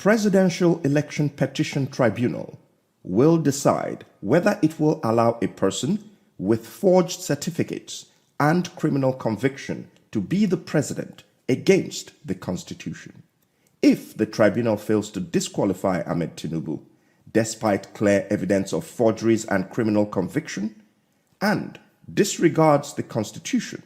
Presidential Election Petition Tribunal will decide whether it will allow a person with forged certificates and criminal conviction to be the president against the Constitution. If the tribunal fails to disqualify Ahmed Tinubu, despite clear evidence of forgeries and criminal conviction, and disregards the Constitution,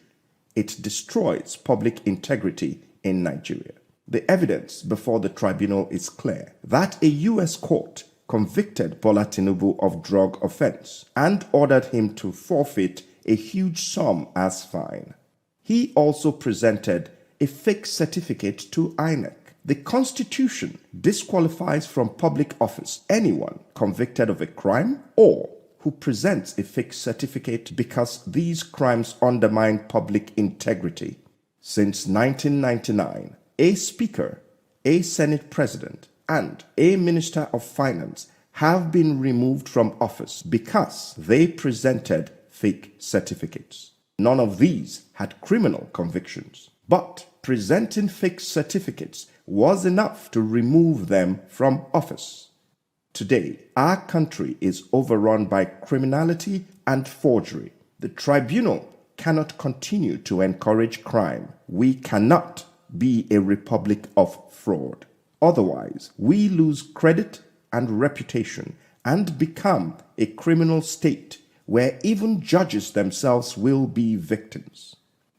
it destroys public integrity in Nigeria. The evidence before the tribunal is clear that a U.S. court convicted Bola Tinubu of drug offense and ordered him to forfeit a huge sum as fine. He also presented a fake certificate to INEC. The Constitution disqualifies from public office anyone convicted of a crime or who presents a fake certificate because these crimes undermine public integrity. Since 1999, a speaker, a Senate president, and a minister of finance have been removed from office because they presented fake certificates. None of these had criminal convictions, but presenting fake certificates was enough to remove them from office. Today, our country is overrun by criminality and forgery. The tribunal cannot continue to encourage crime. We cannot be a republic of fraud. Otherwise, we lose credit and reputation and become a criminal state where even judges themselves will be victims.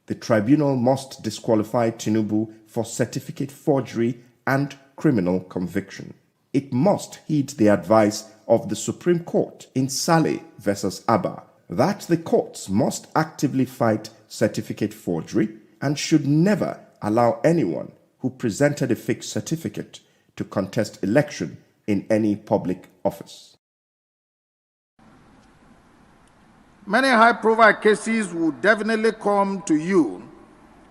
The tribunal must disqualify Tinubu for certificate forgery and criminal conviction. It must heed the advice of the Supreme Court in Saleh versus Abba that the courts must actively fight certificate forgery and should never allow anyone who presented a fake certificate to contest election in any public office. Many high-profile cases will definitely come to you,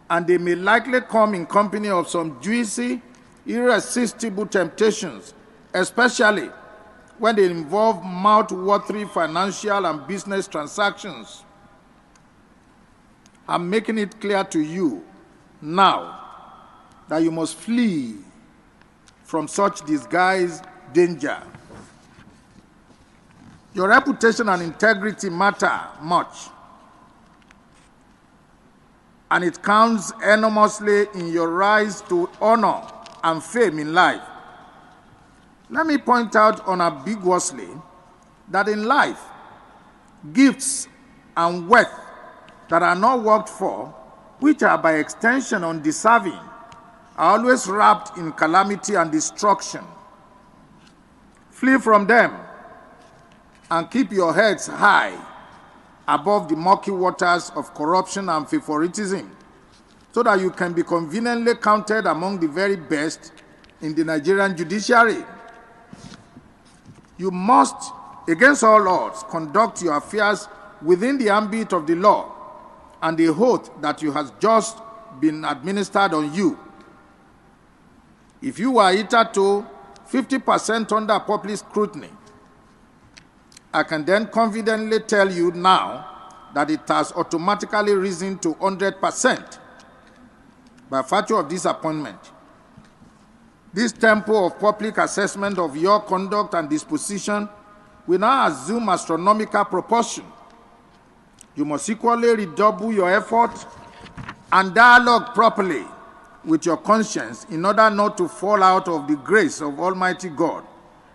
and they may likely come in company of some juicy, irresistible temptations, especially when they involve mouth-watering financial and business transactions. I'm making it clear to you now that you must flee from such disguised danger. Your reputation and integrity matter much, and it counts enormously in your rise to honor and fame in life. Let me point out unambiguously that in life, gifts and wealth that are not worked for, which are by extension undeserving, are always wrapped in calamity and destruction. Flee from them and keep your heads high above the murky waters of corruption and favoritism, so that you can be conveniently counted among the very best in the Nigerian judiciary. You must, against all odds, conduct your affairs within the ambit of the law and the oath that you has just been administered on you. If you were hitherto 50% under public scrutiny, I can then confidently tell you now that it has automatically risen to 100% by virtue of this appointment. This tempo of public assessment of your conduct and disposition will now assume astronomical proportion. You must equally redouble your effort and dialogue properly with your conscience in order not to fall out of the grace of Almighty God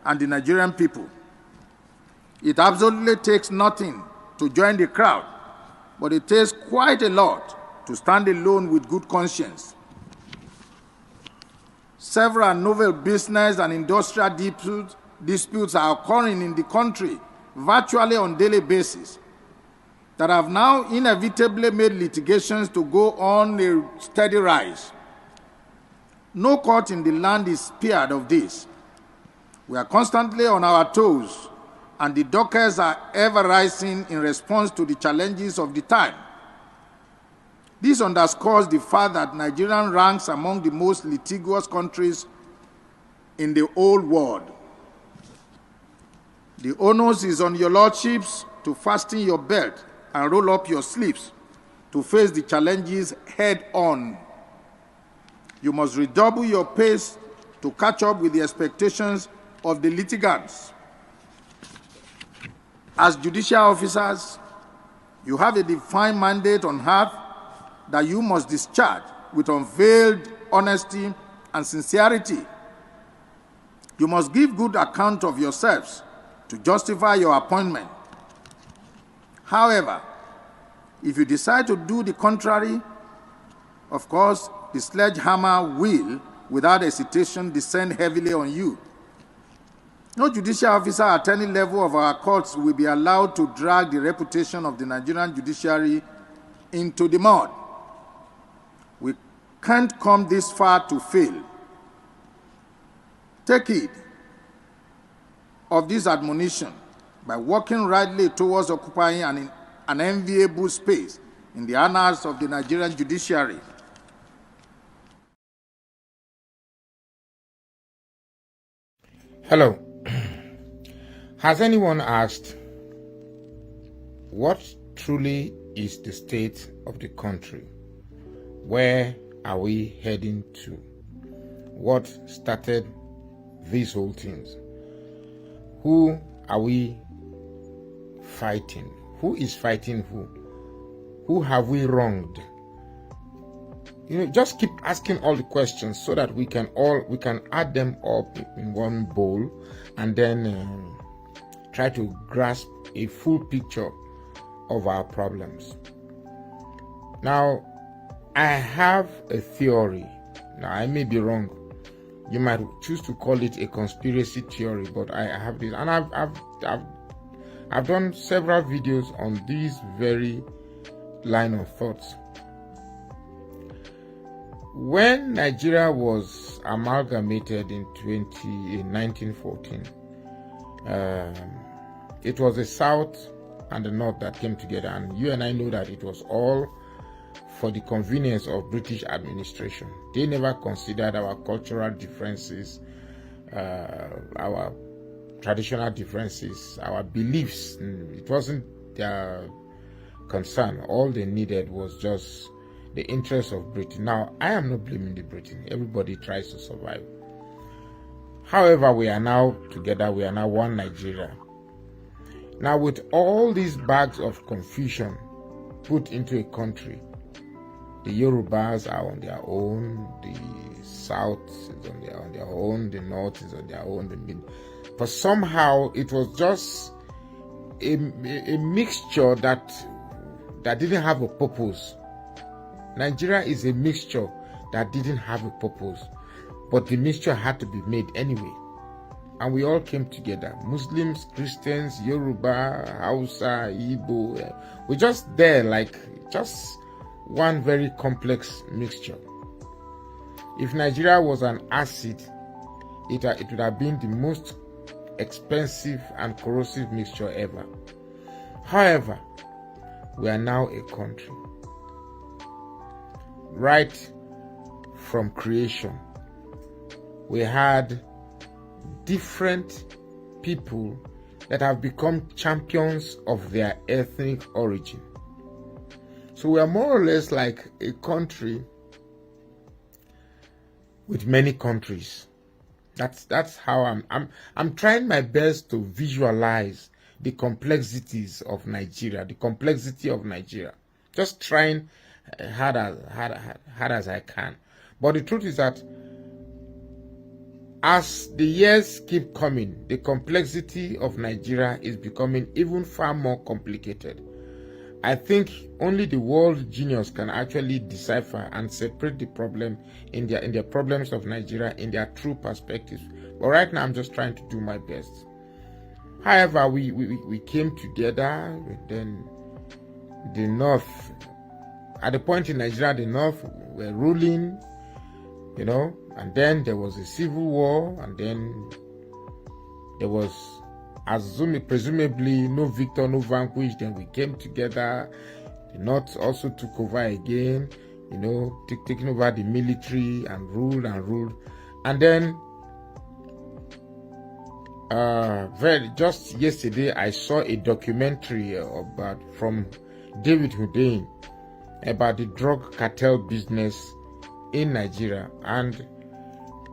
and the Nigerian people. It absolutely takes nothing to join the crowd, but it takes quite a lot to stand alone with good conscience. Several novel business and industrial disputes are occurring in the country virtually on a daily basis that have now inevitably made litigations to go on a steady rise. No court in the land is spared of this. We are constantly on our toes, and the dockets are ever rising in response to the challenges of the time. This underscores the fact that Nigeria ranks among the most litigious countries in the whole world. The onus is on your lordships to fasten your belt and roll up your sleeves to face the challenges head on. You must redouble your pace to catch up with the expectations of the litigants. As judicial officers, you have a defined mandate on earth that you must discharge with unveiled honesty and sincerity. You must give good account of yourselves to justify your appointment. However, if you decide to do the contrary, of course, the sledgehammer will, without hesitation, descend heavily on you. No judicial officer at any level of our courts will be allowed to drag the reputation of the Nigerian judiciary into the mud. We can't come this far to fail. Take heed of this admonition by working rightly towards occupying an enviable space in the annals of the Nigerian judiciary. Hello. Has anyone asked what truly is the state of the country? Where are we heading to? What started these whole things? Who are we fighting? Who is fighting who? Who have we wronged? Just keep asking all the questions so that we can add them up in one bowl and then try to grasp a full picture of our problems. Now, I have a theory. Now, I may be wrong. You might choose to call it a conspiracy theory, but I have this, and I've done several videos on this very line of thoughts. When Nigeria was amalgamated in 1914, it was the South and the North that came together, and you and I know that it was all for the convenience of British administration. They never considered our cultural differences, our traditional differences, our beliefs. It wasn't their concern. All they needed was just the interest of Britain. Now, I am not blaming the Britain. Everybody tries to survive. However, we are now together. We are now one Nigeria. Now, with all these bags of confusion put into a country, the Yorubas are on their own, the South is on their own, the North is on their own, but somehow it was just a mixture that didn't have a purpose. Nigeria is a mixture that didn't have a purpose, but the mixture had to be made anyway. And we all came together. Muslims, Christians, Yoruba, Hausa, Igbo. We're just there like just one very complex mixture. If Nigeria was an acid, it would have been the most expensive and corrosive mixture ever. However, we are now a country. Right from creation, we had different people that have become champions of their ethnic origin. So we are more or less like a country with many countries. That's how I'm trying my best to visualize the complexities of Nigeria, the complexity of Nigeria. Just trying hard as I can. But the truth is that as the years keep coming, the complexity of Nigeria is becoming even far more complicated. I think only the world genius can actually decipher and separate the problem in their problems of Nigeria in their true perspectives. But right now, I'm just trying to do my best. However, we came together. Then the North, at the point in Nigeria, the North were ruling, and then there was a civil war, and then there was, presumably, no victor, no vanquished. Then we came together. The North also took over again, taking over the military and ruled. And then, just yesterday, I saw a documentary from David Hundeyin about the drug cartel business in Nigeria. And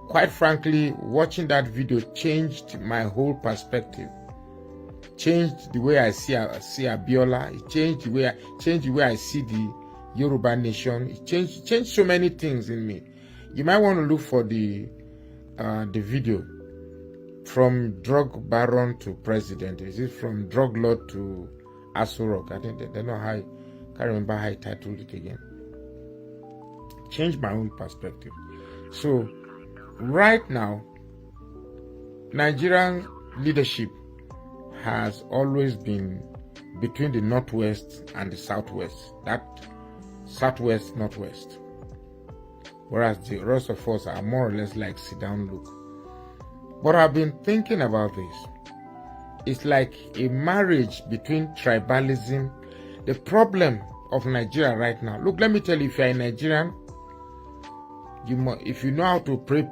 quite frankly, watching that video changed my whole perspective. Changed the way I see Abiola. It changed the way I see the Yoruba nation. It changed so many things in me. You might want to look for the video from drug baron to president. Is it from drug lord to Asurok? I think they know how. I can't remember how I titled it again. Changed my own perspective. So right now, Nigerian leadership has always been between the northwest and the southwest. That southwest, northwest. Whereas the rest of us are more or less like sit down look. But I've been thinking about this. It's like a marriage between tribalism. The problem of Nigeria right now. Look, let me tell you, if you're a Nigerian, if you know how to pray.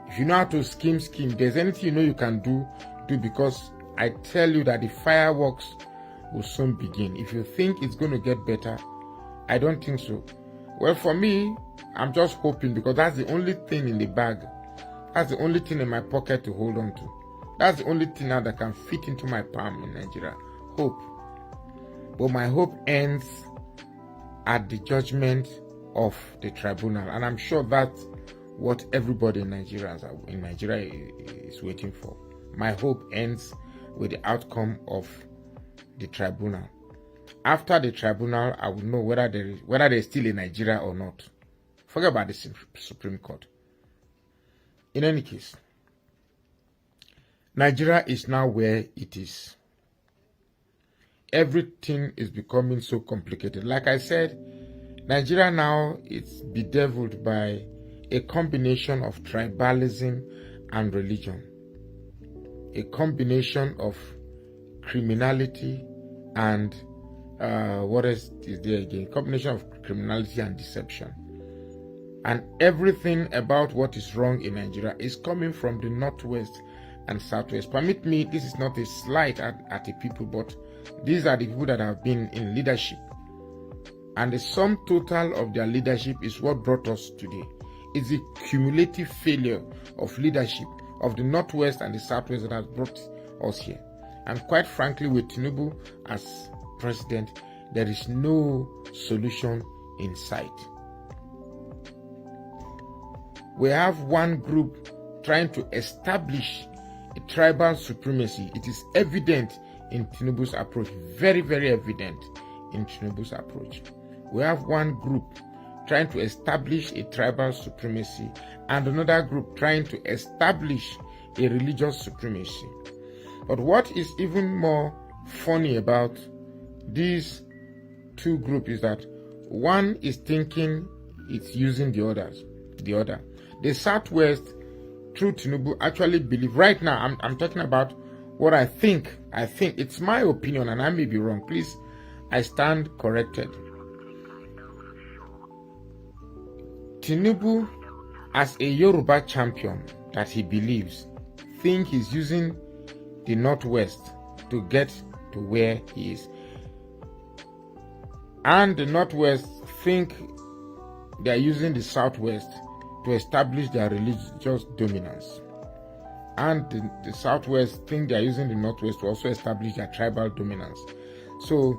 If you know how to scheme. If there's anything you know you can do, because I tell you that the fireworks will soon begin. If you think it's going to get better, I don't think so. Well, for me, I'm just hoping, because that's the only thing in the bag. That's the only thing in my pocket to hold on to. That's the only thing now that can fit into my palm in Nigeria. Hope. But my hope ends at the judgment of the tribunal. And I'm sure that's what everybody in Nigeria is waiting for. My hope ends with the outcome of the tribunal. After the tribunal, I will know whether there's still in Nigeria or not. Forget about the Supreme Court. In any case, Nigeria is now where it is. Everything is becoming so complicated. Like I said, Nigeria now is bedeviled by a combination of tribalism and religion. A combination of criminality and what is there again? Combination of criminality and deception. And everything about what is wrong in Nigeria is coming from the northwest and southwest. Permit me, this is not a slight at the people, but these are the people that have been in leadership. And the sum total of their leadership is what brought us today. It's the cumulative failure of leadership of the northwest and the southwest that has brought us here. And quite frankly, with Tinubu as president, there is no solution in sight. We have one group trying to establish a tribal supremacy. It is evident in Tinubu's approach, very, very evident in Tinubu's approach. We have one group trying to establish a tribal supremacy and another group trying to establish a religious supremacy. But what is even more funny about these two groups is that one is thinking it's using the other. The Southwest, through Tinubu, actually believe right now. I'm talking about what I think. I think it's my opinion, and I may be wrong. Please, I stand corrected. Tinubu, as a Yoruba champion that he believes, think he's using the Northwest to get to where he is. And the Northwest think they are using the Southwest to establish their religious dominance. And the Southwest think they are using the Northwest to also establish their tribal dominance. So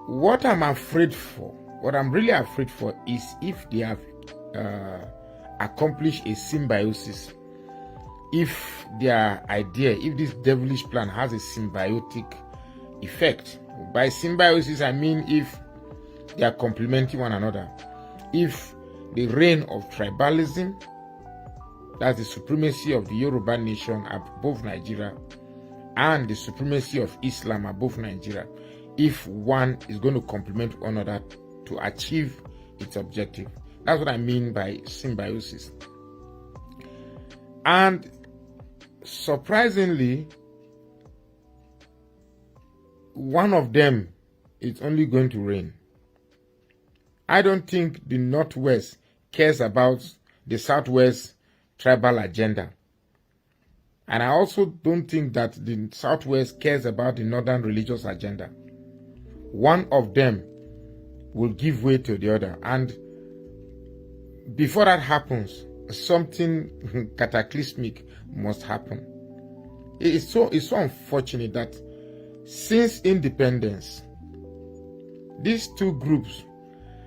what I'm afraid for, what I'm really afraid for, is if they have accomplished a symbiosis. If their idea, if this devilish plan has a symbiotic effect. By symbiosis, I mean if they are complementing one another. If the reign of tribalism, that's the supremacy of the Yoruba nation above Nigeria, and the supremacy of Islam above Nigeria, if one is going to complement one another to achieve its objective. That's what I mean by symbiosis. And surprisingly, one of them is only going to reign. I don't think the Northwest cares about the Southwest tribal agenda. And I also don't think that the Southwest cares about the Northern religious agenda. One of them will give way to the other. And before that happens, something cataclysmic must happen. It's so unfortunate that since independence, these two groups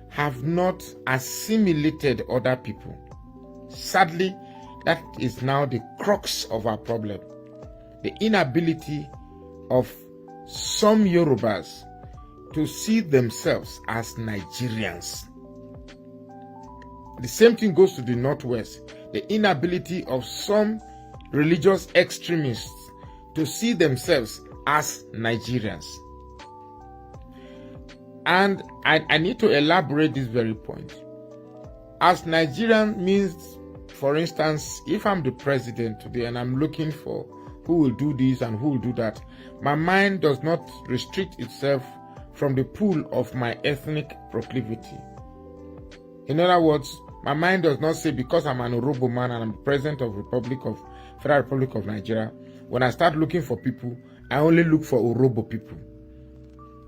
have not assimilated other people. Sadly, that is now the crux of our problem. The inability of some Yorubas to see themselves as Nigerians. The same thing goes to the Northwest. The inability of some religious extremists to see themselves as Nigerians. And I need to elaborate this very point. As Nigerian means, for instance, if I'm the president today and I'm looking for who will do this and who will do that, my mind does not restrict itself from the pool of my ethnic proclivity. In other words, my mind does not say because I'm an Orobo man and I'm the president of Federal Republic of Nigeria, when I start looking for people, I only look for Orobo people.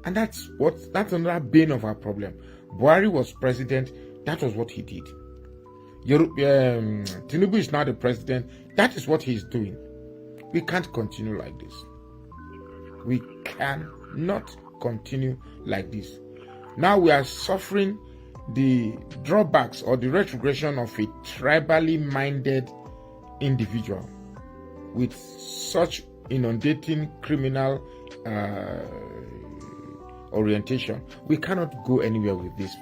And that's another bane of our problem. Buhari was president, that was what he did. Tinubu is now the president, that is what he's doing. We can't continue like this. We cannot continue like this. Now we are suffering the drawbacks or the retrogression of a tribally minded individual with such inundating criminal orientation. We cannot go anywhere with these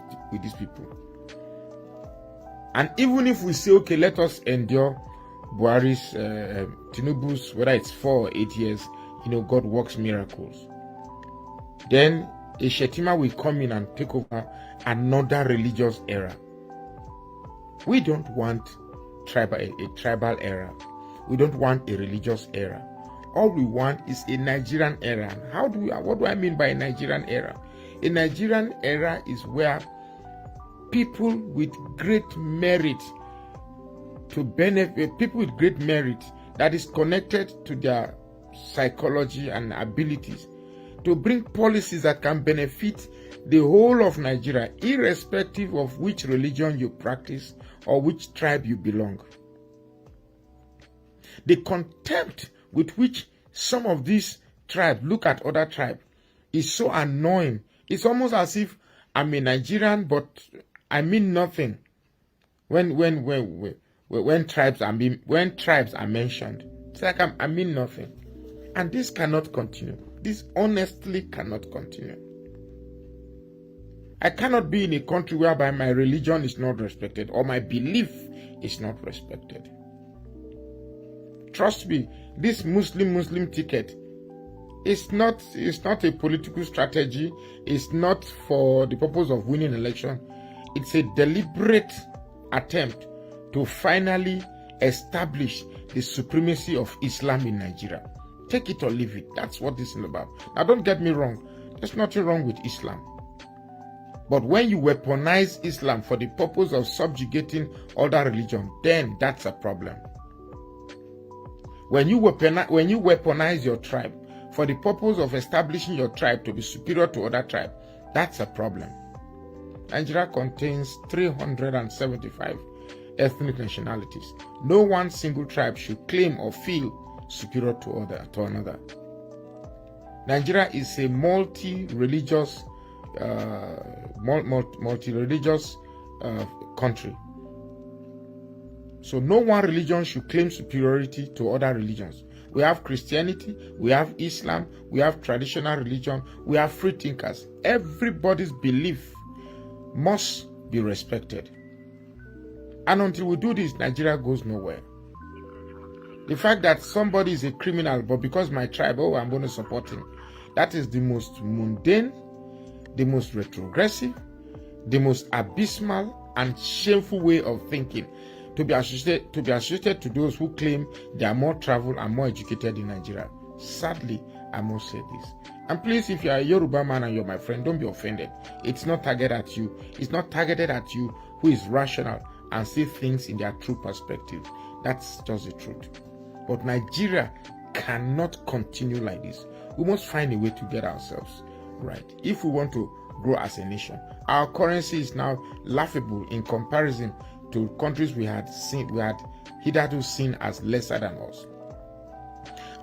people. And even if we say, okay, let us endure Buhari's, Tinubu's, whether it's 4 or 8 years, God works miracles. Then a Shetima will come in and take over another religious era. We don't want a tribal era. We don't want a religious era. All we want is a Nigerian era. What do I mean by a Nigerian era? A Nigerian era is where people with great merit that is connected to their psychology and abilities to bring policies that can benefit the whole of Nigeria, irrespective of which religion you practice or which tribe you belong. The contempt with which some of these tribes look at other tribes is so annoying. It's almost as if I'm a Nigerian, but I mean nothing when tribes are mentioned. It's like I mean nothing. And this cannot continue. This honestly cannot continue. I cannot be in a country whereby my religion is not respected or my belief is not respected. Trust me, this Muslim ticket is not a political strategy. It's not for the purpose of winning election. It's a deliberate attempt to finally establish the supremacy of Islam in Nigeria. Take it or leave it. That's what this is about. Now, don't get me wrong. There's nothing wrong with Islam. But when you weaponize Islam for the purpose of subjugating other religions, then that's a problem. When you weaponize your tribe for the purpose of establishing your tribe to be superior to other tribes, that's a problem. Nigeria contains 375 ethnic nationalities. No one single tribe should claim or feel superior to another. Nigeria is a multi-religious country. So no one religion should claim superiority to other religions. We have Christianity, we have Islam, we have traditional religion, we have free thinkers. Everybody's belief must be respected. And until we do this, Nigeria goes nowhere. The fact that somebody is a criminal, but because my tribe, I'm going to support him, that is the most mundane, the most retrogressive, the most abysmal and shameful way of thinking to be associated to those who claim they are more traveled and more educated in Nigeria. Sadly, I must say this. And please, if you are a Yoruba man and you're my friend, don't be offended. It's not targeted at you. It's not targeted at you who is rational and see things in their true perspective. That's just the truth. But Nigeria cannot continue like this. We must find a way to get ourselves right if we want to grow as a nation. Our currency is now laughable in comparison to countries we had hitherto seen as lesser than us.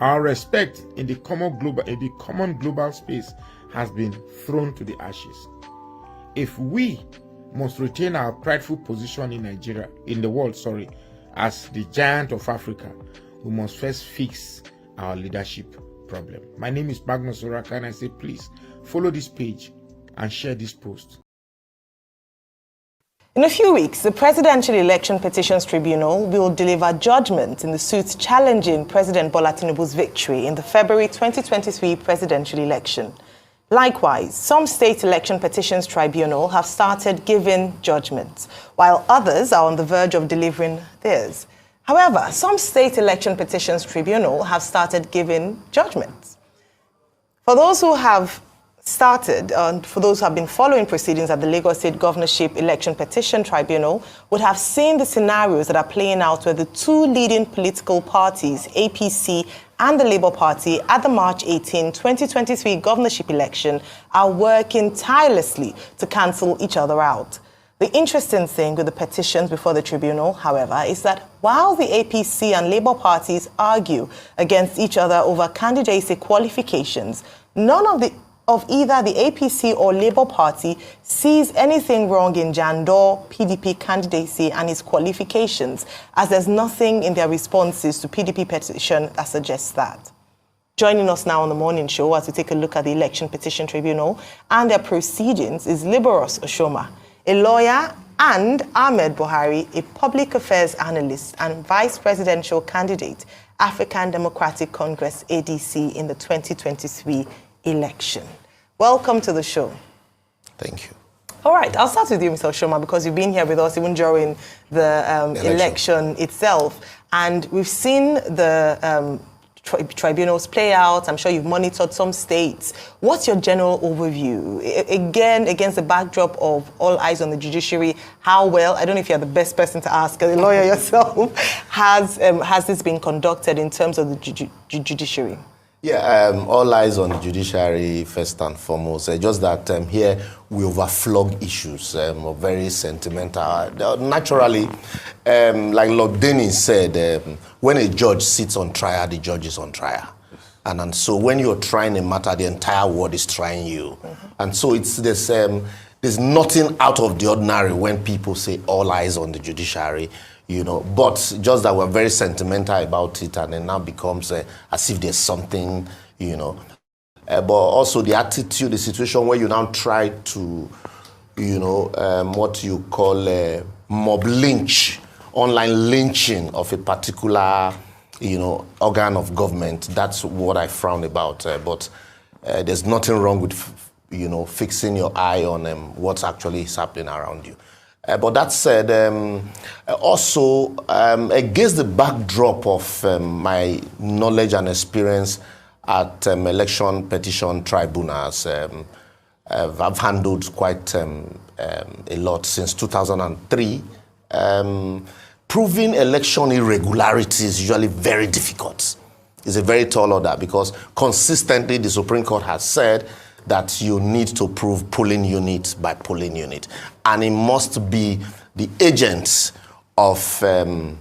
Our respect in the common global space has been thrown to the ashes. If we must retain our prideful position in the world, as the giant of Africa, we must first fix our leadership problem. My name is Magnus Oraka, and I say please follow this page and share this post. In a few weeks, the Presidential Election Petitions Tribunal will deliver judgment in the suits challenging President Bola Tinubu's victory in the February 2023 presidential election. Likewise, some state election petitions tribunal have started giving judgments, while others are on the verge of delivering theirs. However, some state election petitions tribunal have started giving judgments. For those who have started, and for those who have been following proceedings at the Lagos State Governorship Election Petition Tribunal, would have seen the scenarios that are playing out where the two leading political parties, APC and the Labour Party, at the March 18, 2023 governorship election, are working tirelessly to cancel each other out. The interesting thing with the petitions before the tribunal, however, is that while the APC and Labour parties argue against each other over candidacy qualifications, none of either the APC or Labour Party sees anything wrong in Jandor PDP candidacy and his qualifications, as there's nothing in their responses to PDP petition that suggests that. Joining us now on the morning show as we take a look at the Election Petition Tribunal and their proceedings is Liberos Oshoma, a lawyer, and Ahmed Buhari, a public affairs analyst and vice presidential candidate, African Democratic Congress ADC, in the 2023 election. Welcome to the show. Thank you. All right, I'll start with you, Mr. Oshoma, because you've been here with us even during the election itself. And we've seen the tribunals play out. I'm sure you've monitored some states. What's your general overview? Again, against the backdrop of all eyes on the judiciary, how well, I don't know if you're the best person to ask, as a lawyer yourself, has this been conducted in terms of the judiciary? Yeah, all eyes on the judiciary first and foremost. Just that here we overflog issues, very sentimental. Naturally, like Lord Dennis said, when a judge sits on trial, the judge is on trial. And so when you're trying a matter, the entire world is trying you. Mm-hmm. And so there's nothing out of the ordinary when people say all eyes on the judiciary. But just that we're very sentimental about it, and it now becomes as if there's something, but also the attitude, the situation where you now try to, what you call mob lynch, online lynching of a particular, organ of government. That's what I frown about. But there's nothing wrong with, fixing your eye on what's actually happening around you. But that said, also against the backdrop of my knowledge and experience at election petition tribunals, I've handled quite a lot since 2003. Proving election irregularity is usually very difficult. It's a very tall order because consistently the Supreme Court has said that you need to prove polling unit by polling unit. And it must be the agents of the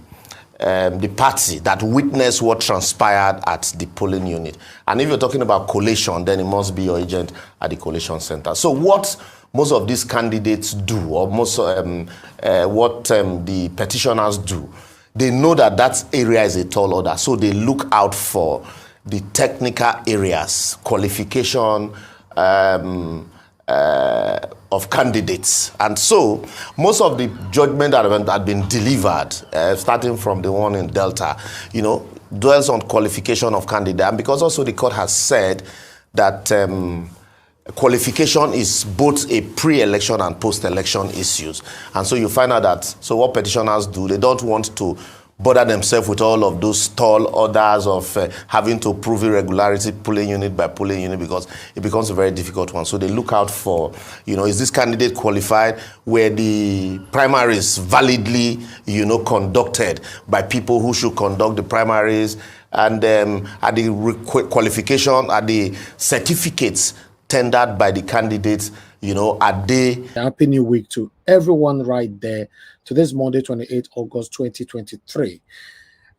party that witnessed what transpired at the polling unit. And if you're talking about collation, then it must be your agent at the collation center. So what most of these candidates do, or most what the petitioners do, they know that that area is a tall order. So they look out for the technical areas, qualification, of candidates. And so most of the judgment that had been delivered, starting from the one in Delta, dwells on qualification of candidate. And because also the court has said that qualification is both a pre-election and post-election issues. And so you find out that, so what petitioners do, they don't want to bother themselves with all of those tall orders of having to prove irregularity polling unit by polling unit, because it becomes a very difficult one. So they look out for, is this candidate qualified, where the primaries validly, conducted by people who should conduct the primaries, and at the qualification, at the certificates tendered by the candidates, are they... Happy New Week to everyone right there. Today's Monday, 28 August 2023.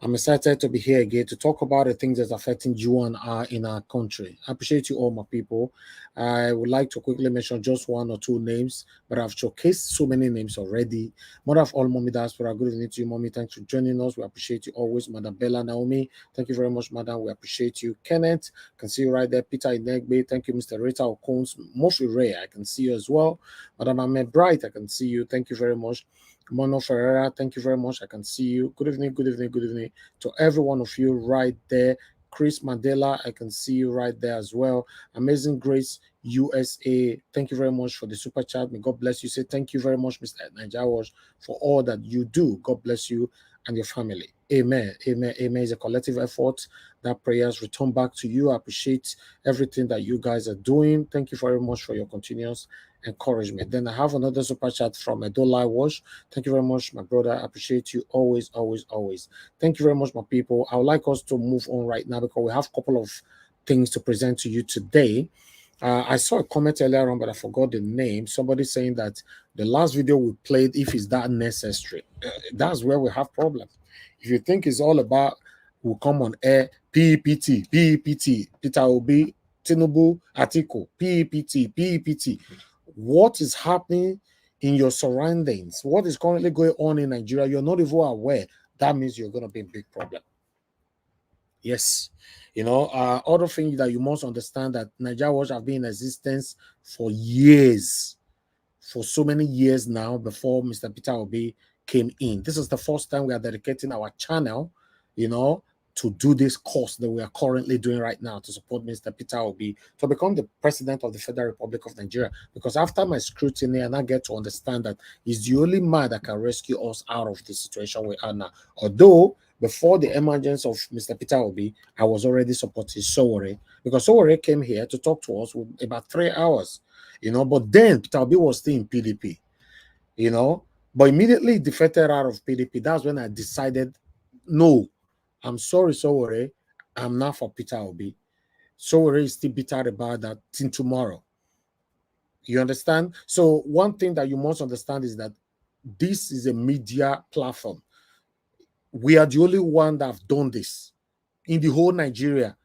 I'm excited to be here again to talk about the things that's affecting you and I in our country. I appreciate you all, my people. I would like to quickly mention just one or two names, but I've showcased so many names already. Mother of all, Mommy Diaspora, good evening to you, Mommy. Thanks for joining us. We appreciate you always. Madam Bella Naomi, thank you very much, Madam. We appreciate you. Kenneth, I can see you right there. Peter Inegbe, thank you. Mr. Rita Okones, Mofi Ray, I can see you as well. Madam Ahmed Bright, I can see you. Thank you very much. Mono Ferreira, thank you very much. I can see you. Good evening, good evening, good evening to every one of you right there. Chris Mandela, I can see you right there as well. Amazing Grace USA, thank you very much for the super chat. May God bless you. Say thank you very much, Mr. Nijawash, for all that you do. God bless you and your family. Amen. Amen. Amen. It's a collective effort that prayers return back to you. I appreciate everything that you guys are doing. Thank you very much for your continuous encouragement. Then I have another super chat from Edo Wash. Thank you very much, my brother. I appreciate you always, always, always. Thank you very much, my people. I would like us to move on right now because we have a couple of things to present to you today. I saw a comment earlier on, but I forgot the name. Somebody saying that the last video we played, if it's that necessary, that's where we have problems. If you think it's all about, we'll come on air, PEPT, Peter Obi, Tinubu, Atiku, PEPT. What is happening in your surroundings? What is currently going on in Nigeria? You're not even aware. That means you're going to be in big problem. Yes. Other thing that you must understand that Nigeria Watch have been in existence for years, for so many years now before Mr. Peter Obi came in. This is the first time we are dedicating our channel, to do this course that we are currently doing right now to support Mr. Peter Obi to become the president of the Federal Republic of Nigeria. Because after my scrutiny, and I get to understand that he's the only man that can rescue us out of the situation we are now. Although, before the emergence of Mr. Peter Obi, I was already supporting Sowore, because Sowore came here to talk to us for about 3 hours, but then Peter Obi was still in PDP, but immediately defected out of PDP. That's when I decided, no, I'm sorry, Sowore, I'm not for Peter Obi. Sowore is still bitter about that till tomorrow. You understand? So one thing that you must understand is that this is a media platform. We are the only one that have done this in the whole Nigeria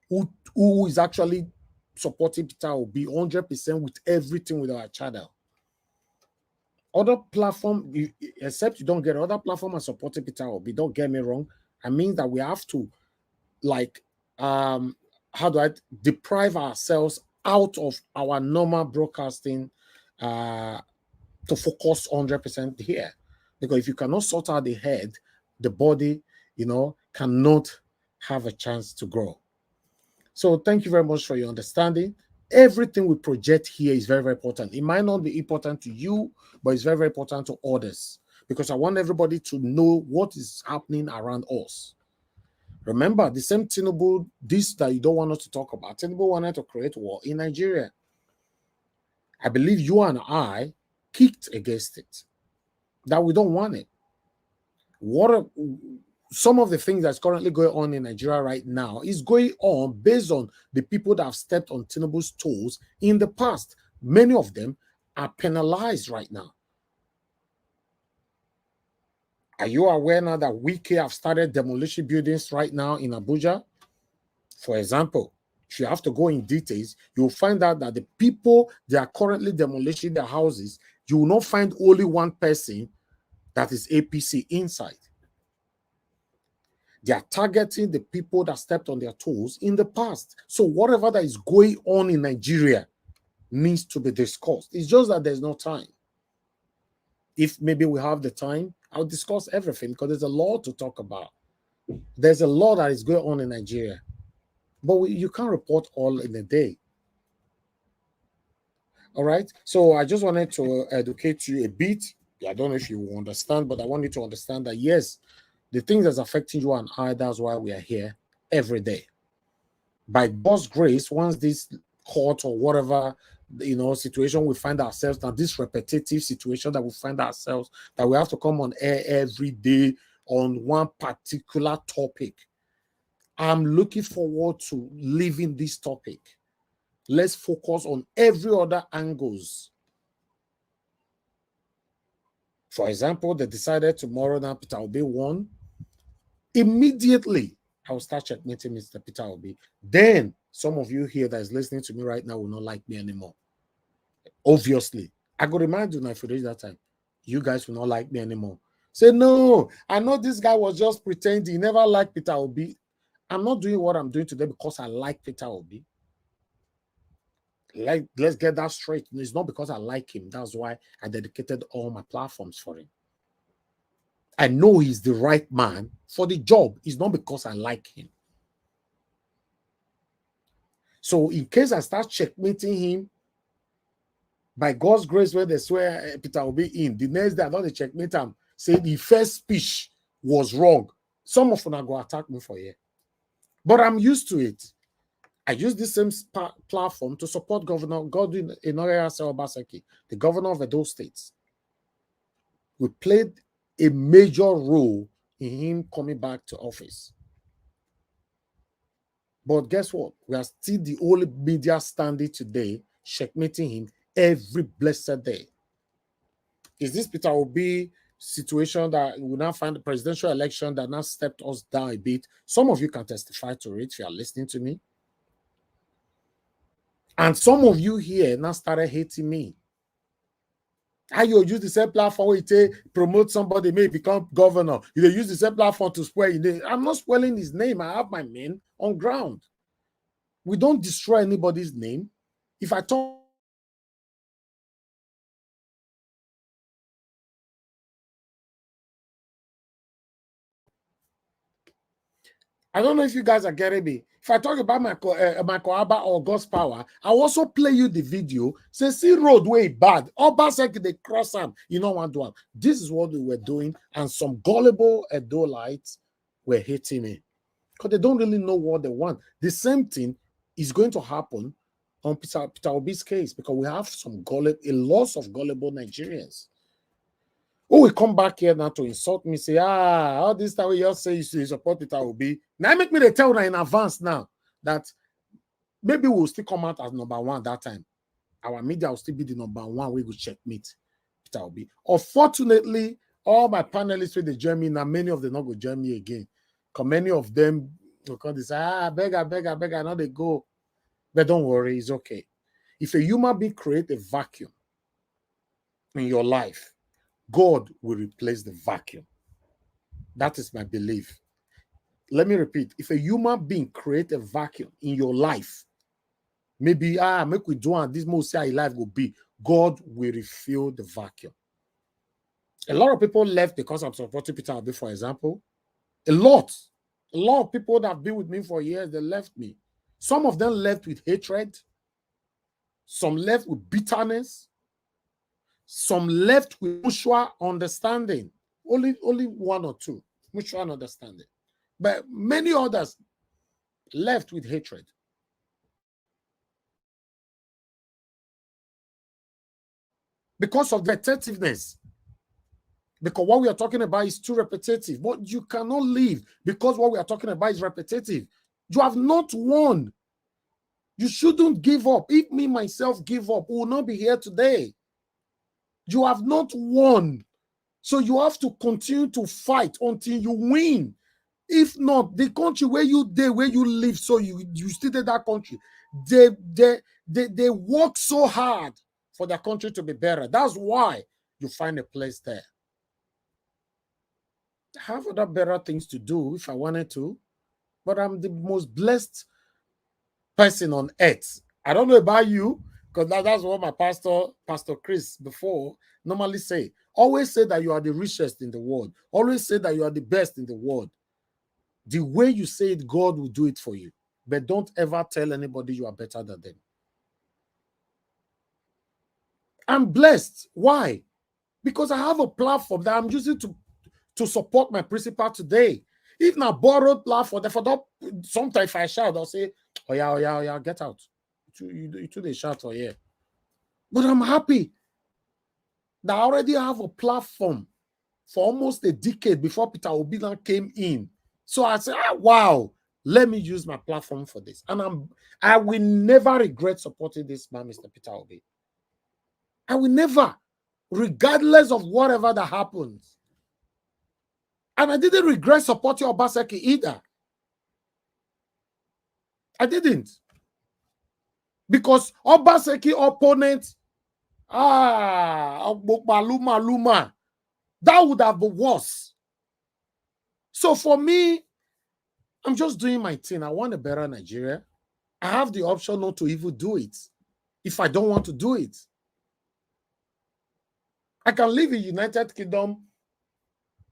who is actually supporting Peter Obi 100% with everything with our channel. Other platform, except you don't get other platform and supporting Peter Obi, don't get me wrong. I mean that we have to, deprive ourselves out of our normal broadcasting to focus 100% here. Because if you cannot sort out the head, the body, cannot have a chance to grow. So thank you very much for your understanding. Everything we project here is very, very important. It might not be important to you, but it's very, very important to others. Because I want everybody to know what is happening around us. Remember, the same Tinubu, this that you don't want us to talk about, Tinubu wanted to create war in Nigeria. I believe you and I kicked against it, that we don't want it. Some of the things that's currently going on in Nigeria right now is going on based on the people that have stepped on Tinubu's toes in the past. Many of them are penalized right now. Are you aware now that Wike have started demolition buildings right now in Abuja? For example, if you have to go in details, you'll find out that the people that are currently demolishing their houses, you will not find only one person that is APC inside. They are targeting the people that stepped on their toes in the past. So whatever that is going on in Nigeria needs to be discussed. It's just that there's no time. If maybe we have the time, I'll discuss everything because there's a lot to talk about. There's a lot that is going on in Nigeria. But you can't report all in a day. All right? So I just wanted to educate you a bit. I don't know if you will understand, but I want you to understand that, yes, the things that's affecting you and I, that's why we are here every day. By God's grace, once this court or whatever, situation we find ourselves now, this repetitive situation that we find ourselves, that we have to come on air every day on one particular topic. I'm looking forward to leaving this topic Let's focus on every other angles. For example, they decided tomorrow now Peter Obi won. Immediately, I will start checkmating Mr. Peter Obi. Then some of you here that is listening to me right now will not like me anymore. Obviously. I go remind you now if you reach that time, you guys will not like me anymore. Say, no, I know this guy was just pretending. He never liked Peter Obi. I'm not doing what I'm doing today because I like Peter Obi. Let's get that straight. It's not because I like him. That's why I dedicated all my platforms for him. I know he's the right man for the job. It's not because I like him. So in case I start checkmating him, by God's grace, when they swear Peter Obi in, the next day I don't checkmate him, say the first speech was wrong. Some of them are going to attack me for it. But I'm used to it. I use this same platform to support Governor Godwin Obaseki, the governor of Edo State. We played a major role in him coming back to office. But guess what? We are still the only media standing today, checkmating him every blessed day. Is this Peter Obi situation that we now find the presidential election that now stepped us down a bit? Some of you can testify to it if you are listening to me. And some of you here now started hating me. How you use the same platform where you promote somebody, may become governor. You use the same platform to spoil his name. I'm not spoiling his name. I have my men on ground. We don't destroy anybody's name. If I talk, I don't know if you guys are getting me. If I talk about Michael Abba or God's power, I'll also play you the video. Say, see road way bad. Oba said they cross them. You know what one. This is what we were doing. And some gullible Edolites were hating me. Because they don't really know what they want. The same thing is going to happen on Peter Obi's case. Because we have a loss of gullible Nigerians. Oh, we come back here now to insult me, say, all this time we just say you support Peter Obi. Now make me tell you in advance now that maybe we'll still come out as number one that time. Our media will still be the number one. We will checkmate Peter Obi. Unfortunately, all my panelists with the join me now, many of them not go join me again. Because many of them will come and say, beg, now they go. But don't worry, it's okay. If a human being create a vacuum in your life, God will replace the vacuum. That is my belief. Let me repeat. If a human being create a vacuum in your life, maybe, make we do and this most say life will be, God will refill the vacuum. A lot of people left because I'm supporting Peter Obi, for example. A lot of people that have been with me for years, they left me. Some of them left with hatred. Some left with bitterness. Some left with mutual understanding. Only one or two, mutual understanding. But many others left with hatred. Because of the repetitiveness. Because what we are talking about is too repetitive. But you cannot leave because what we are talking about is repetitive. You have not won. You shouldn't give up. If me, myself, give up, we will not be here today. You have not won. So you have to continue to fight until you win. If not, the country where you live, so you stay in that country, they work so hard for their country to be better. That's why you find a place there. I have other better things to do if I wanted to, but I'm the most blessed person on earth. I don't know about you, because that's what my Pastor Chris before normally say. Always say that you are the richest in the world. Always say that you are the best in the world. The way you say it, God will do it for you. But don't ever tell anybody you are better than them. I'm blessed. Why? Because I have a platform that I'm using to support my principal today. If not borrowed platform, therefore, sometimes if I shout, I'll say, oh yeah, get out. You do the shout for here. But I'm happy that I already have a platform for almost a decade before Peter Obi came in. So I said, wow, let me use my platform for this. And I will never regret supporting this man, Mr. Peter Obi. I will never, regardless of whatever that happens. And I didn't regret supporting Obaseki either. I didn't. Because Obaseki opponent, Luma, that would have been worse. So for me, I'm just doing my thing. I want a better Nigeria. I have the option not to even do it if I don't want to do it. I can live in United Kingdom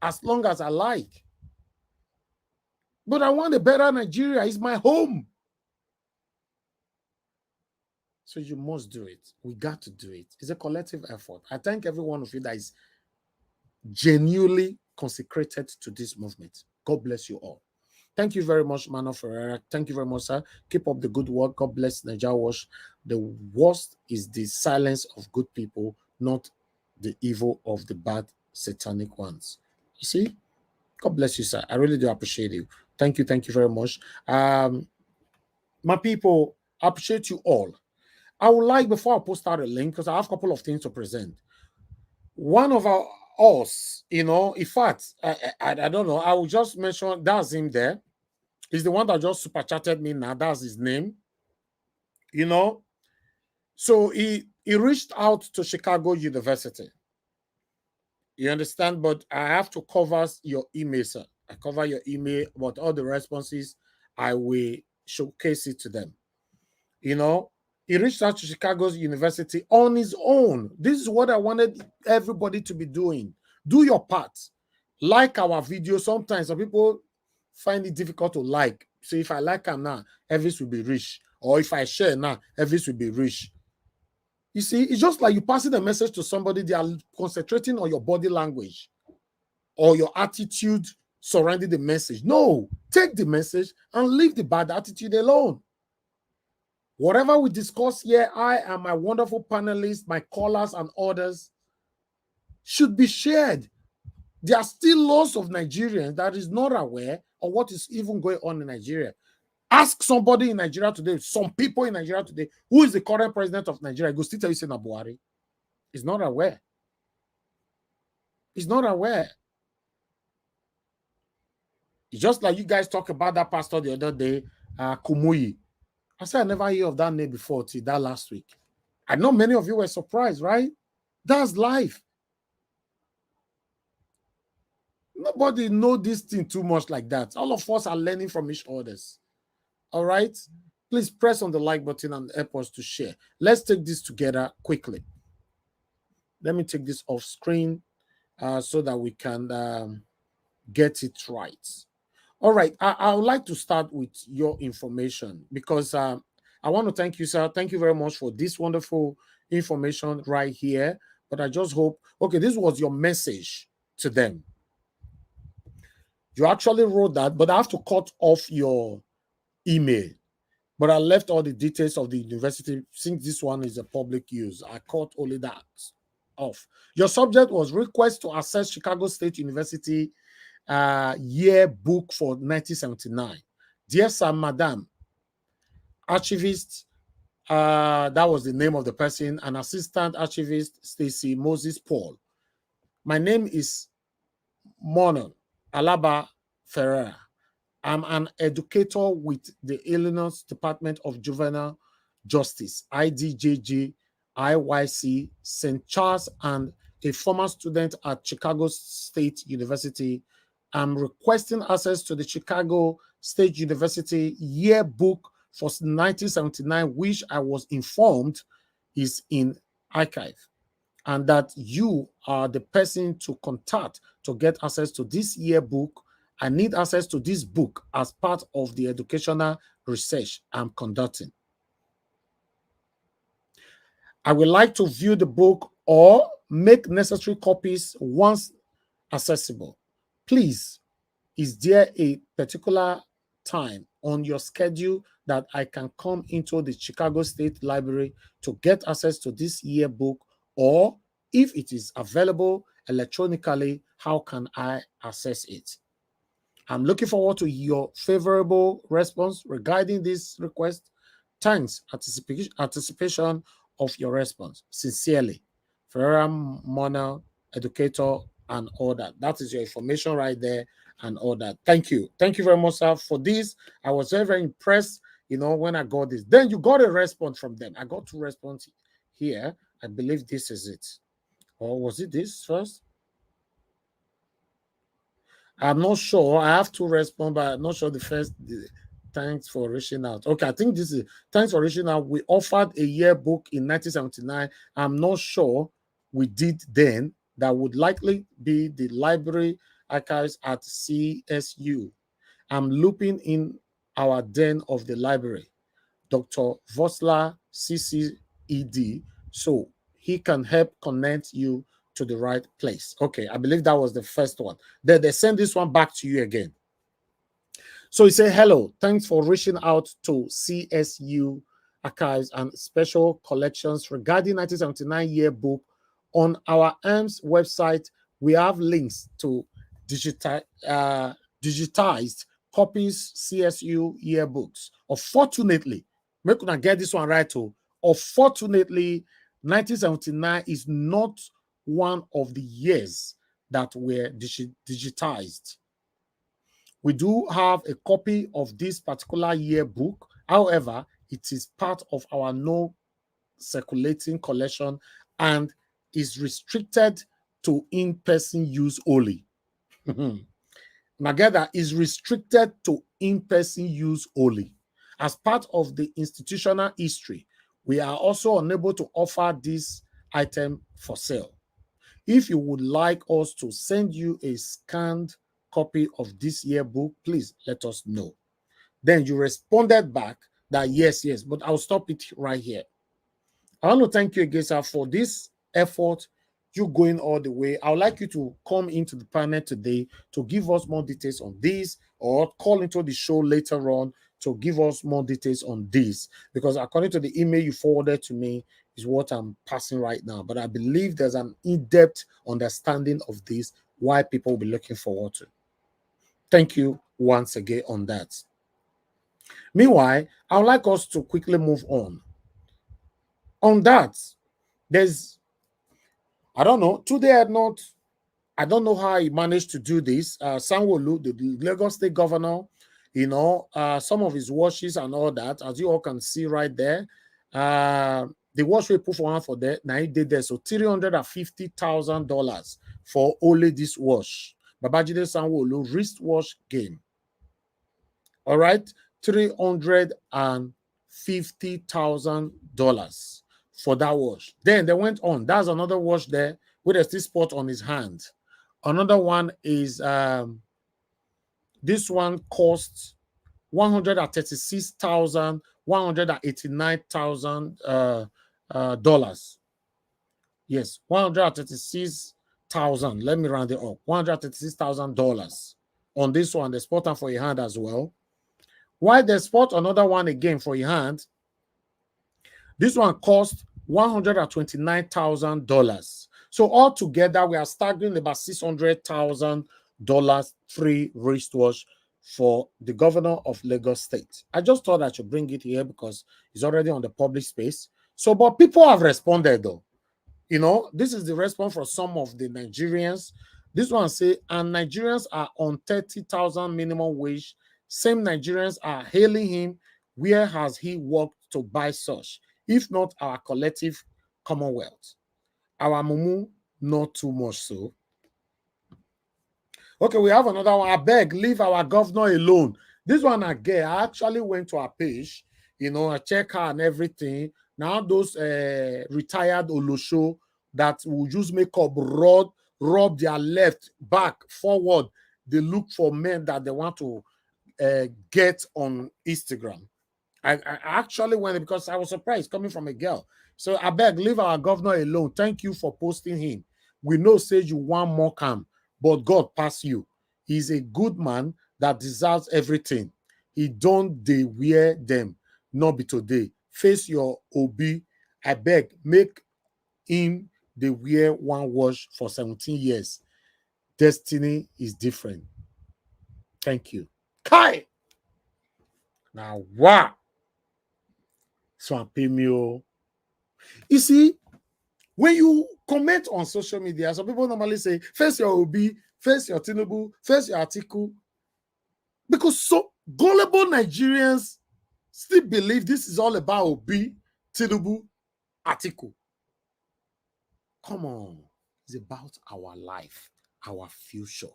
as long as I like. But I want a better Nigeria. It's my home. So you must do it. We got to do it. It's a collective effort. I thank every one of you that is genuinely consecrated to this movement. God bless you all. Thank you very much, Mano Ferreira. Thank you very much, sir. Keep up the good work. God bless Nigeria Wash. The worst is the silence of good people, not the evil of the bad satanic ones. You see? God bless you, sir. I really do appreciate you. Thank you. Thank you very much. My people, I appreciate you all. I would like, before I post out a link, because I have a couple of things to present. One of us, in fact, I don't know, I will just mention, that's him there. He's the one that just super chatted me now. That's his name. So he reached out to Chicago University. You understand? But I have to cover your email, sir. I cover your email, but all the responses, I will showcase it to them. He reached out to Chicago University on his own. This is what I wanted everybody to be doing. Do your part. Like our video. Sometimes some people find it difficult to like. So if I like them now, Elvis will be rich. Or if I share now, Elvis will be rich. You see, it's just like you passing a message to somebody, they are concentrating on your body language or your attitude surrounding the message. No, take the message and leave the bad attitude alone. Whatever we discuss here, I and my wonderful panelists, my callers and others should be shared. There are still lots of Nigerians that is not aware of what is even going on in Nigeria. Ask somebody in Nigeria today, some people in Nigeria today, who is the current president of Nigeria? Go still tell you, say Buhari. He's not aware. He's not aware. It's just like you guys talk about that pastor the other day, Kumuyi. I said I never hear of that name before till that last week. I know many of you were surprised, right? That's life. Nobody know this thing too much like that. All of us are learning from each others. All right? Please press on the like button and help us to share. Let's take this together quickly. Let me take this off screen so that we can get it right. All right. I would like to start with your information because I want to thank you, sir. Thank you very much for this wonderful information right here. But I just hope, okay, this was your message to them. You actually wrote that, but I have to cut off your email. But I left all the details of the university since this one is a public use. I cut only that off. Your subject was request to access Chicago State University yearbook for 1979. Dear sir, madam, archivist, that was the name of the person, an assistant archivist, Stacy Moses Paul. My name is Mono Alaba Ferreira. I'm an educator with the Illinois Department of Juvenile Justice, IDJJ, IYC, St. Charles, and a former student at Chicago State University. I'm requesting access to the Chicago State University yearbook for 1979, which I was informed is in archive, and that you are the person to contact to get access to this yearbook. I need access to this book as part of the educational research I'm conducting. I would like to view the book or make necessary copies once accessible. Please, is there a particular time on your schedule that I can come into the Chicago State Library to get access to this yearbook, or if it is available electronically, how can I access it? I'm looking forward to your favorable response regarding this request. Thanks, anticipation of your response. Sincerely, Ferreira Mona, educator, and all that. That is your information right there and all that. Thank you. Thank you very much, sir, for this. I was very, very impressed, when I got this. Then you got a response from them. I got 2 responses here. I believe this is it. Or was it this first? I'm not sure. I have 2 response, but I'm not sure the first. Thanks for reaching out. Okay, I think this is thanks for reaching out. We offered a yearbook in 1979. I'm not sure we did then. That would likely be the library archives at CSU. I'm looping in our den of the library, Dr. Vosla CCED, so he can help connect you to the right place. Okay, I believe that was the first one. Then they send this one back to you again. So he said, hello, thanks for reaching out to CSU archives and special collections regarding 1979 yearbook. On our ARMS website, we have links to digitized copies CSU yearbooks. Unfortunately, make una get this one right too. Unfortunately, 1979 is not one of the years that were digitized. We do have a copy of this particular yearbook. However, it is part of our no circulating collection and is restricted to in-person use only. Mageda is restricted to in-person use only. As part of the institutional history, we are also unable to offer this item for sale. If you would like us to send you a scanned copy of this yearbook, please let us know. Then you responded back that yes, but I'll stop it right here. I want to thank you again, sir, for this effort, you going all the way. I would like you to come into the panel today to give us more details on this, or call into the show later on to give us more details on this, because according to the email you forwarded to me is what I'm passing right now. But I believe there's an in-depth understanding of this, why people will be looking forward to. Thank you once again on that. Meanwhile, I would like us to quickly move on. On that, there's, I don't know, today I don't know how he managed to do this. Sanwo-Olu, the Lagos State governor, some of his washes and all that, as you all can see right there, the wash we put for one for that, now he did there, so $350,000 for only this wash. Babajide Sanwo-Olu wristwatch game. All right, $350,000 for that wash. Then they went on. That's another wash there with a still spot on his hand. Another one is this one costs $136,189,000. Yes, $136,000. Let me round it up. $136,000 on this one. They spot on for your hand as well. Why they spot another one again for your hand? This one cost $129,000. So altogether, we are staggering about $600,000 free wristwatch for the governor of Lagos State. I just thought I should bring it here because it's already on the public space. So, but people have responded though. This is the response from some of the Nigerians. This one say, and Nigerians are on 30,000 minimum wage. Same Nigerians are hailing him. Where has he worked to buy such? If not our collective commonwealth. Our mumu, not too much so. Okay, we have another one. I beg, leave our governor alone. This one again, I actually went to her page, I check her and everything. Now those retired Olosho that will use makeup, rub their left, back, forward. They look for men that they want to get on Instagram. I actually went because I was surprised coming from a girl. So I beg, leave our governor alone. Thank you for posting him. We know say you want more calm, but God pass you. He's a good man that deserves everything. He don't they wear them, not be today. Face your Obi. I beg, make him they wear one wash for 17 years. Destiny is different. Thank you. Kai. Now, wow. So you see, when you comment on social media, some people normally say, first your Obi, first your Tinubu, first your Atiku. Because so gullible Nigerians still believe this is all about Obi, Tinubu, Atiku. Come on. It's about our life, our future.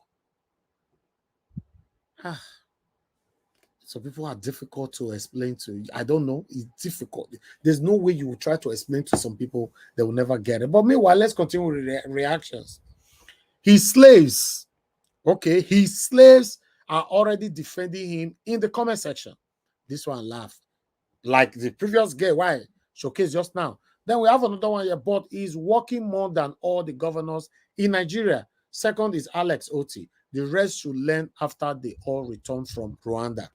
So people are difficult to explain to. I don't know. It's difficult. There's no way you will try to explain to some people, they will never get it. But meanwhile, let's continue with reactions. His slaves, okay, his slaves are already defending him in the comment section. This one laughed. Like the previous guy, why? Showcase just now. Then we have another one here, but he's working more than all the governors in Nigeria. Second is Alex Oti. The rest should learn after they all return from Rwanda.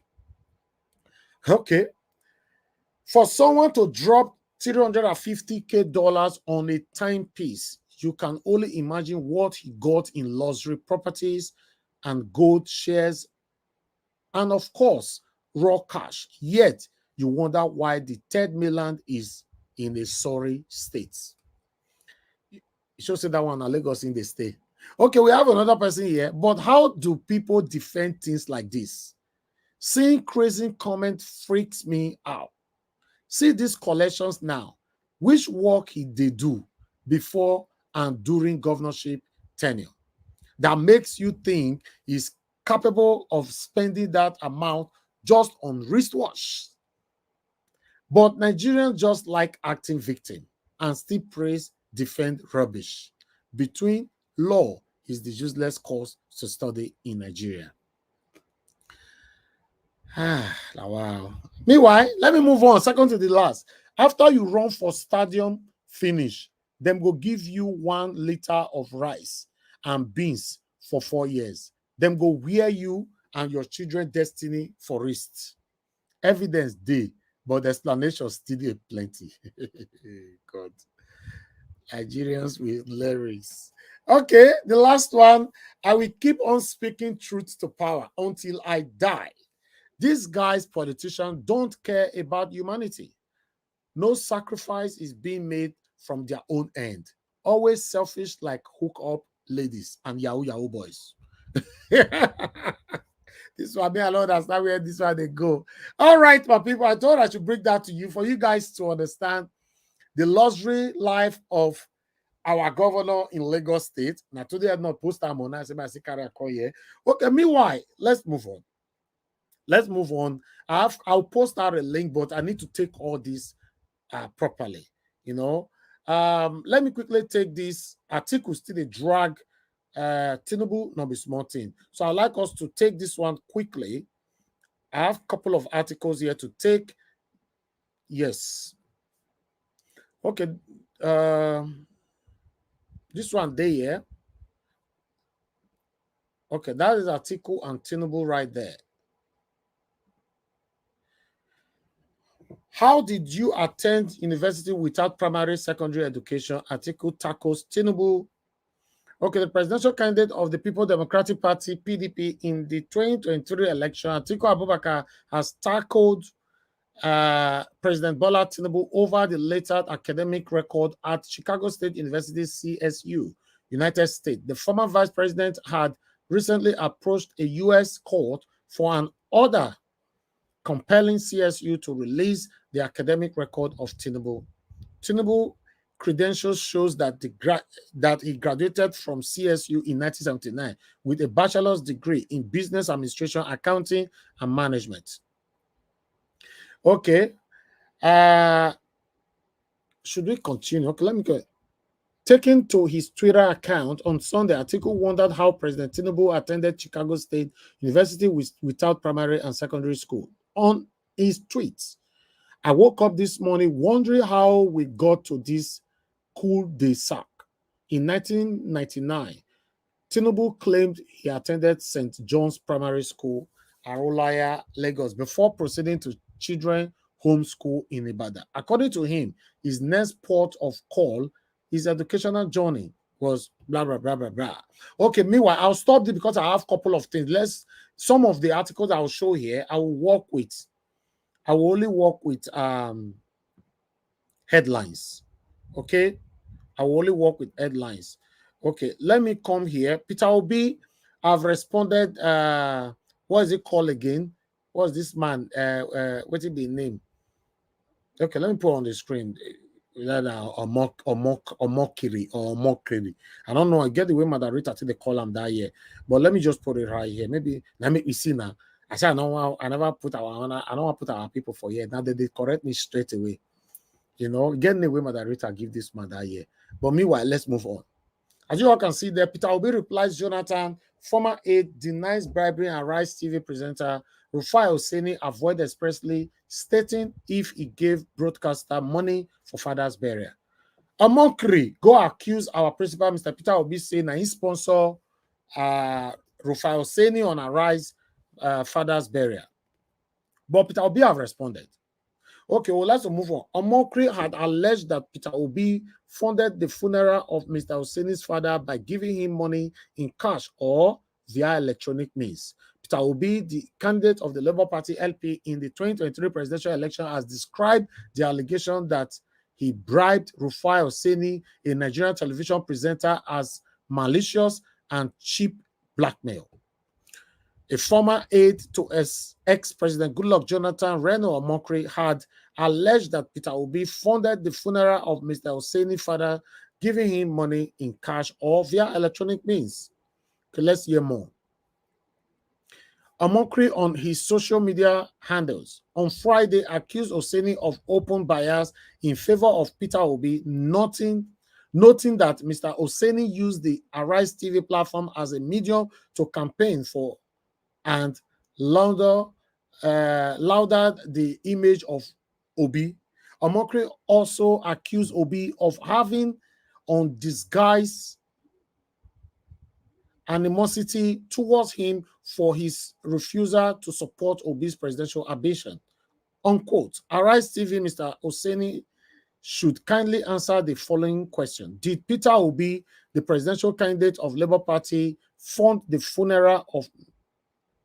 Okay. For someone to drop $350K on a timepiece, you can only imagine what he got in luxury properties and gold shares and, of course, raw cash. Yet, you wonder why the third mainland is in a sorry state. You should say that one at Lagos in the state. Okay, we have another person here. But how do people defend things like this? Seeing crazy comments freaks me out. See these collections now. Which work they do before and during governorship tenure that makes you think he's capable of spending that amount just on wristwatch? But Nigerians just like acting victim and still praise defend rubbish. Between law is the useless course to study in Nigeria. Wow. Meanwhile, let me move on. Second to the last. After you run for stadium finish, them go give you 1 liter of rice and beans for 4 years. Them go wear you and your children destiny for wrist. Evidence day, but the explanation still dey plenty. God. Nigerians with lyrics. Okay, the last one. I will keep on speaking truth to power until I die. These guys, politicians, don't care about humanity. No sacrifice is being made from their own end. Always selfish like hook up ladies and Yahoo boys. This one, I don't understand where this one they go. All right, my people, I thought I should bring that to you for you guys to understand the luxury life of our governor in Lagos State. Now, today I'm not post time on that. Okay, meanwhile, let's move on. Let's move on. I'll post out a link, but I need to take all this properly. You know, let me quickly take this. Atiku still a drag. Tinubu not be small thing. So I'd like us to take this one quickly. I have a couple of articles here to take. Yes. Okay. This one there, yeah. Okay, that is Atiku and Tinubu right there. How did you attend university without primary secondary education? Atiku tackles Tinubu. Okay, the presidential candidate of the People Democratic Party, PDP, in the 2023 election, Atiku Abubakar has tackled President Bola Tinubu over the later academic record at Chicago State University, CSU, United States. The former vice president had recently approached a U.S. court for an order compelling CSU to release the academic record of Tinubu. Tinubu credentials shows that he graduated from CSU in 1979 with a bachelor's degree in business administration, accounting, and management. Okay. Should we continue? Okay, let me go. Taken to his Twitter account on Sunday, Atiku wondered how President Tinubu attended Chicago State University without primary and secondary school. On his tweets, I woke up this morning wondering how we got to this cul-de-sac. In 1999, Tinubu claimed he attended St. John's Primary School, Arolaya, Lagos, before proceeding to Children Home School in Ibadan. According to him, his next port of call is educational journey was blah, blah, blah, blah, blah. Okay, meanwhile, I'll stop this because I have a couple of things. Some of the articles I'll show here, I will work with. I will only work with headlines. Okay, I will only work with headlines. Okay, let me come here. Peter Obi, I've responded. What is it called again? What's this man? What's it be name? Okay, let me put on the screen. Mockery. I don't know. I get the way moderator to the column that year, but let me just put it right here. Maybe let me see now. I said I never put I don't want to put our people for here. Now they correct me straight away. You know, getting the way moderator give this man that year. But meanwhile, let's move on. As you all can see there, Peter Obi replies Jonathan, former aide denies bribery and Rise TV presenter Rufai Oseni avoid expressly stating if he gave broadcaster money for father's burial. A mockery, go accuse our principal, Mr. Peter Obi, saying that he sponsor Rufai Oseni on Arise father's burial. But Peter Obi have responded. Okay, well, let's move on. Omokri had alleged that Peter Obi funded the funeral of Mr. Oseni's father by giving him money in cash or via electronic means. Peter Obi, the candidate of the Labour Party LP in the 2023 presidential election, has described the allegation that he bribed Rufai Oseni, a Nigerian television presenter, as malicious and cheap blackmail. A former aide to ex-president Goodluck Jonathan, Reno Omokri, had alleged that Peter Obi funded the funeral of Mr. Oseni's father, giving him money in cash or via electronic means. Okay, let's hear more. Omokri on his social media handles on Friday accused Oseni of open bias in favor of Peter Obi, noting that Mr. Oseni used the Arise TV platform as a medium to campaign for and lauded the image of Obi. Omokri also accused Obi of having undisguised animosity towards him for his refusal to support Obi's presidential ambition. Unquote. Arise TV, Mr. Oseni should kindly answer the following question. Did Peter Obi, the presidential candidate of Labour Party, fund the funeral of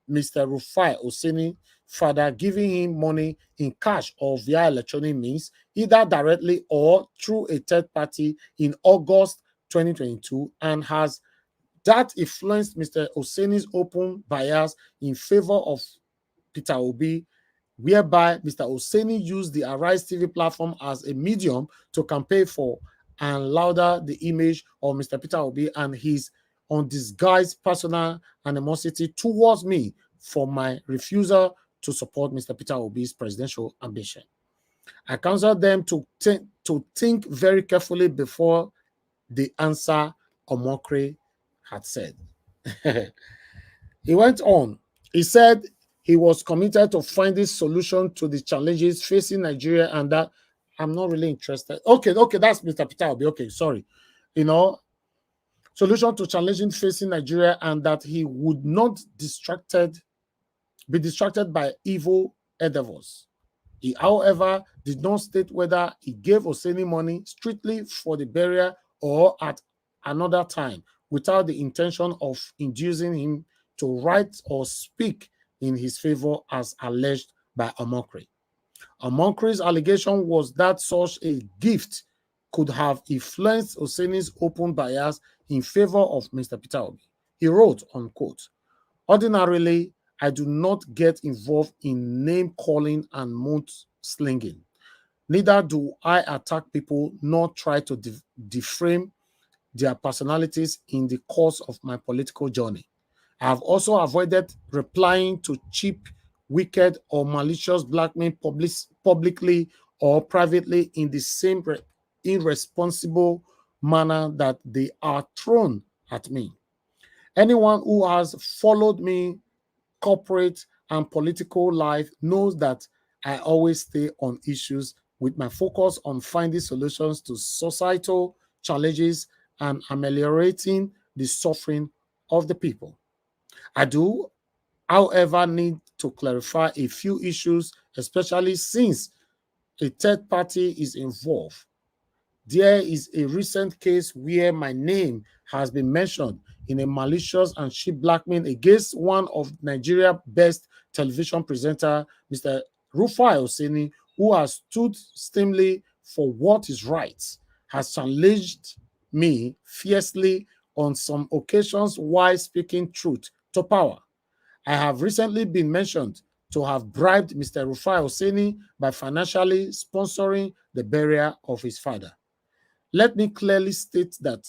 Mr. Rufai Oseni father, giving him money in cash or via electronic means, either directly or through a third party in August 2022, and has that influenced Mr. Oseni's open bias in favor of Peter Obi, whereby Mr. Oseni used the Arise TV platform as a medium to campaign for and louder the image of Mr. Peter Obi and his undisguised personal animosity towards me for my refusal to support Mr. Peter Obi's presidential ambition. I counsel them to think very carefully before the answer Omokri had said. He went on. He said he was committed to finding solution to the challenges facing Nigeria, and that I'm not really interested. Okay, that's Mr. Peter Obi. Okay, sorry. Solution to challenges facing Nigeria, and that he would not be distracted by evil endeavors. He, however, did not state whether he gave Oseni money strictly for the burial or at another time, without the intention of inducing him to write or speak in his favor as alleged by Omokri. Omokri's allegation was that such a gift could have influenced Oseni's open bias in favor of Mr. Peter Obi. He wrote, unquote, ordinarily, I do not get involved in name-calling and mouth-slinging. Neither do I attack people nor try to defame their personalities in the course of my political journey. I have also avoided replying to cheap, wicked, or malicious blackmail publicly or privately in the same irresponsible manner that they are thrown at me. Anyone who has followed me corporate and political life knows that I always stay on issues with my focus on finding solutions to societal challenges and ameliorating the suffering of the people. I do, however, need to clarify a few issues, especially since a third party is involved. There is a recent case where my name has been mentioned in a malicious and cheap blackmail against one of Nigeria's best television presenter, Mr. Rufai Oseni, who has stood steadily for what is right, has challenged me fiercely on some occasions while speaking truth to power. I have recently been mentioned to have bribed Mr. Rufai Oseni by financially sponsoring the burial of his father. Let me clearly state that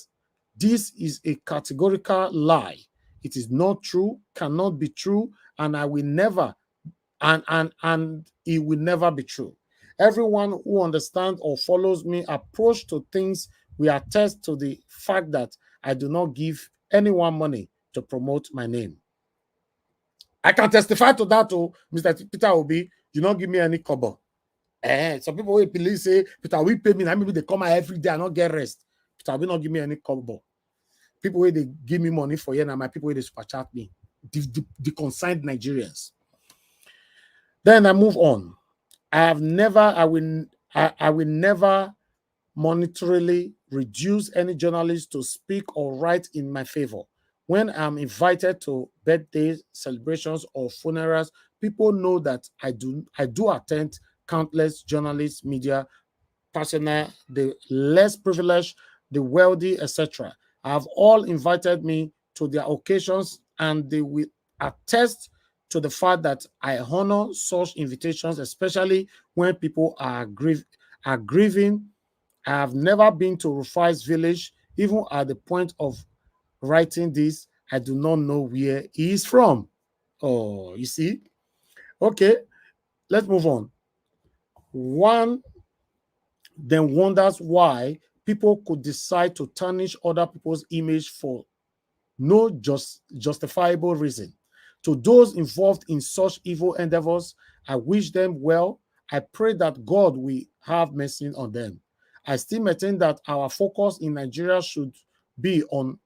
this is a categorical lie. It is not true, cannot be true, and I will never, and it will never be true. Everyone who understands or follows me approach to things will attest to the fact that I do not give anyone money to promote my name. I can testify to that, oh, Mr. Peter Obi, you don't give me any kobo. Some people will police say, Peter, we pay me, and maybe they come out every day and not get rest. Peter, will not give me any kobo. People will they give me money for you, and my people will they super chat me. The consigned Nigerians. Then I move on. I will never monetarily reduce any journalist to speak or write in my favor. When I'm invited to birthday celebrations or funerals, people know that I do attend countless journalists, media, personnel, the less privileged, the wealthy, etc. have all invited me to their occasions, and they will attest to the fact that I honor such invitations, especially when people are grieving. I have never been to Rufai's village. Even at the point of writing this, I do not know where he is from. Oh, you see? Okay, let's move on. One then wonders why people could decide to tarnish other people's image for no justifiable reason. To those involved in such evil endeavors, I wish them well. I pray that God will have mercy on them. I still maintain that our focus in Nigeria should be on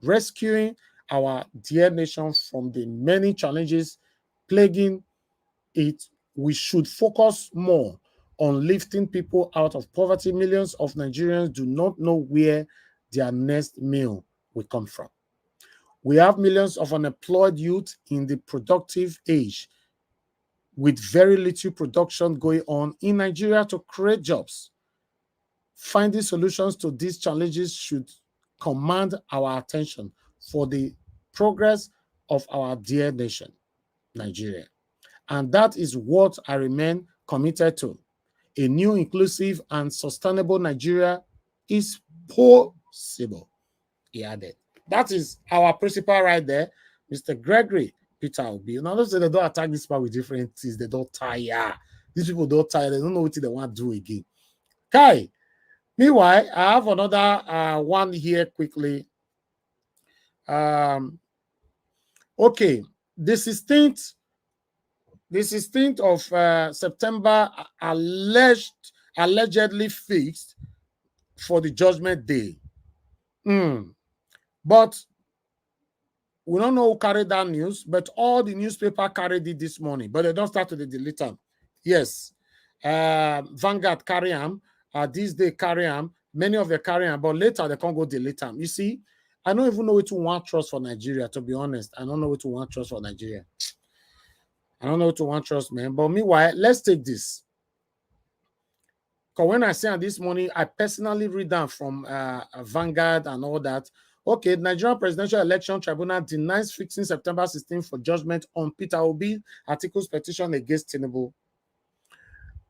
rescuing our dear nation from the many challenges plaguing it. We should focus more on lifting people out of poverty. Millions of Nigerians do not know where their next meal will come from. We have millions of unemployed youth in the productive age with very little production going on in Nigeria to create jobs. Finding solutions to these challenges should command our attention for the progress of our dear nation, Nigeria. And that is what I remain committed to. A new, inclusive, and sustainable Nigeria is possible, he added. That is our principal right there, Mr. Gregory Peter Obi. Now, let's say they don't attack this part with different things. They don't tire. These people don't tire. They don't know what they want to do again. Kai, meanwhile, I have another one here quickly. Okay, the 16th of September allegedly fixed for the Judgment Day. But we don't know who carried that news, but all the newspaper carried it this morning, but they don't start to delete them. Yes, Vanguard carry them, this day carry them, many of them carry them, but later they can't go delete them. You see, I don't even know what to want trust for Nigeria, to be honest. I don't know what to want trust for Nigeria. I don't know what to want trust, man. But meanwhile, let's take this. Because when I say this morning, I personally read down from Vanguard and all that. Okay, Nigerian Presidential Election Tribunal denies fixing September 16 for judgment on Peter Obi, Atiku's petition against Tinubu.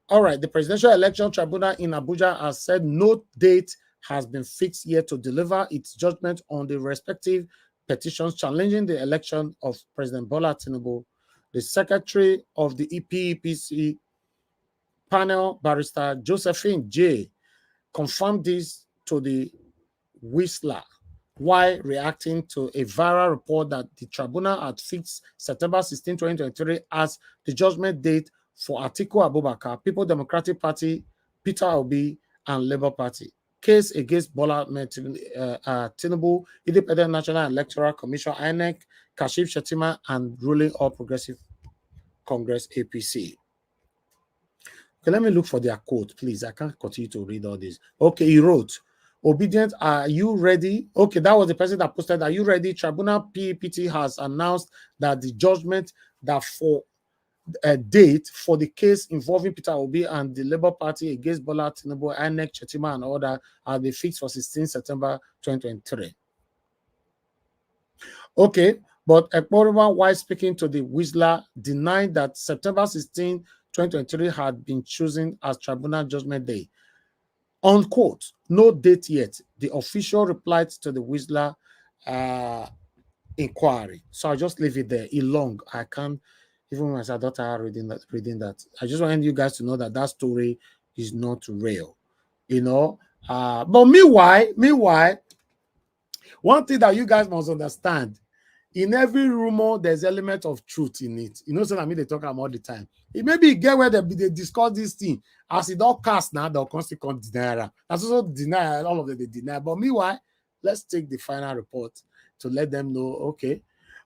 All right, the Presidential Election Tribunal in Abuja has said no date has been fixed yet to deliver its judgment on the respective petitions challenging the election of President Bola Tinubu. The Secretary of the PEPT panel, Barrister Josephine J., confirmed this to the Whistler while reacting to a viral report that the tribunal had fixed September 16, 2023 as the judgment date for Atiku Abubakar, People Democratic Party, Peter Obi, and Labour Party. Case against Bola Tinubu, Independent National Electoral Commission, INEC, Kashif Shettima, and ruling All Progressive Congress, APC. Okay, let me look for their quote, please. I can't continue to read all this. Okay, he wrote, Obedient, are you ready? Okay, that was the person that posted, are you ready? Tribunal PEPT has announced that the judgment that for a date for the case involving Peter Obi and the Labour Party against Bola Tinubu, INEC, Chetima, and order are been fixed for 16 September 2023. Okay, but Ekporiman, while speaking to the Whistler, denied that September 16, 2023 had been chosen as Tribunal Judgment Day. Unquote, no date yet. The official replied to the Whistler inquiry. So I'll just leave it there. It's long. I can't, even as a daughter reading that. I just want you guys to know that that story is not real. You know, but meanwhile, one thing that you guys must understand, in every rumor, there's element of truth in it. You know, so I mean, they talk about all the time. It may be get where they discuss this thing. As it all cast now, they'll constantly deny. That's also deny, all of them they deny. But meanwhile, let's take the final report to let them know, okay,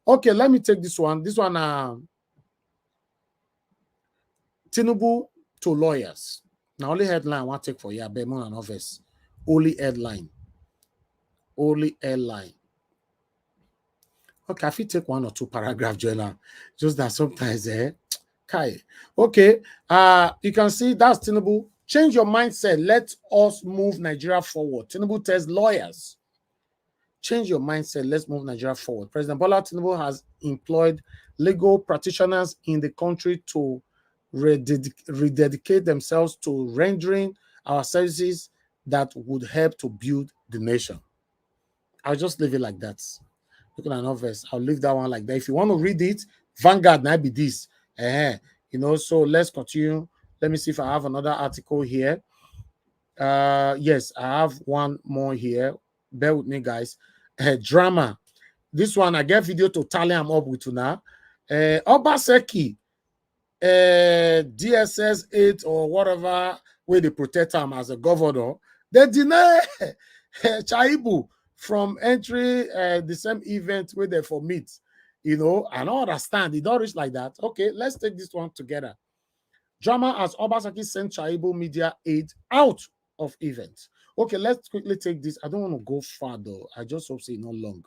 let me take this one. This one, Tinubu to lawyers. Now, only headline I want to take for you, Bemon and others. Only headline. Okay, I fit take one or two paragraph journal. Just that sometimes, okay. You can see that's Tinubu. Change your mindset. Let us move Nigeria forward. Tinubu tells lawyers. Change your mindset. Let's move Nigeria forward. President Bola Tinubu has employed legal practitioners in the country to rededicate themselves to rendering our services that would help to build the nation. I'll just leave it like that. Look at an verse. I'll leave that one like that. If you want to read it, Vanguard might be this. You know, so let's continue. Let me see if I have another article here. Yes, I have one more here. Bear with me, guys. Drama. This one, I get video to tally them up with you now. Obaseki, DSS 8 or whatever, where they protect him as a governor, they deny Chaibu from entry the same event where they for meet. You know, I don't understand. It don't reach like that. Okay, let's take this one together. Drama as Obaseki sent Chaibu media aid out of events. Okay, let's quickly take this. I don't want to go far though. I just hope it's not long.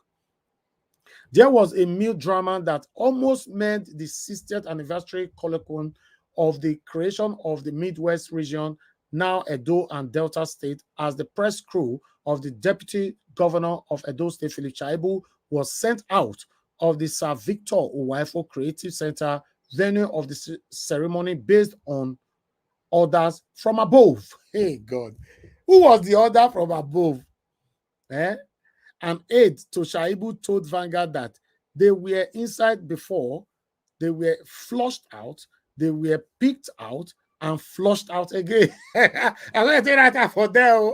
There was a meal drama that almost made the 60th anniversary colloquium of the creation of the Midwest region, now Edo and Delta State, as the press crew of the Deputy Governor of Edo State, Philip Chaibu, was sent out of the Sir Victor Uwaifo Creative Center venue of the ceremony based on orders from above. Hey, God. Who was the order from above? An aide to Chaibu told Vanguard that they were inside before, they were flushed out, they were picked out, and flushed out again. I'm going to take that for them.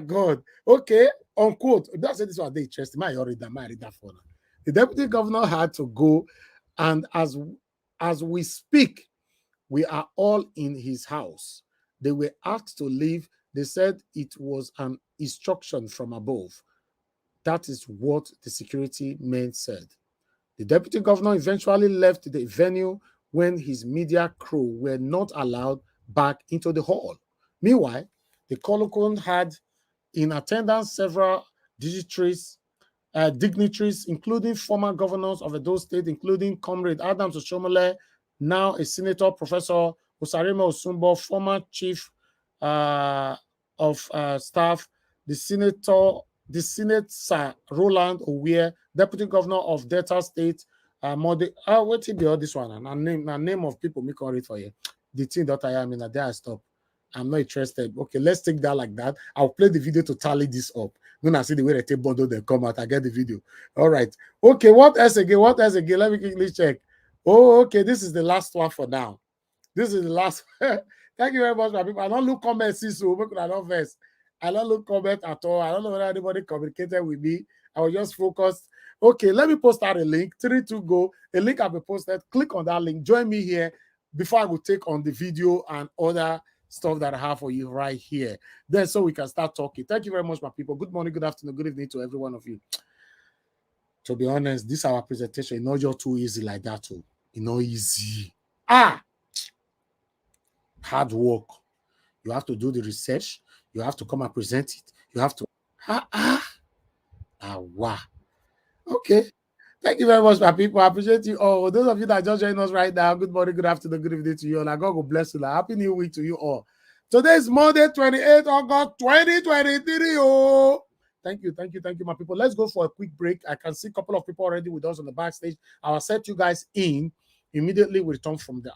God. Okay, unquote. Don't say this was the interest. I already read that for now. The deputy governor had to go, and as we speak, we are all in his house. They were asked to leave. They said it was an instruction from above. That is what the security men said. The deputy governor eventually left the venue when his media crew were not allowed back into the hall. Meanwhile, the colloquium had in attendance several dignitaries, including former governors of Edo State, including Comrade Adams Oshomole, now a senator, Professor Osarime Osumbo, former chief of staff, the Senate Sir Roland Owie, Deputy Governor of Delta State, what be all this one? And name of people me call it for you. The thing that I am in, there I stop. I'm not interested. Okay, let's take that like that. I'll play the video to tally this up. When I see the way they take bundle, they come out, I get the video. All right. Okay, what else again? Let me quickly check. Oh, okay, this is the last one for now. This is the last. Thank you very much, my people. I don't look comments, so I don't verse. I don't look comment at all. I don't know whether anybody communicated with me. I was just focused. Okay, let me post out a link. 3, 2, go. A link will be posted. Click on that link. Join me here before I will take on the video and other stuff that I have for you right here. Then so we can start talking. Thank you very much, my people. Good morning, good afternoon, good evening to every one of you. To be honest, this our presentation is not just too easy like that too. It's not easy. hard work. You have to do the research. You have to come and present it. You have to wow. Okay. Thank you very much, my people. I appreciate you all. Those of you that just joined us right now, good morning, good afternoon, good evening to you all. And God will bless you. Happy New Week to you all. Today is Monday, 28th August 2023. Oh, thank you, my people. Let's go for a quick break. I can see a couple of people already with us on the backstage. I will set you guys in immediately. We return from the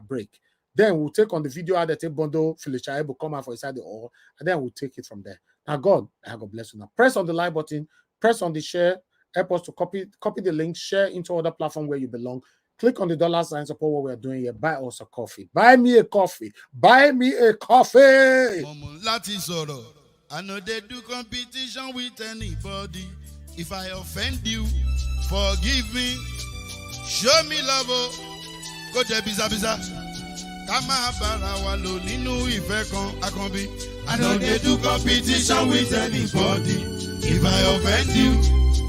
break. Then we'll take on the video at the tape bundle. Felicia will come out for inside the all, and then we'll take it from there. Now, God bless you. Now, press on the like button, press on the share. Help us to copy the link, share into other platform where you belong. Click on the dollar sign, support what we're doing here. Buy us a coffee. Buy me a coffee. Buy me a coffee. I know they do competition with anybody. If I offend you, forgive me. Show me love. Go to biza. Kama bara walo ninu ife kan akanbi. I know they do competition with anybody. If I offend you,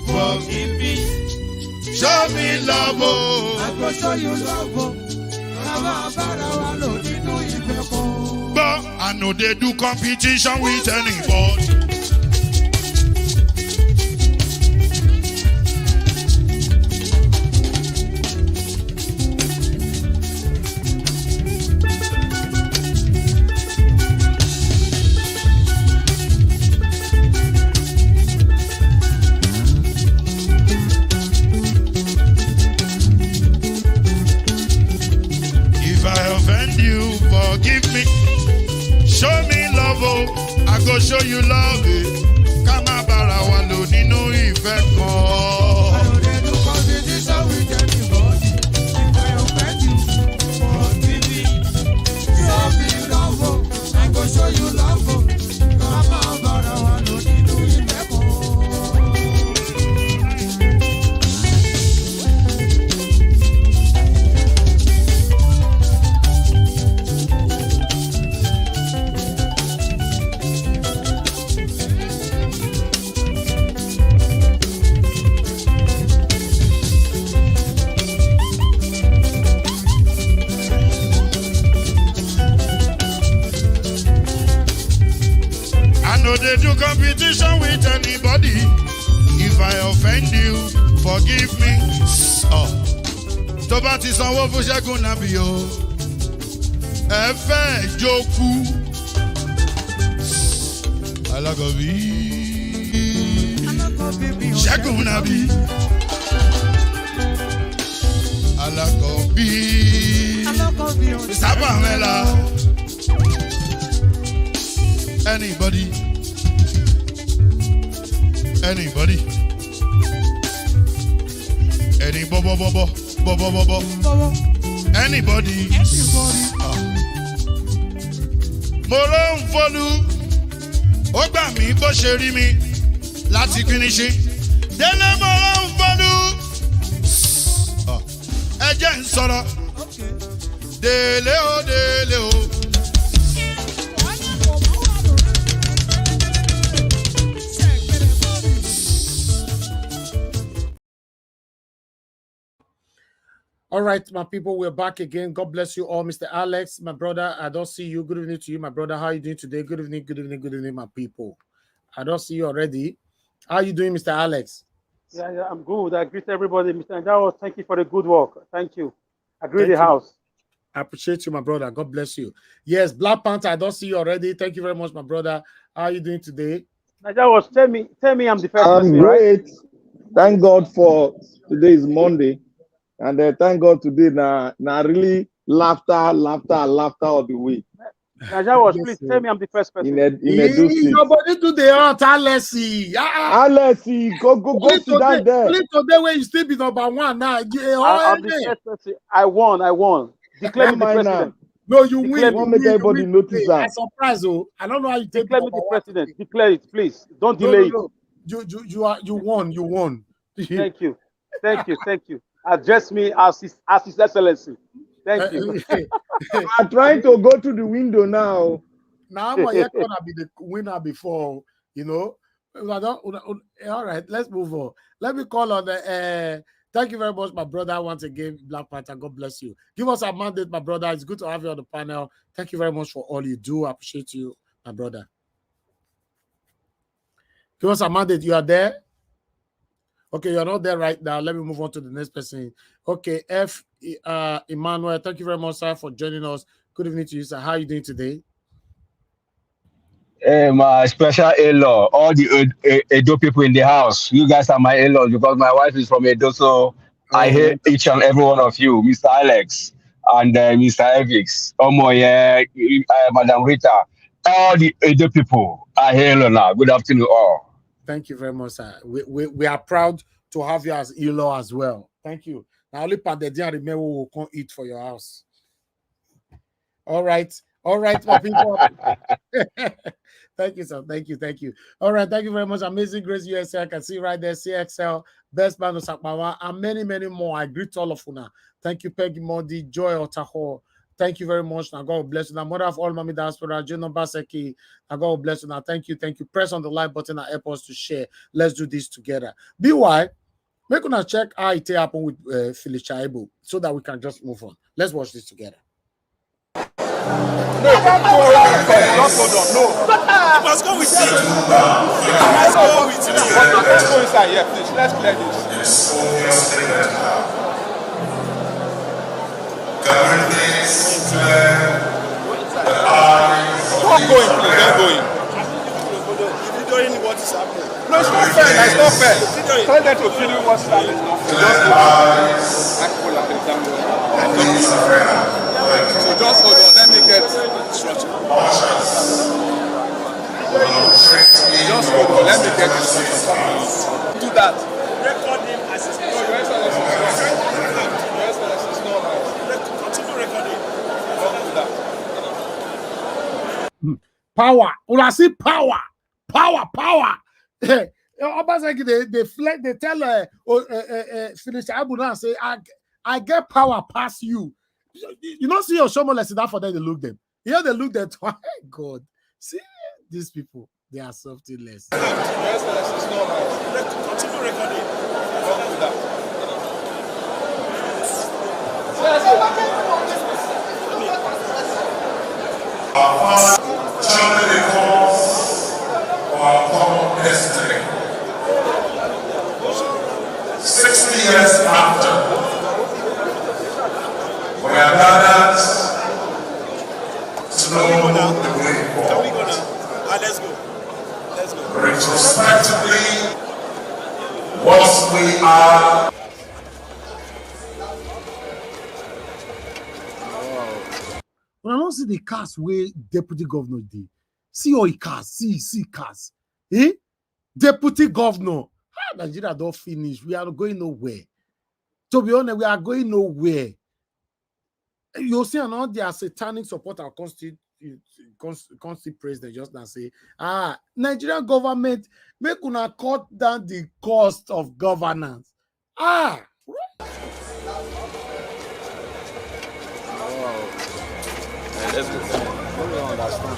forgive me. Show me love. I go show you love. But I know they do competition with anybody. Forgive me, show me love, I go show you love. Kama bara walo ninu ife kan. I don't need to competition with anybody. If I offend you, forgive me. Show me love, I go show you love. Kama bara walo ninu ife kan. They do competition with anybody. If I offend you, forgive me. Oh, tó bá ti sanwó fún Ṣẹ́gun nàbí o. Ẹ fẹ́ jókòó. Alákọ̀bí. Ṣẹ́gun nàbí. Alákọ̀bí. Sábà mẹ́la. Anybody? Any bo. Anybody? Mo ló ń folú, ó gbà mí bó ṣe rí mi láti finishi. Délé mo ló ń folú, ẹ jẹ́ ń sọ̀rọ̀. Délé o. All right, my people, we're back again. God bless you all. Mr. Alex, my brother, I don't see you. Good evening to you, my brother. How are you doing today? Good evening, my people. I don't see you already. How are you doing, Mr. Alex? Yeah, I'm good. I greet everybody. Mr. Ndao, thank you for the good work. Thank you. I greet the house. I appreciate you, my brother. God bless you. Yes, Black Panther, I don't see you already. Thank you very much, my brother. How are you doing today? Ndao, tell me I'm the first person, I'm great. Right? Thank God for today is Monday. And thank God today, now really laughter of the week. Naja, please tell me I'm the first person. In Edo State. Nobody do the art, Alessi. Go sit down there. Only today when you still be number one now. I'm the first person. I won. Declare me the president. No, you win. You want to make everybody notice that. I'm surprised, oh. I don't know how you take Declare me the president. Declare it, please. Don't delay it. You won. Thank you. Address me as His Excellency. Thank you. I'm trying to go to the window now. Now I'm gonna be the winner before, you know. All right, let's move on. Let me call on the Thank you very much, my brother. Once again, Black Panther, God bless you. Give us a mandate, my brother. It's good to have you on the panel. Thank you very much for all you do. I appreciate you, my brother. Give us a mandate. You are there? Okay, you're not there right now. Let me move on to the next person. Okay, Emmanuel, thank you very much, sir, for joining us. Good evening to you, sir. How are you doing today? Hey, my special in-law, all the Edo people in the house. You guys are my in-laws because my wife is from Edo, so I hate each and every one of you, Mr. Alex and Mr. Evix, Madam Rita, all the Edo people are here now. Good afternoon, all. Thank you very much, sir. We are proud to have you as in-law as well. Thank you. Now, only Pandedian remember we will come eat for your house. All right, my people. Thank you, sir. Thank you. All right, thank you very much. Amazing Grace USA. I can see right there, CXL, Best Man of Sakmawa, and many, many more. I greet all of you now. Thank you, Peggy Modi, Joy Otaho. Thank you very much. Now, God bless you. Now, mother of all Mami Diaspora, Juno Baseki. Now, God bless you. Now, thank you. Press on the like button and help us to share. Let's do this together. BY, make us check how it happened with Phyllis Chaibu so that we can just move on. Let's watch this together. No, just hold on. No. You must go with me. Let's go with me. Let's go inside. Yeah, please. Let's clear this. Stop going, please. Don't go in. Videoing what is happening. No, it's not fair. It's not fair. Tell them to video what's happening. So just hold on, let me get instruction. Just hold on, let me get instruction. Do that. Record him as his no, Your Excellency is not right. Continue recording. Don't do that. Power. When I see power. They tell Phyllis Abu now say, I get power past you. You don't see your show less enough for them to look them. Here they look at oh God. See these people, they are something less. Yes, it's not right. Continue recording. Don't do that. Our journey the cause of our common destiny. 60 years after, we are gathered to know the way forward. Let's go. Retrospectively, what we are. When I don't see the cars where deputy governor did, see all the cars, see cars. Deputy governor. Nigeria don't finish. We are going nowhere. To be honest, we are going nowhere. You'll see all their satanic support our constant president just now say, Nigerian government make una cut down the cost of governance. Let's go. What do you understand?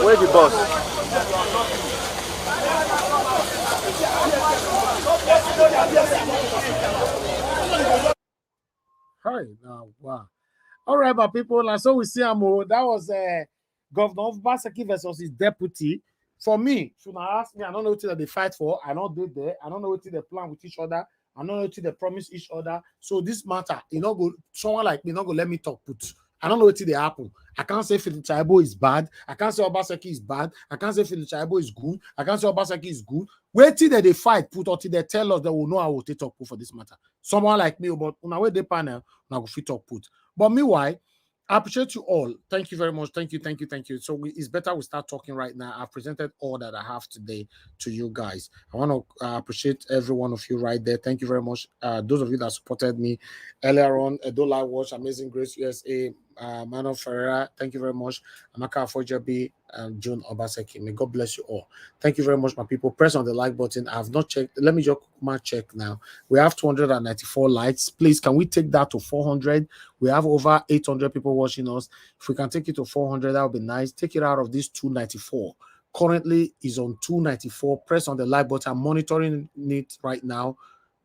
Where's the boss? Hi, now, wow. All right, my people. And so we see that was Governor Obaseki versus his deputy. For me, should I ask me, I don't know what they fight for. I don't do there. I don't know what they plan with each other. I don't know what they promise each other. So this matter, someone like me not go let me talk put. I don't know what they happen. I can't say Philip Chaibo is bad. I can't say Obaseki is bad. I can't say Philip Chaibo is good. I can't say Obaseki is good. Wait till they fight, put until they tell us they will know how to talk put for this matter. Someone like me, but on our way they panel, now go fit talk put. But meanwhile, I appreciate you all. Thank you very much. Thank you. So it's better we start talking right now. I've presented all that I have today to you guys. I want to appreciate every one of you right there. Thank you very much. Those of you that supported me earlier on, Edo Live Watch, Amazing Grace USA, Mano Ferreira, thank you very much. Amaka Afojabi, June Obaseki. May God bless you all. Thank you very much, my people. Press on the like button. I have not checked. Let me just check now. We have 294 likes. Please, can we take that to 400? We have over 800 people watching us. If we can take it to 400, that would be nice. Take it out of these 294. Currently is on 294. Press on the like button. I'm monitoring it right now.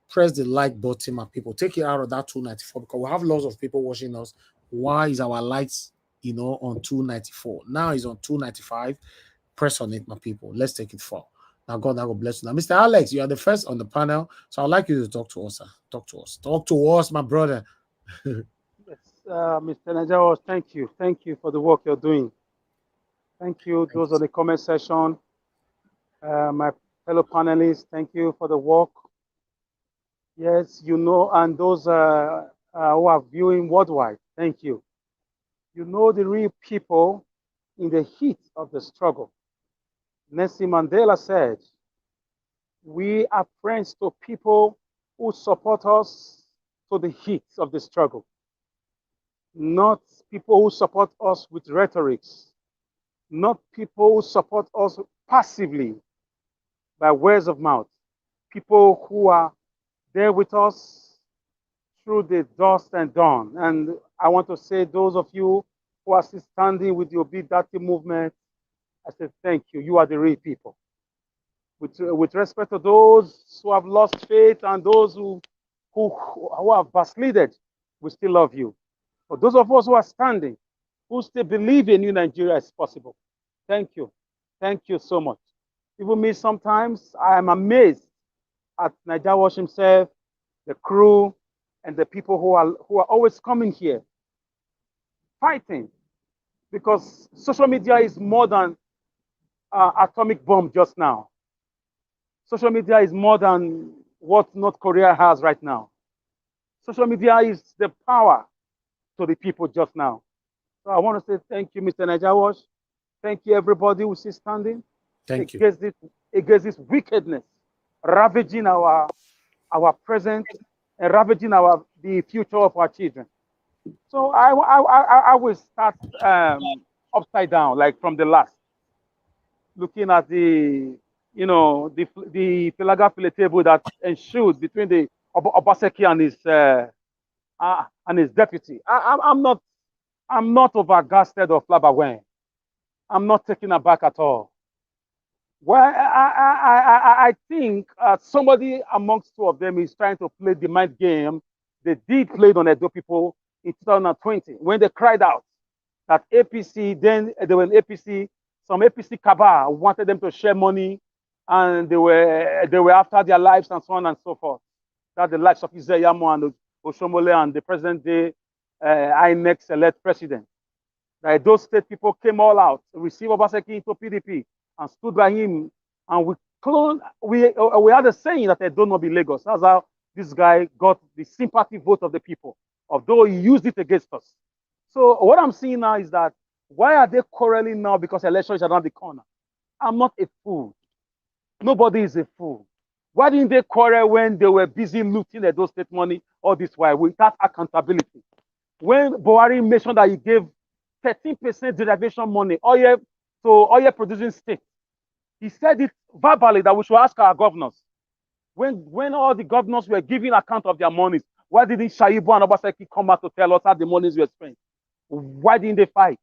Press the like button, my people. Take it out of that 294 because we have lots of people watching us. Why is our lights, on 294? Now it's on 295. Press on it, my people. Let's take it forward. Now, God bless you. Now, Mr. Alex, you are the first on the panel, so I'd like you to talk to us, sir. Talk to us, my brother. Yes, Mr. Najawas, thank you. Thank you for the work you're doing. Thank you. Those are the comment section. My fellow panelists, thank you for the work. Yes, and those who are viewing worldwide, thank you. You know the real people in the heat of the struggle. Nelson Mandela said, we are friends to people who support us to the heat of the struggle, not people who support us with rhetorics, not people who support us passively by words of mouth, people who are there with us through the dust and dawn. And I want to say, those of you who are still standing with the Obi Dati movement, I said, thank you. You are the real people. With respect to those who have lost faith and those who have backslided, we still love you. For those of us who are standing, who still believe in New Nigeria is possible, thank you. Thank you so much. Even me, sometimes I am amazed at Najawash himself, the crew, and the people who are always coming here, fighting, because social media is more than atomic bomb just now. Social media is more than what North Korea has right now. Social media is the power to the people just now. So I want to say thank you, Mr. Najawash. Thank you, everybody who is standing. Thank you. Against this wickedness, ravaging our present and ravaging the future of our children. So I will start upside down, like from the last, looking at the Filaga table that ensued between the Obaseki and his deputy. I'm not overgasted or flabbergasted. I'm not taken aback at all. Well, I think somebody amongst two of them is trying to play the mind game they did play on Edo people in 2020 when they cried out that APC, then they were in APC, some APC cabal wanted them to share money and they were after their lives and so on and so forth. That the lives of Israel Yamo and Oshomole and the present day INEC elect president. The Edo State people came all out, received Obaseki into PDP and stood by him. And we had a saying that Edo not be Lagos. That's how this guy got the sympathy vote of the people, although he used it against us. So what I'm seeing now is that why are they quarreling now because elections are around the corner? I'm not a fool. Nobody is a fool. Why didn't they quarrel when they were busy looting Edo State money all this while without accountability? When Buhari mentioned that he gave 13% derivation money to oil producing states, he said it verbally that we should ask our governors. When all the governors were giving account of their monies, why didn't Shaibu and Obaseki come out to tell us how the monies were spent? Why didn't they fight?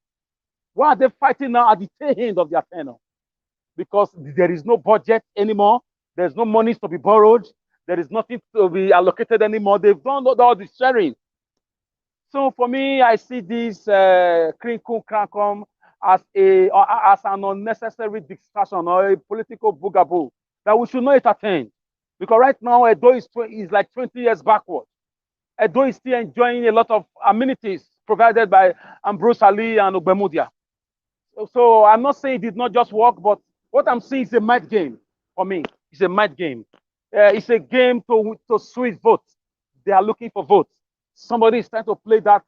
Why are they fighting now at the tail end of their tenure? Because there is no budget anymore. There's no monies to be borrowed. There is nothing to be allocated anymore. They've done all the sharing. So for me, I see this Krinkum Krankom as an unnecessary distraction or a political boogaboo that we should not entertain. Because right now, Edo is like 20 years backward. Edo is still enjoying a lot of amenities provided by Ambrose Ali and Ogbemudia. So I'm not saying it did not just work, but what I'm seeing is a mind game for me. It's a mind game. It's a game to switch votes. They are looking for votes. Somebody is trying to play that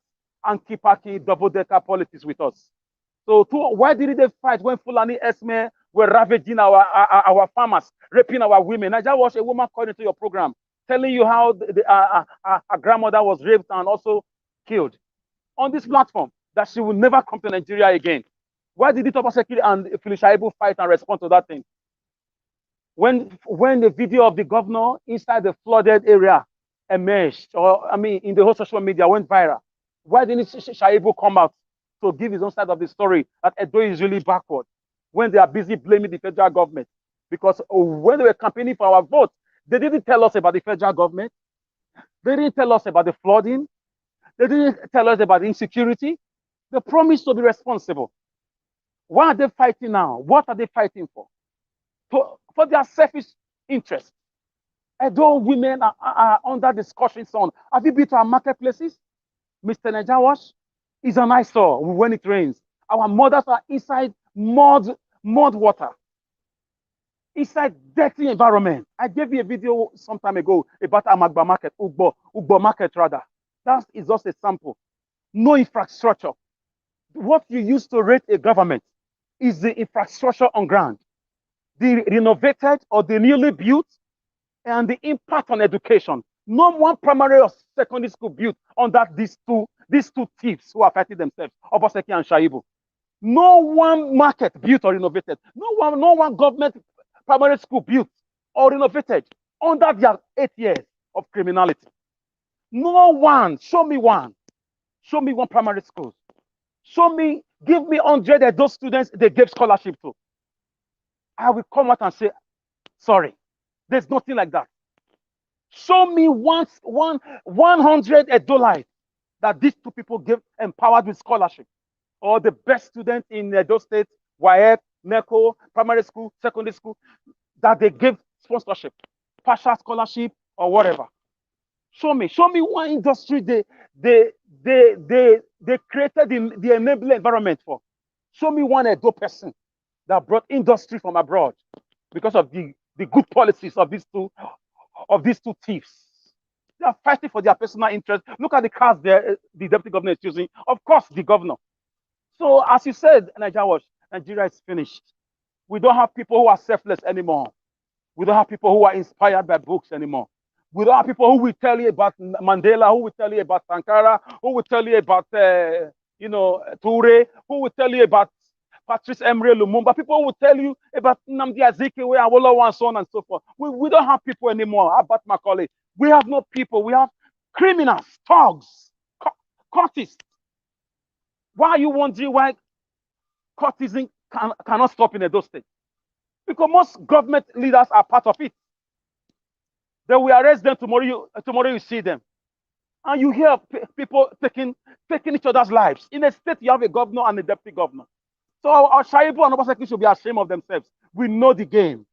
anki-paki double-decker politics with us. So why did they fight when Fulani Esme were ravaging our farmers, raping our women? I just watched a woman calling into your program, telling you how her grandmother was raped and also killed on this platform, that she will never come to Nigeria again. Why did Obaseki and Filishaibu fight and respond to that thing? When the video of the governor inside the flooded area emerged, in the whole social media went viral, why didn't Shaibu come out to give his own side of the story that Edo is really backward? when they are busy blaming the federal government. Because when they were campaigning for our vote, they didn't tell us about the federal government. They didn't tell us about the flooding. They didn't tell us about the insecurity. They promised to be responsible. Why are they fighting now? What are they fighting for? For their selfish interest. Although women are under discussion on, have you been to our marketplaces? Mr. Najawash is an eyesore when it rains. Our mothers are inside mud water. Inside dirty environment. I gave you a video some time ago about Amagba market, Ugbo market rather. That is just a sample. No infrastructure. What you use to rate a government is the infrastructure on ground. The renovated or the newly built and the impact on education. No one primary or secondary school built under these two thieves who are fighting themselves, Obaseki and Shaibu. No one market built or renovated. No one government primary school built or renovated under their 8 years of criminality. No one. Show me one. Show me one primary school. Show me, give me 100 of those students they gave scholarship to. I will come out and say, sorry, there's nothing like that. Show me 100 Edolites that these two people gave empowered with scholarship. Or the best student in Edo State, WAEC, NECO, primary school, secondary school, that they gave sponsorship, partial scholarship, or whatever. Show me one industry they created in the enabling environment for. Show me one Edo person that brought industry from abroad because of the good policies of these two thieves. They are fighting for their personal interest. Look at the cars the deputy governor is using. Of course, the governor. So, as you said, Nigeria is finished. We don't have people who are selfless anymore. We don't have people who are inspired by books anymore. We don't have people who will tell you about Mandela, who will tell you about Sankara, who will tell you about, Toure, who will tell you about Patrice Emery Lumumba. People who will tell you about Nnamdi Azikiwe, Awolowo, and so on and so forth. We don't have people anymore. About Macaulay. We have no people. We have criminals, thugs, cultists. Why are you wondering why cultism cannot stop in Edo State? Because most government leaders are part of it. They will arrest them tomorrow. Tomorrow you see them, and you hear people taking each other's lives. In a state, you have a governor and a deputy governor. So our Shaibu and Obaseki should be ashamed of themselves. We know the game.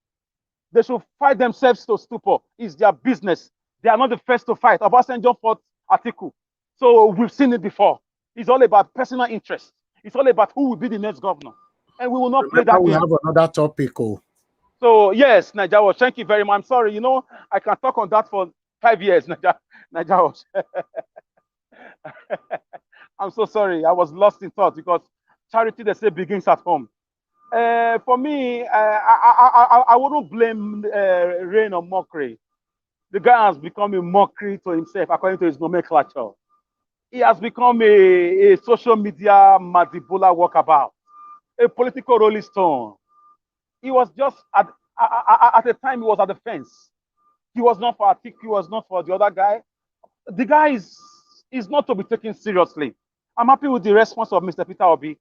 They should fight themselves to stupor. It's their business. They are not the first to fight. Obasanjo fought Atiku. So we've seen it before. It's all about personal interest. It's all about who will be the next governor. And we will not play that game. We have another topic. So, yes, Najawash, thank you very much. I'm sorry, I can talk on that for 5 years, Najawash. I'm so sorry. I was lost in thought because charity, they say, begins at home. For me, I wouldn't blame rain or mockery. The guy has become a mockery to himself, according to his nomenclature. He has become a social media Madibola walkabout, a political rolling stone. He was just, at the time, he was at the fence. He was not for Atiku, he was not for the other guy. The guy is not to be taken seriously. I'm happy with the response of Mr. Peter Obi.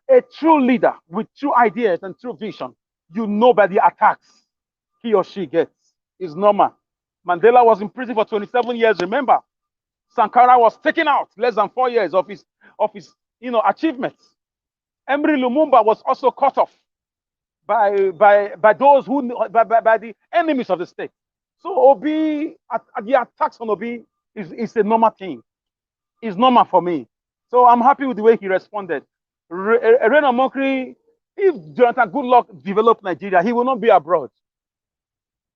A true leader with true ideas and true vision, by the attacks he or she gets. Is normal. Mandela was in prison for 27 years, remember? Sankara was taken out less than 4 years of his achievements. Emery Lumumba was also cut off by those by the enemies of the state. So Obi, the attacks on Obi is a normal thing. It's normal for me. So I'm happy with the way he responded. Rena Mokri, if Jonathan Goodluck developed Nigeria, he will not be abroad.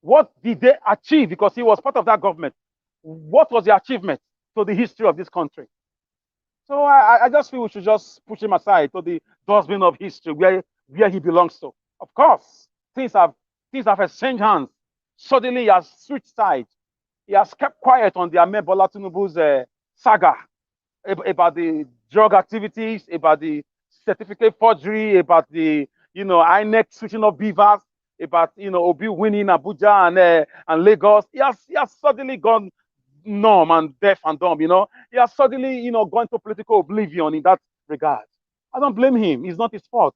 What did they achieve? Because he was part of that government. What was the achievement to the history of this country? So I just feel we should just push him aside to the dustbin of history where he belongs to. Of course, things have exchanged hands. Suddenly he has switched sides. He has kept quiet on the Ahmed Bola Tinubu's saga about the drug activities, about the certificate forgery, about the INEC switching of beavers, about Obi winning Abuja and Lagos. He has suddenly gone numb and deaf and dumb. He has suddenly gone to political oblivion in that regard. I don't blame him. It's not his fault.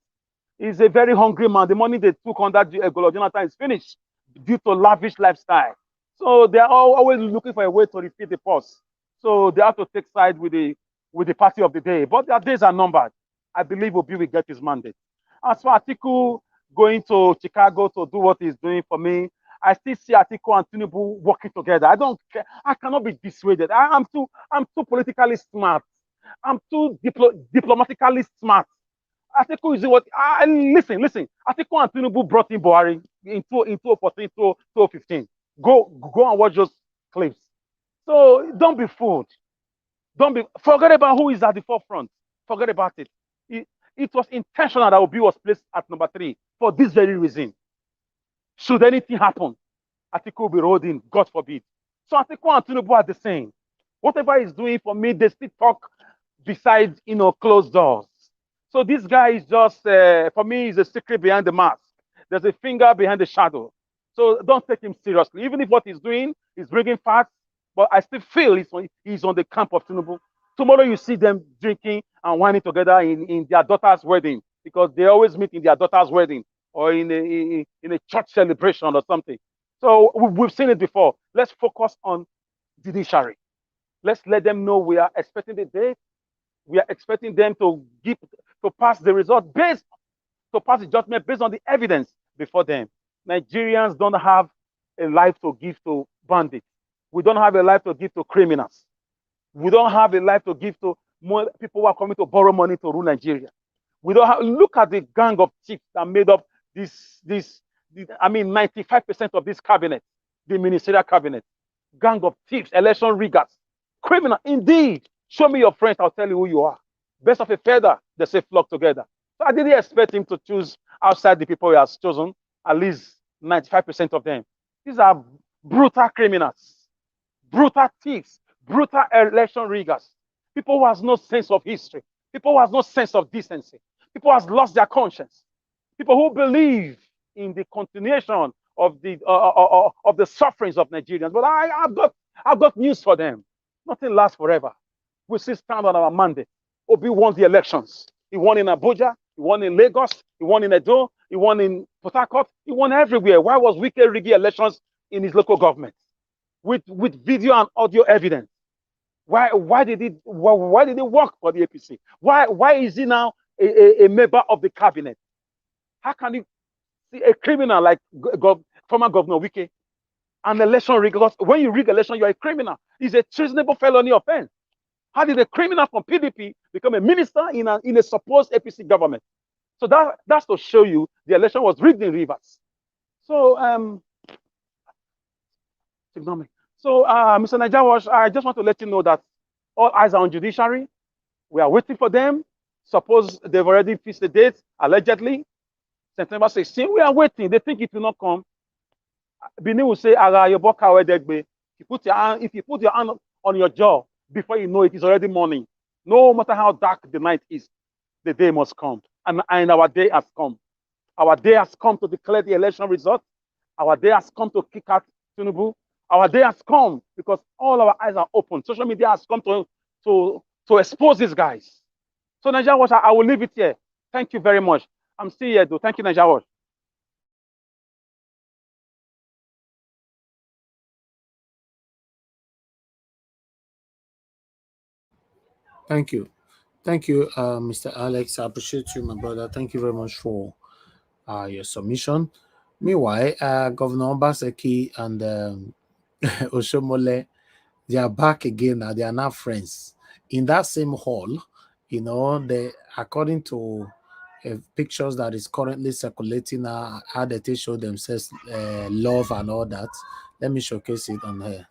He's a very hungry man. The money they took on that Jonathan is finished due to lavish lifestyle. So they are always looking for a way to repeat the purse. So they have to take side with the party of the day. But their days are numbered. I believe Obi will get his mandate. As for Atiku going to Chicago to do what he's doing for me, I still see Atiku and Tinubu working together. I don't care. I cannot be dissuaded. I'm too politically smart. I'm too diplomatically smart. Atiku is what listen. Atiku and Tinubu brought in Buhari in 2014, 2015. Go and watch those clips. So don't be fooled. Forget about who is at the forefront. Forget about it. It was intentional that Obi was placed at number 3 for this very reason. Should anything happen, Atiku will be rolled in, God forbid. So Atiku and Tinubu are the same. Whatever he's doing for me, they still talk beside closed doors. So this guy is just, for me, is a secret behind the mask. There's a finger behind the shadow. So don't take him seriously. Even if what he's doing is bringing facts, but I still feel he's on the camp of Tinubu. Tomorrow you see them drinking and whining together in their daughter's wedding, because they always meet in their daughter's wedding or in a church celebration or something. So we've seen it before. Let's focus on judiciary. Let's let them know we are expecting the date. We are expecting them to pass the result to pass the judgment based on the evidence before them. Nigerians don't have a life to give to bandits. We don't have a life to give to criminals. We don't have a life to give to more people who are coming to borrow money to rule Nigeria. We don't have. Look at the gang of thieves that made up this 95% of this cabinet, the ministerial cabinet. Gang of thieves, election riggers, criminal. Indeed, show me your friends, I'll tell you who you are. Best of a feather, they say flock together. So I didn't expect him to choose outside the people he has chosen, at least 95% of them. These are brutal criminals, brutal thieves, brutal election riggers, people who has no sense of history, people who has no sense of decency, people who has lost their conscience, people who believe in the continuation of the sufferings of Nigerians. But I've got news for them. Nothing lasts forever. We still stand on our mandate. Obi won the elections. He won in Abuja, he won in Lagos, he won in Edo, he won in Port Harcourt, he won everywhere. Why was Wike rigging elections in his local government with video and audio evidence? Why did he work for the APC? Why is he now a member of the cabinet? How can you see a criminal like former Governor Wike, an election rig? Because when you rig election, you're a criminal. It's a treasonable felony offense. How did a criminal from PDP become a minister in a supposed APC government? So that's to show you the election was rigged in Rivers. So Mr. Najawash, I just want to let you know that all eyes are on judiciary. We are waiting for them. Suppose they've already fixed the date, allegedly, September 16. We are waiting. They think it will not come. Bini will say, if you put your hand on your jaw, before you know it, it's already morning. No matter how dark the night is, the day must come. And our day has come. Our day has come to declare the election result. Our day has come to kick out Tinubu. Our day has come because all our eyes are open. Social media has come to expose these guys. So Nigeria Watch, I will leave it here. Thank you very much. I'm still here though. Thank you, Nigeria Watch. Thank you, Mr. Alex. I appreciate you, my brother. Thank you very much for your submission. Meanwhile, Governor Obaseki and Oshomole, they are back again now. They are now friends in that same hall. They, according to pictures that is currently circulating now, how they show themselves love and all that. Let me showcase it on here.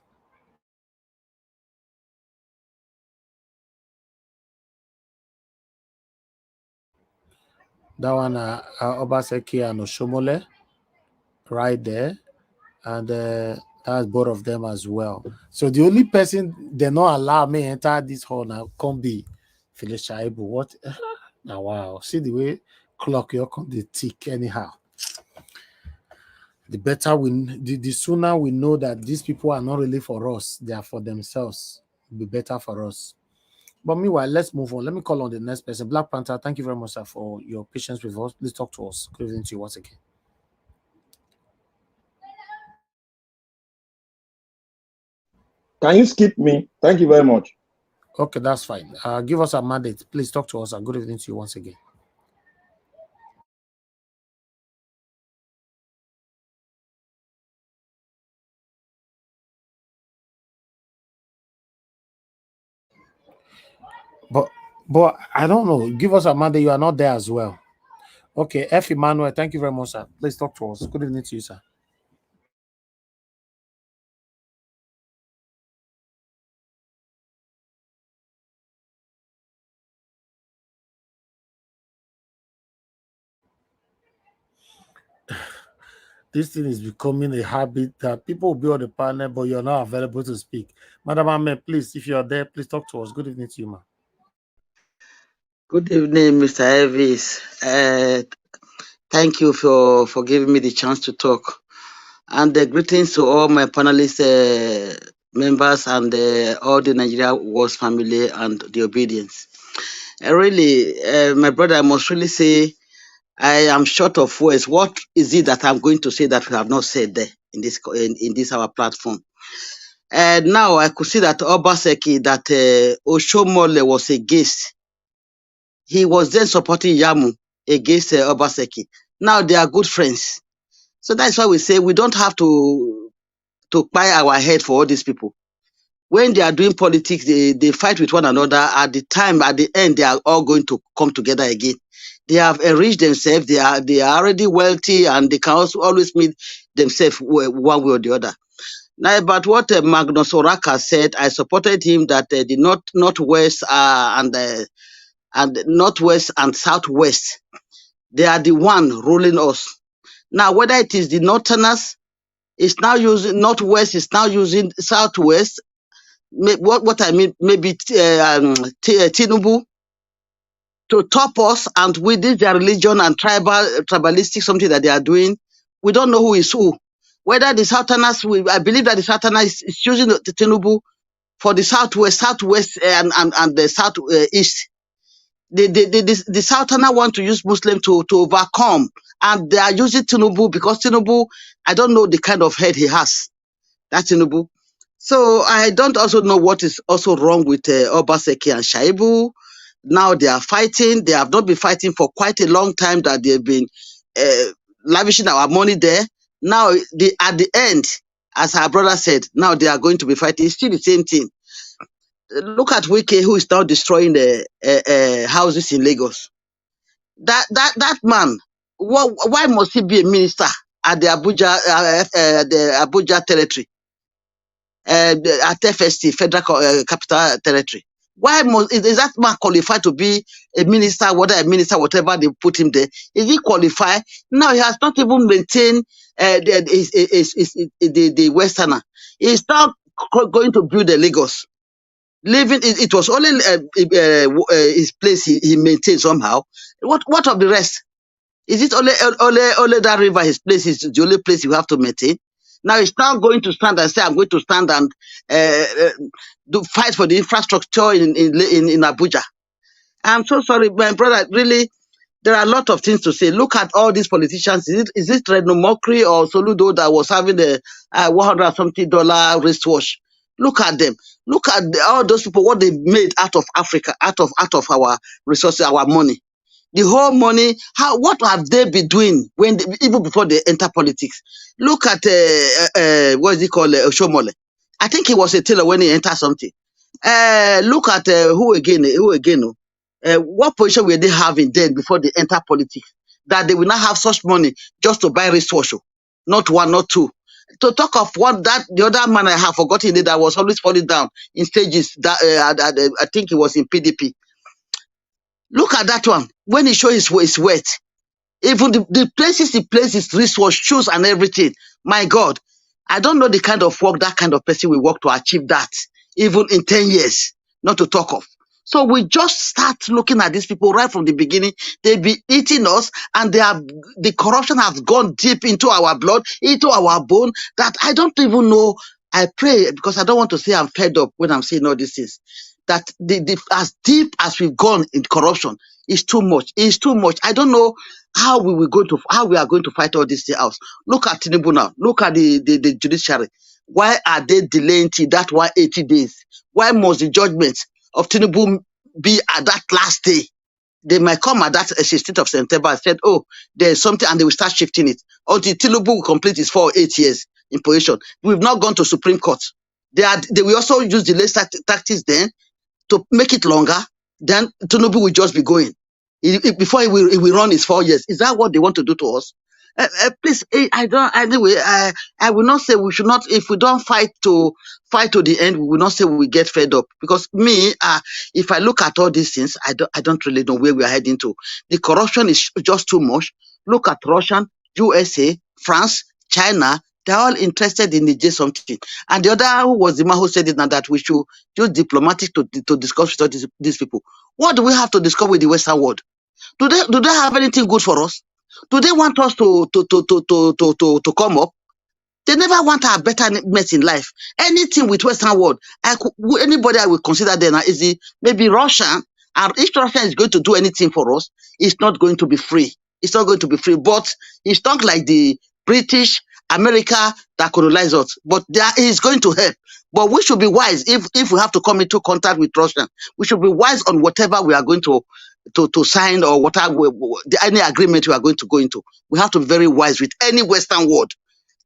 That one, Obaseki and Oshomole, right there, and that's both of them as well. So the only person they not allow me enter this hall now can be Phyllis Shaibu. What? Now, wow! See the way clock you come the tick anyhow. The better the sooner we know that these people are not really for us; they are for themselves. It'll be better for us. But meanwhile, let's move on. Let me call on the next person. Black Panther, thank you very much, sir, for your patience with us. Please talk to us. Good evening to you once again. Can you skip me? Thank you very much. Okay, that's fine. Give us a mandate. Please talk to us. And good evening to you once again. But I don't know. Give us a mandate. You are not there as well. Okay, F. Emmanuel, thank you very much, sir. Please talk to us. Good evening to you, sir. This thing is becoming a habit that people will be on the panel, but you're not available to speak. Madam Ahmed, please, if you're there, please talk to us. Good evening to you, ma'am. Good evening, Mr. Elvis. Thank you for giving me the chance to talk. And greetings to all my panelist members and all the Nigeria Wars family and the obedience. My brother, I must really say, I am short of words. What is it that I'm going to say that we have not said there in this our platform? Now I could see that Obaseki, that Oshomole was against. He was then supporting Yamu against Obaseki. Now they are good friends. So that's why we say we don't have to buy our head for all these people. When they are doing politics, they fight with one another. At the end, they are all going to come together again. They have enriched themselves. They are already wealthy, and they can also always meet themselves one way or the other. Now, about what Magnus Oraka said, I supported him that the northwest and northwest and southwest, they are the one ruling us. Now, whether it is the northerners, is now using northwest, is now using southwest. What I mean, maybe Tinubu to top us, and with this their religion and tribalistic something that they are doing, we don't know who is who. Whether the southerners, I believe that the southerners is choosing the Tinubu for the southwest, and the southeast. The southerner want to use Muslim to overcome, and they are using Tinubu because Tinubu, I don't know the kind of head he has. That's Tinubu. So I don't also know what is also wrong with Obaseki and Shaibu. Now they are fighting. They have not been fighting for quite a long time that they've been lavishing our money there. Now, at the end, as our brother said, now they are going to be fighting. It's still the same thing. Look at Wike, who is now destroying the houses in Lagos. That man, why must he be a minister at the Abuja territory? At FST, Federal Capital Territory. Why is that man qualified to be a minister, whatever they put him there? Is he qualified? Now he has not even maintained the Westerner. He's now going to build the Lagos. It was only his place he maintained somehow. What of the rest? Is it only that river, his place is the only place you have to maintain? Now he's now going to stand and say, I'm going to stand and fight for the infrastructure in Abuja. I'm so sorry, my brother, really, there are a lot of things to say. Look at all these politicians. Is it Reno Mokri or Soludo that was having the $100-something wristwatch? Look at them. Look at all those people, what they made out of Africa, out of our resources, our money. The whole money, what have they been doing even before they enter politics? Look at what is he called, Oshomole. I think he was a tailor when he entered something. Look at who again? What position were they having then before they enter politics? That they will not have such money just to buy wristwatch, not one, not two. To talk of the other man I have forgotten that was always falling down in stages. That I think he was in PDP. Look at that one. When he shows his weight, even the places he places his wristwatch, shoes, and everything. My God, I don't know the kind of work that kind of person will work to achieve that, even in 10 years, not to talk of. So we just start looking at these people right from the beginning. They be eating us, and the corruption has gone deep into our blood, into our bone, that I don't even know. I pray, because I don't want to say I'm fed up when I'm saying all these things. that as deep as we've gone in corruption is too much. It's too much. I don't know how we are going to fight all this out. Look at Tinubu now. Look at the judiciary. Why are they delaying till that 180 days? Why must the judgment of Tinubu be at that last day? They might come at that 16th of September and said, oh, there's something, and they will start shifting it until Tinubu will complete his 4 or 8 years in position. We've not gone to Supreme Court. They will also use delay tactics then to make it longer. Then Tinubu will just be going. Before he will run his 4 years. Is that what they want to do to us? Please, I will not say we should not, if we don't fight to the end, we will not say we get fed up. Because me, if I look at all these things, I don't really know where we are heading to. The corruption is just too much. Look at Russia, USA, France, China. They're all interested in Niger something. And the other was the man who said it now, that we should use diplomatic to discuss with all these people. What do we have to discuss with the Western world? Do they have anything good for us? Do they want us to come up? They never want our betterment in life. Anything with Western world, anybody I will consider then is maybe Russia. And if Russia is going to do anything for us, it's not going to be free. It's not going to be free. But it's not like the British, America that colonized us. But is going to help. But we should be wise if we have to come into contact with Russia. We should be wise on whatever we are going to sign, or whatever any agreement we are going to go into. We have to be very wise with any Western world.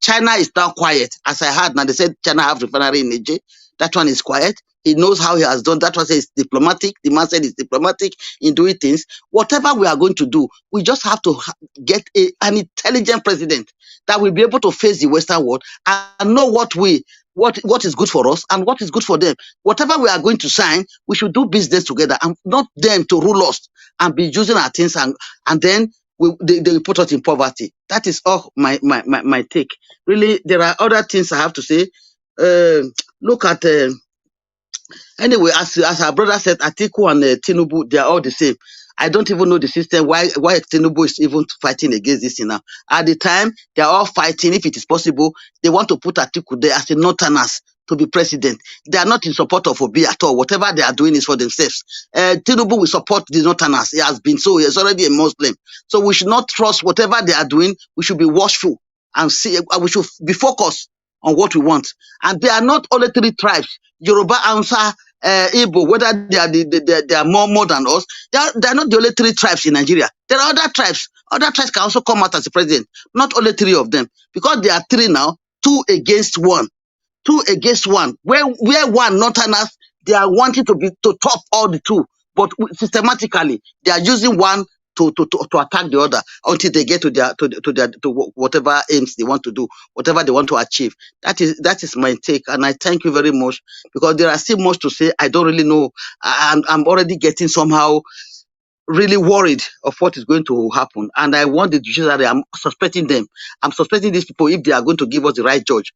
China is now quiet, as I heard now. They said China have refinery in Niger. That one is quiet. He knows how he has done. That one says diplomatic. The man said it's diplomatic in doing things. Whatever we are going to do, we just have to get an intelligent president that will be able to face the Western world and know what is good for us and what is good for them. Whatever we are going to sign, we should do business together and not them to rule us and be using our things and then they will put us in poverty. That is all my take. Really, there are other things I have to say. Look at anyway, as our brother said, Atiku and Tinubu, they are all the same. I don't even know the system, why Tinubu is even fighting against this now. At the time, they are all fighting. If it is possible, they want to put Atiku there as a northerners to be president. They are not in support of Obi at all. Whatever they are doing is for themselves. Tinubu will support the northerners. He has been so. He is already a Muslim. So we should not trust whatever they are doing. We should be watchful and see. We should be focused on what we want. And they are not only 3 tribes. Yoruba, Hausa, Igbo, whether they are more than us, they are not the only 3 tribes in Nigeria. There are other tribes. Other tribes can also come out as a president. Not only 3 of them. Because there are 3 now, 2 against 1. 2 against 1. Where one northerners, they are wanting to top all the 2. But systematically, they are using one to attack the other until they get to whatever aims they want to do, whatever they want to achieve. That is my take, and I thank you very much, because there are still much to say. I don't really know. I'm already getting somehow really worried of what is going to happen, and I want the judiciary. I'm suspecting them. I'm suspecting these people if they are going to give us the right judge.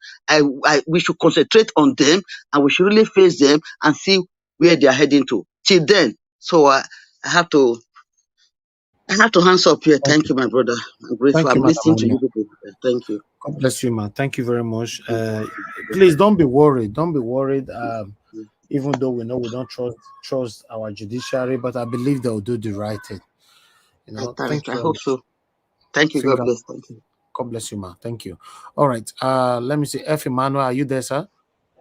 We should concentrate on them, and we should really face them and see where they are heading to. Till then, so I have to hands up here. Thank you, my brother. I'm grateful. I'm listening to you people. Thank you. God bless you, man. Thank you very much. Please don't be worried. Don't be worried. Even though we know we don't trust our judiciary, but I believe they'll do the right thing. You know, thank you. I hope so. Thank you. God bless. Thank you. God bless you, man. Thank you. All right. Let me see. F. Emmanuel, are you there, sir?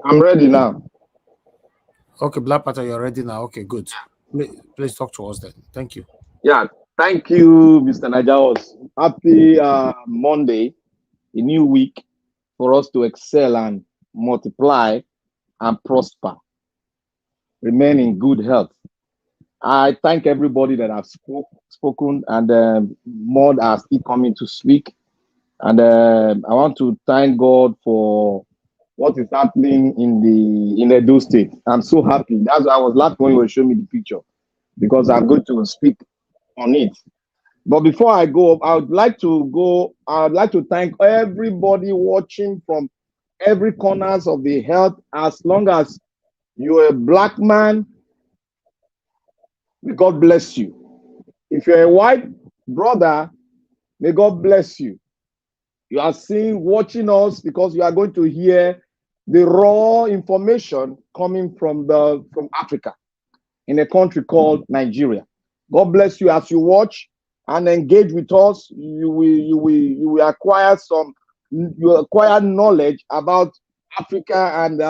I'm ready now. Okay, Black Panther, you're ready now. Okay, good. Please talk to us then. Thank you. Yeah, thank you, Mr. Najaos. Happy Monday, a new week for us to excel and multiply and prosper. Remain in good health. I thank everybody that have spoken, and more are still coming to speak. And I want to thank God for what is happening in Edo State. I'm so happy. That's why I was laughing when you were showing me the picture, because I'm going to speak on it. But before I go, I would like to thank everybody watching from every corners of the earth. As long as you're a black man, may God bless you. If you're a white brother, may God bless you. You are watching us, because you are going to hear the raw information coming from Africa. in a country called Nigeria. God bless you as you watch and engage with us. You will acquire knowledge about Africa and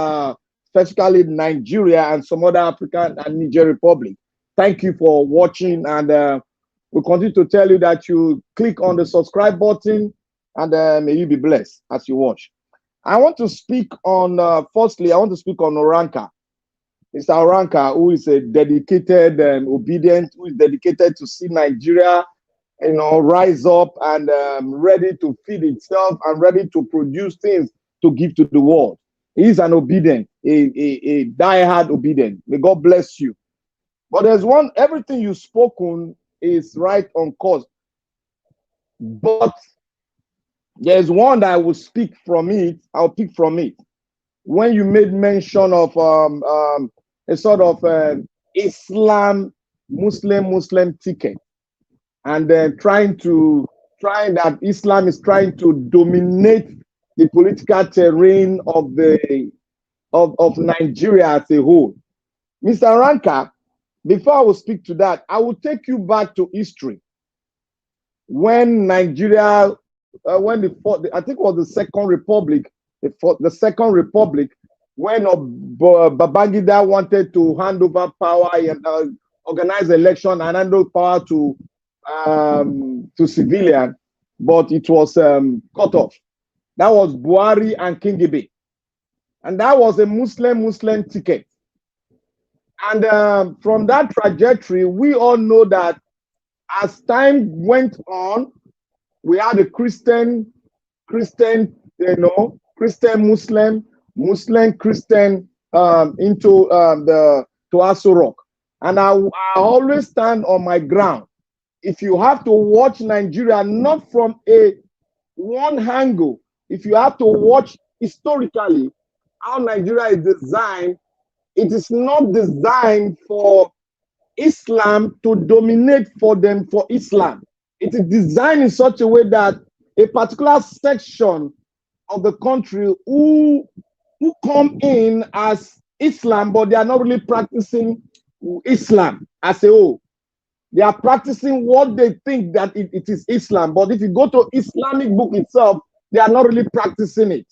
specifically Nigeria and some other African and Niger Republic. Thank you for watching, and we'll continue to tell you that you click on the subscribe button, and may you be blessed as you watch. I want to speak on, firstly, I want to speak on Oranka. Mr. Oranka, who is a dedicated and obedient, who is dedicated to see Nigeria, rise up and ready to feed itself and ready to produce things to give to the world. He is an obedient, a diehard obedient. May God bless you. But there's one, everything you've spoken is right on course. But there's one that I will speak from it. I'll pick from it. When you made mention of a sort of Islam, Muslim ticket, and then trying that Islam is trying to dominate the political terrain of Nigeria as a whole. Mr. Ranka, before I will speak to that, I will take you back to history. When Nigeria, when I think it was the Second Republic, the Second Republic, when Babangida wanted to hand over power and organize election and hand over power to civilian, but it was cut off. That was Buhari and Kingibe, and that was a Muslim ticket. And from that trajectory, we all know that as time went on, we had a Christian, Muslim, Christian into Aso Rock. And I always stand on my ground. If you have to watch Nigeria not from one angle, if you have to watch historically how Nigeria is designed, it is not designed for Islam to dominate for Islam. It is designed in such a way that a particular section of the country who come in as Islam, but they are not really practicing Islam as a whole. They are practicing what they think that it is Islam. But if you go to Islamic book itself, they are not really practicing it.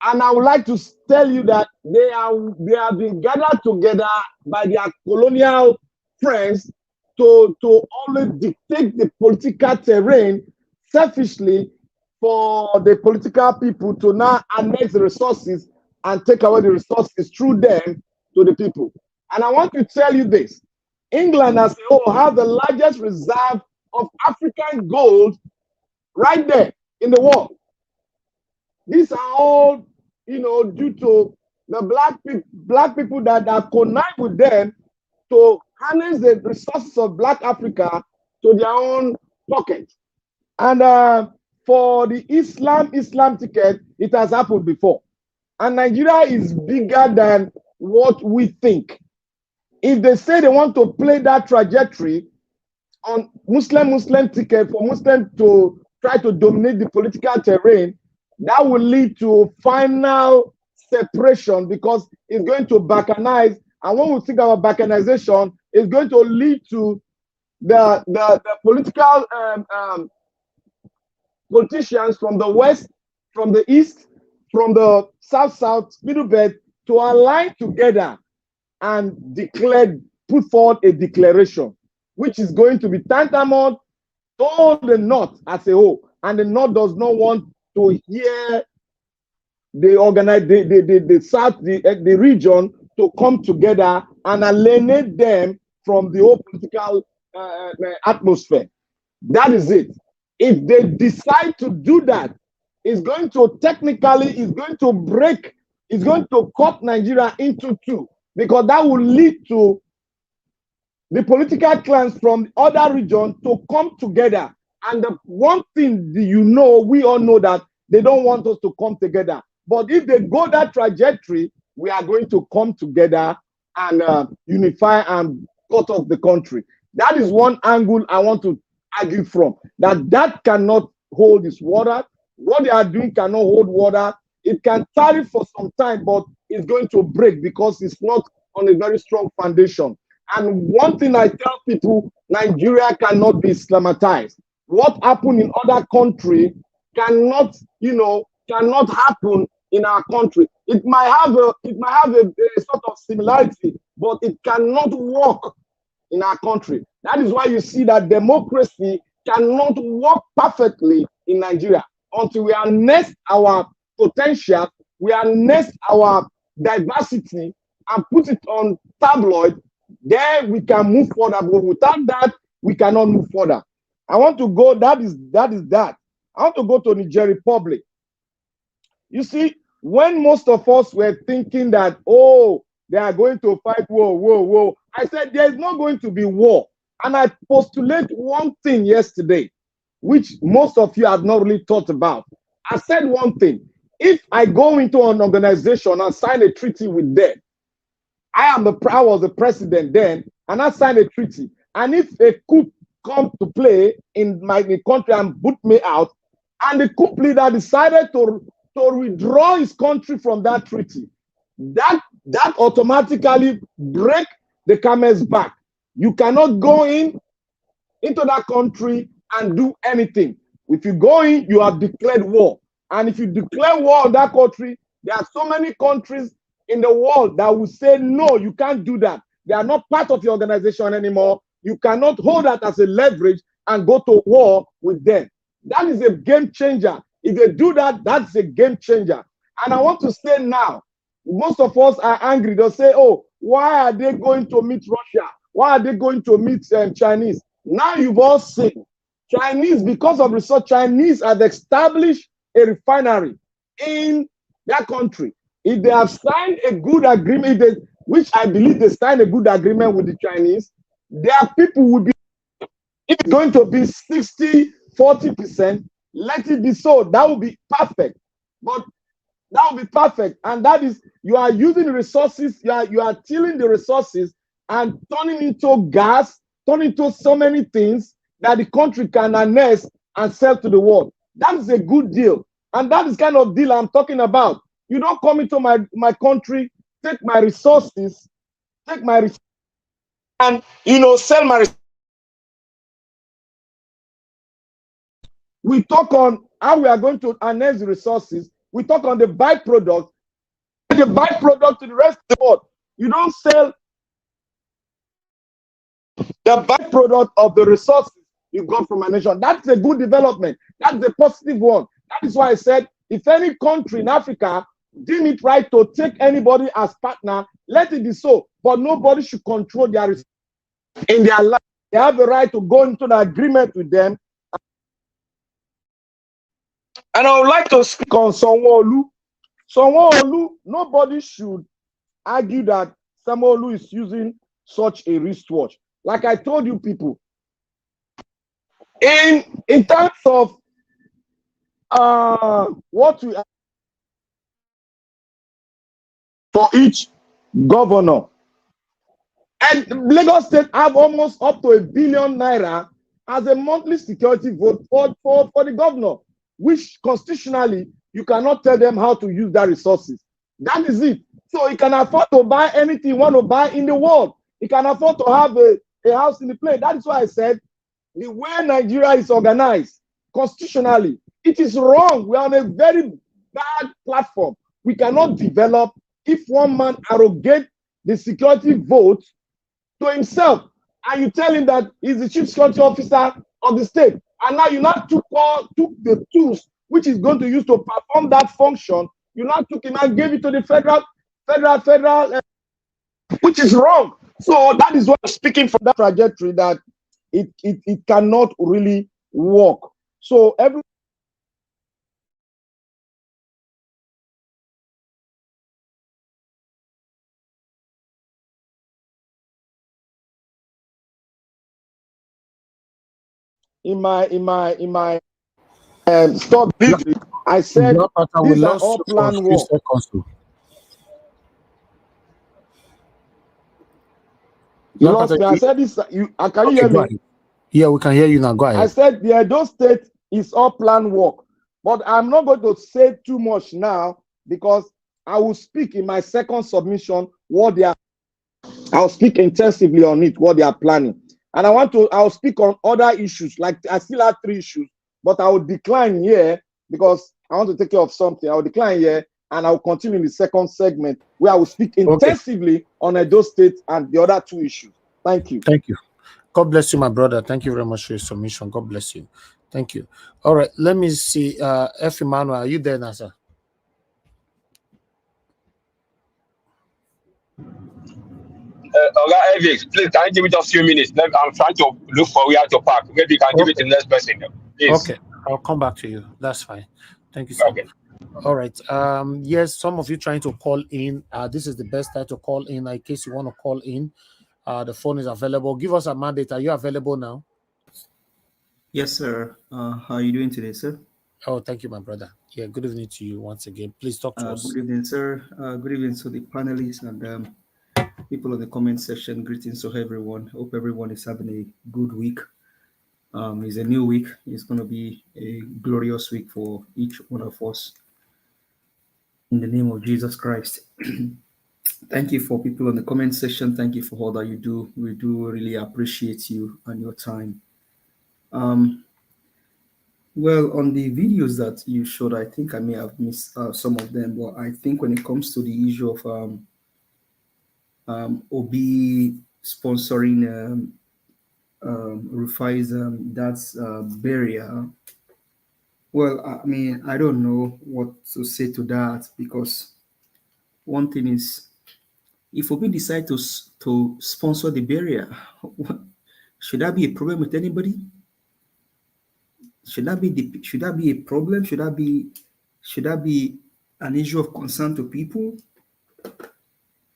And I would like to tell you that they have been gathered together by their colonial friends to always dictate the political terrain selfishly for the political people to now annex the resources and take away the resources through them to the people. And I want to tell you this. England as a whole have the largest reserve of African gold right there in the world. These are all, due to the black people that are connive with them to harness the resources of Black Africa to their own pocket. And for the Islam ticket, it has happened before. And Nigeria is bigger than what we think. If they say they want to play that trajectory on Muslim ticket for Muslims to try to dominate the political terrain, that will lead to final separation because it's going to balkanize. And when we think about balkanization, it's going to lead to the political politicians from the west, from the east, from the south, middle belt to align together and put forward a declaration, which is going to be tantamount to the North as a whole. And the North does not want to hear the South, the region to come together and alienate them from the whole political atmosphere. That is it. If they decide to do that, it's going to cut Nigeria into two, because that will lead to the political clans from other regions to come together. And the one thing we all know that they don't want us to come together. But if they go that trajectory, we are going to come together and unify and cut off the country. That is one angle I want to argue from. That cannot hold its water. What they are doing cannot hold water. It can tarry for some time, but it's going to break because it's not on a very strong foundation. And one thing I tell people, Nigeria cannot be Islamatized. What happened in other countries cannot, cannot happen in our country. It might have a sort of similarity, but it cannot work in our country. That is why you see that democracy cannot work perfectly in Nigeria until we harness our potential, we harness our diversity and put it on tabloid. Then we can move further. But without that, we cannot move further. I want to go, that is that. I want to go to Niger Republic. You see, when most of us were thinking that, oh, they are going to fight war, I said there is not going to be war. And I postulate one thing yesterday, which most of you have not really thought about. I said one thing. If I go into an organization and sign a treaty with them, I was the president then, and I signed a treaty. And if a coup comes to play in my country and put me out, and the coup leader decided to withdraw his country from that treaty, that automatically break the camel's back. You cannot go into that country and do anything. If you go in, you have declared war. And if you declare war on that country, there are so many countries in the world that will say, no, you can't do that. They are not part of your organization anymore. You cannot hold that as a leverage and go to war with them. That is a game changer. If they do that, that's a game changer. And I want to say now, most of us are angry. They'll say, oh, why are they going to meet Russia? Why are they going to meet Chinese? Now you've all seen Chinese, because of research, Chinese have established a refinery in their country. If they have signed a good agreement, which I believe they signed a good agreement with the Chinese, their people will be, if it's going to be 60, 40%, let it be so. That will be perfect. But that will be perfect. And that is, you are using resources, you are tilling the resources and turning into gas, turning into so many things that the country can harness and sell to the world. That is a good deal. And that is kind of deal I'm talking about. You don't come into my country, take my resources, and sell my resources. We talk on how we are going to harness the resources. We talk on the byproduct to the rest of the world. You don't sell the byproduct of the resources you got from a nation. That's a good development. That's a positive one. That is why I said, if any country in Africa deem it right to take anybody as partner, let it be so. But nobody should control their resources in their life. They have the right to go into the agreement with them. And I would like to speak on Sanwo-Olu. Sanwo-Olu, nobody should argue that Sanwo-Olu is using such a wristwatch. Like I told you people, in terms of what we have for each governor, and Lagos State have almost up to ₦1 billion as a monthly security vote for the governor, which constitutionally you cannot tell them how to use their resources. That is it. So he can afford to buy anything he want to buy in the world. He can afford to have a house in the plane. That is why I said the way Nigeria is organized constitutionally, it is wrong. We are on a very bad platform. We cannot develop if one man arrogates the security vote to himself, and you tell him that he's the chief security officer of the state. And now you not took the tools which is going to use to perform that function. You not took him and gave it to the federal, which is wrong. So that is what I'm speaking from that trajectory, that it cannot really work. So every in my stop briefly, I said these are all planned work. You lost me. I said this. Can you hear me? Yeah, we can hear you now. Go ahead. I said the Edo State is all planned work, but I'm not going to say too much now because I will speak in my second submission what they are. I'll speak intensively on it, what they are planning. And I'll speak on other issues. Like I still have 3 issues, but I will decline here because I want to take care of something. I will decline here and I will continue in the second segment where I will speak intensively on Edo State and the other 2 issues. Thank you. Thank you. God bless you, my brother. Thank you very much for your submission. God bless you. Thank you. All right, let me see. F. Emmanuel, are you there now, sir? Oga Evix, please, can you give me just a few minutes? I'm trying to look for where to park. Maybe you can give it to the next person. Please. Okay, I'll come back to you. That's fine. Thank you, sir. Okay. All right. Yes, some of you trying to call in. This is the best time to call in in case you want to call in. The phone is available. Give us a mandate. Are you available now? Yes, sir. How are you doing today, sir? Oh, thank you, my brother. Yeah, good evening to you once again. Please talk to us. Good evening, sir. Good evening to the panelists and people in the comment section. Greetings to everyone. Hope everyone is having a good week. It's a new week. It's going to be a glorious week for each one of us. In the name of Jesus Christ. Thank you for people in the comment section. Thank you for all that you do. We do really appreciate you and your time. Well, on the videos that you showed, I think I may have missed some of them, but I think when it comes to the issue of Obi sponsoring Rufai's that's barrier. Well, I mean, I don't know what to say to that, because one thing is, if Obi decide to sponsor the barrier, should that be a problem with anybody? Should that be a problem? Should that be an issue of concern to people?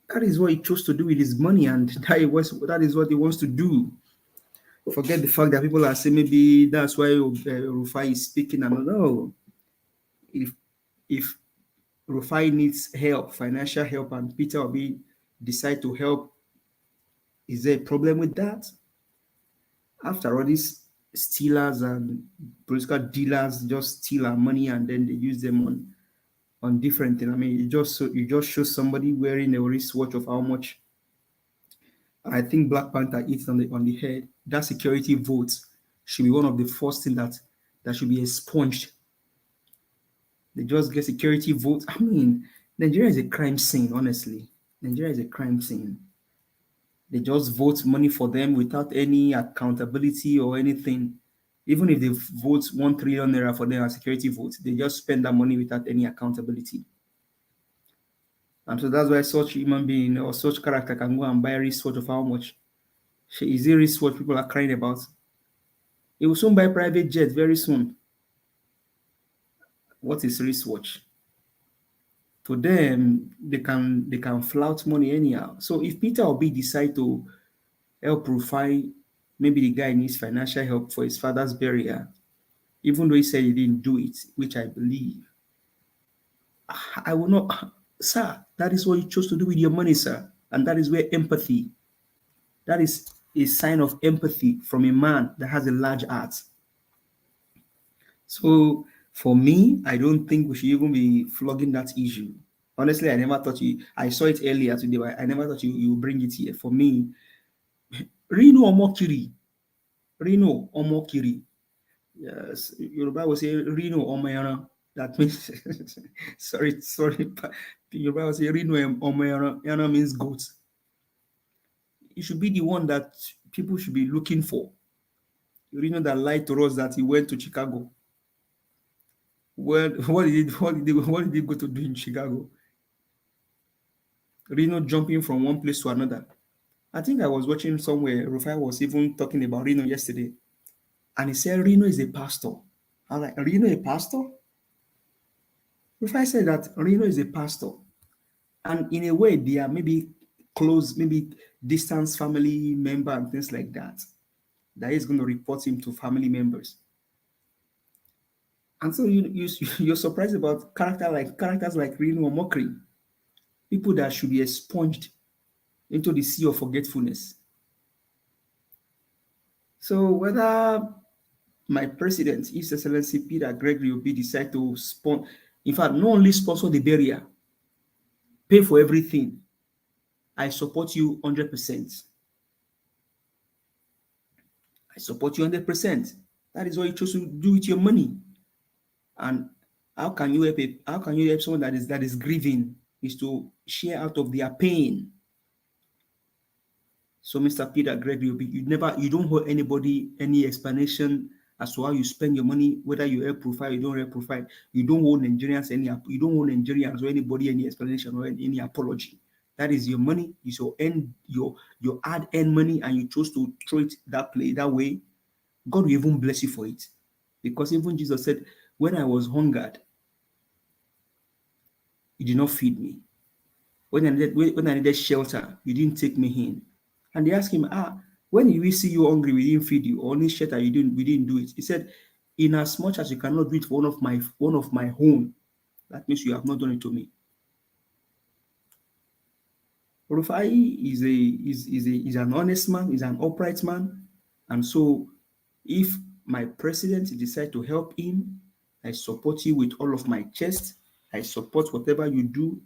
That is what he chose to do with his money, and that is what he wants to do. Forget the fact that people are saying maybe that's why Rufai is speaking. I don't know. If Rufai needs help, financial help, and Peter Obi decide to help, is there a problem with that? After all, these stealers and political dealers just steal our money and then they use them on different things. I mean, you just show somebody wearing a wristwatch of how much. I think Black Panther hits on the head. That security vote should be one of the first things that should be expunged. They just get security votes. I mean, Nigeria is a crime scene, honestly. Nigeria is a crime scene. They just vote money for them without any accountability or anything. Even if they vote 1 trillion naira for them as security votes, they just spend that money without any accountability. And so that's why such human being or such character can go and buy a wristwatch of how much. Is it wristwatch people are crying about? He will soon buy private jet very soon. What is wristwatch? To them, they can flout money anyhow. So if Peter Obi decide to help Rufai, maybe the guy needs financial help for his father's burial, even though he said he didn't do it, which I believe, I will not, sir, that is what you chose to do with your money, sir. And that is where empathy, that is a sign of empathy from a man that has a large heart. So for me, I don't think we should even be flogging that issue. Honestly, I never thought I saw it earlier today, but I never thought you bring it here. For me, Rino Omokiri. Yes, Yoruba will say Rino Omayana. That means, sorry. Yoruba will say Rino Omayana. Yana means goat. It should be the one that people should be looking for. Rino that lied to us that he went to Chicago. Well, what did he go to do in Chicago? Rino jumping from one place to another. I think I was watching somewhere, Rufai was even talking about Rino yesterday. And he said, Rino is a pastor. I was like, Rino a pastor? Rufai said that Rino is a pastor. And in a way, they are maybe close, maybe distant family member and things like that. That is going to report him to family members. And so you're surprised about characters like Rino or Mokri, people that should be expunged into the sea of forgetfulness. So whether my president, His Excellency Peter Gregory Obi, decide to not only sponsor the barrier, pay for everything, I support you 100%. I support you 100%. That is what you chose to do with your money. And how can you help someone that is grieving? Is to share out of their pain. So, Mr. Peter Gregory, you don't owe anybody any explanation as to how you spend your money, whether you help profile, you don't help profile. You don't owe Nigerians or anybody any explanation or any apology. That is your money. It's your hard-earned money, and you chose to throw it that way. God will even bless you for it. Because even Jesus said, when I was hungered, you did not feed me. When I needed shelter, you didn't take me in. And they asked him, when did we see you hungry, we didn't feed you, or only shelter, we didn't do it. He said, in as much as you cannot do it for one of my own, that means you have not done it to me. Rufai is an honest man, is an upright man. And so if my president decides to help him, I support you with all of my chest. I support whatever you do.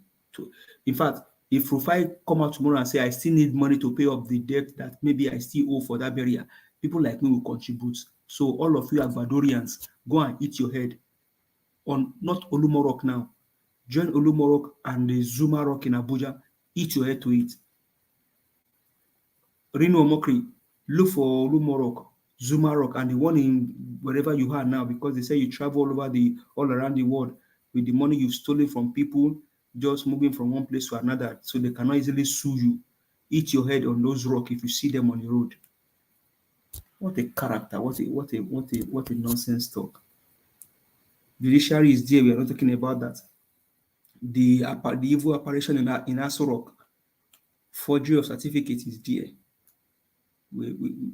In fact, if Rufai come out tomorrow and say, I still need money to pay off the debt that maybe I still owe for that burial, people like me will contribute. So all of you Agbadorians, go and eat your head on not Olumorok now. Join Olumorok and the Zuma Rock in Abuja. Eat your head to it. Rino Omokri, look for Olumorok, Zuma Rock, and the one in wherever you are now, because they say you travel all around the world with the money you've stolen from people, just moving from one place to another, so they cannot easily sue you. Eat your head on those rocks if you see them on the road. What a character! What a nonsense talk. Judiciary is there. We are not talking about that. The evil apparition in Aso Rock, forgery of certificate is there.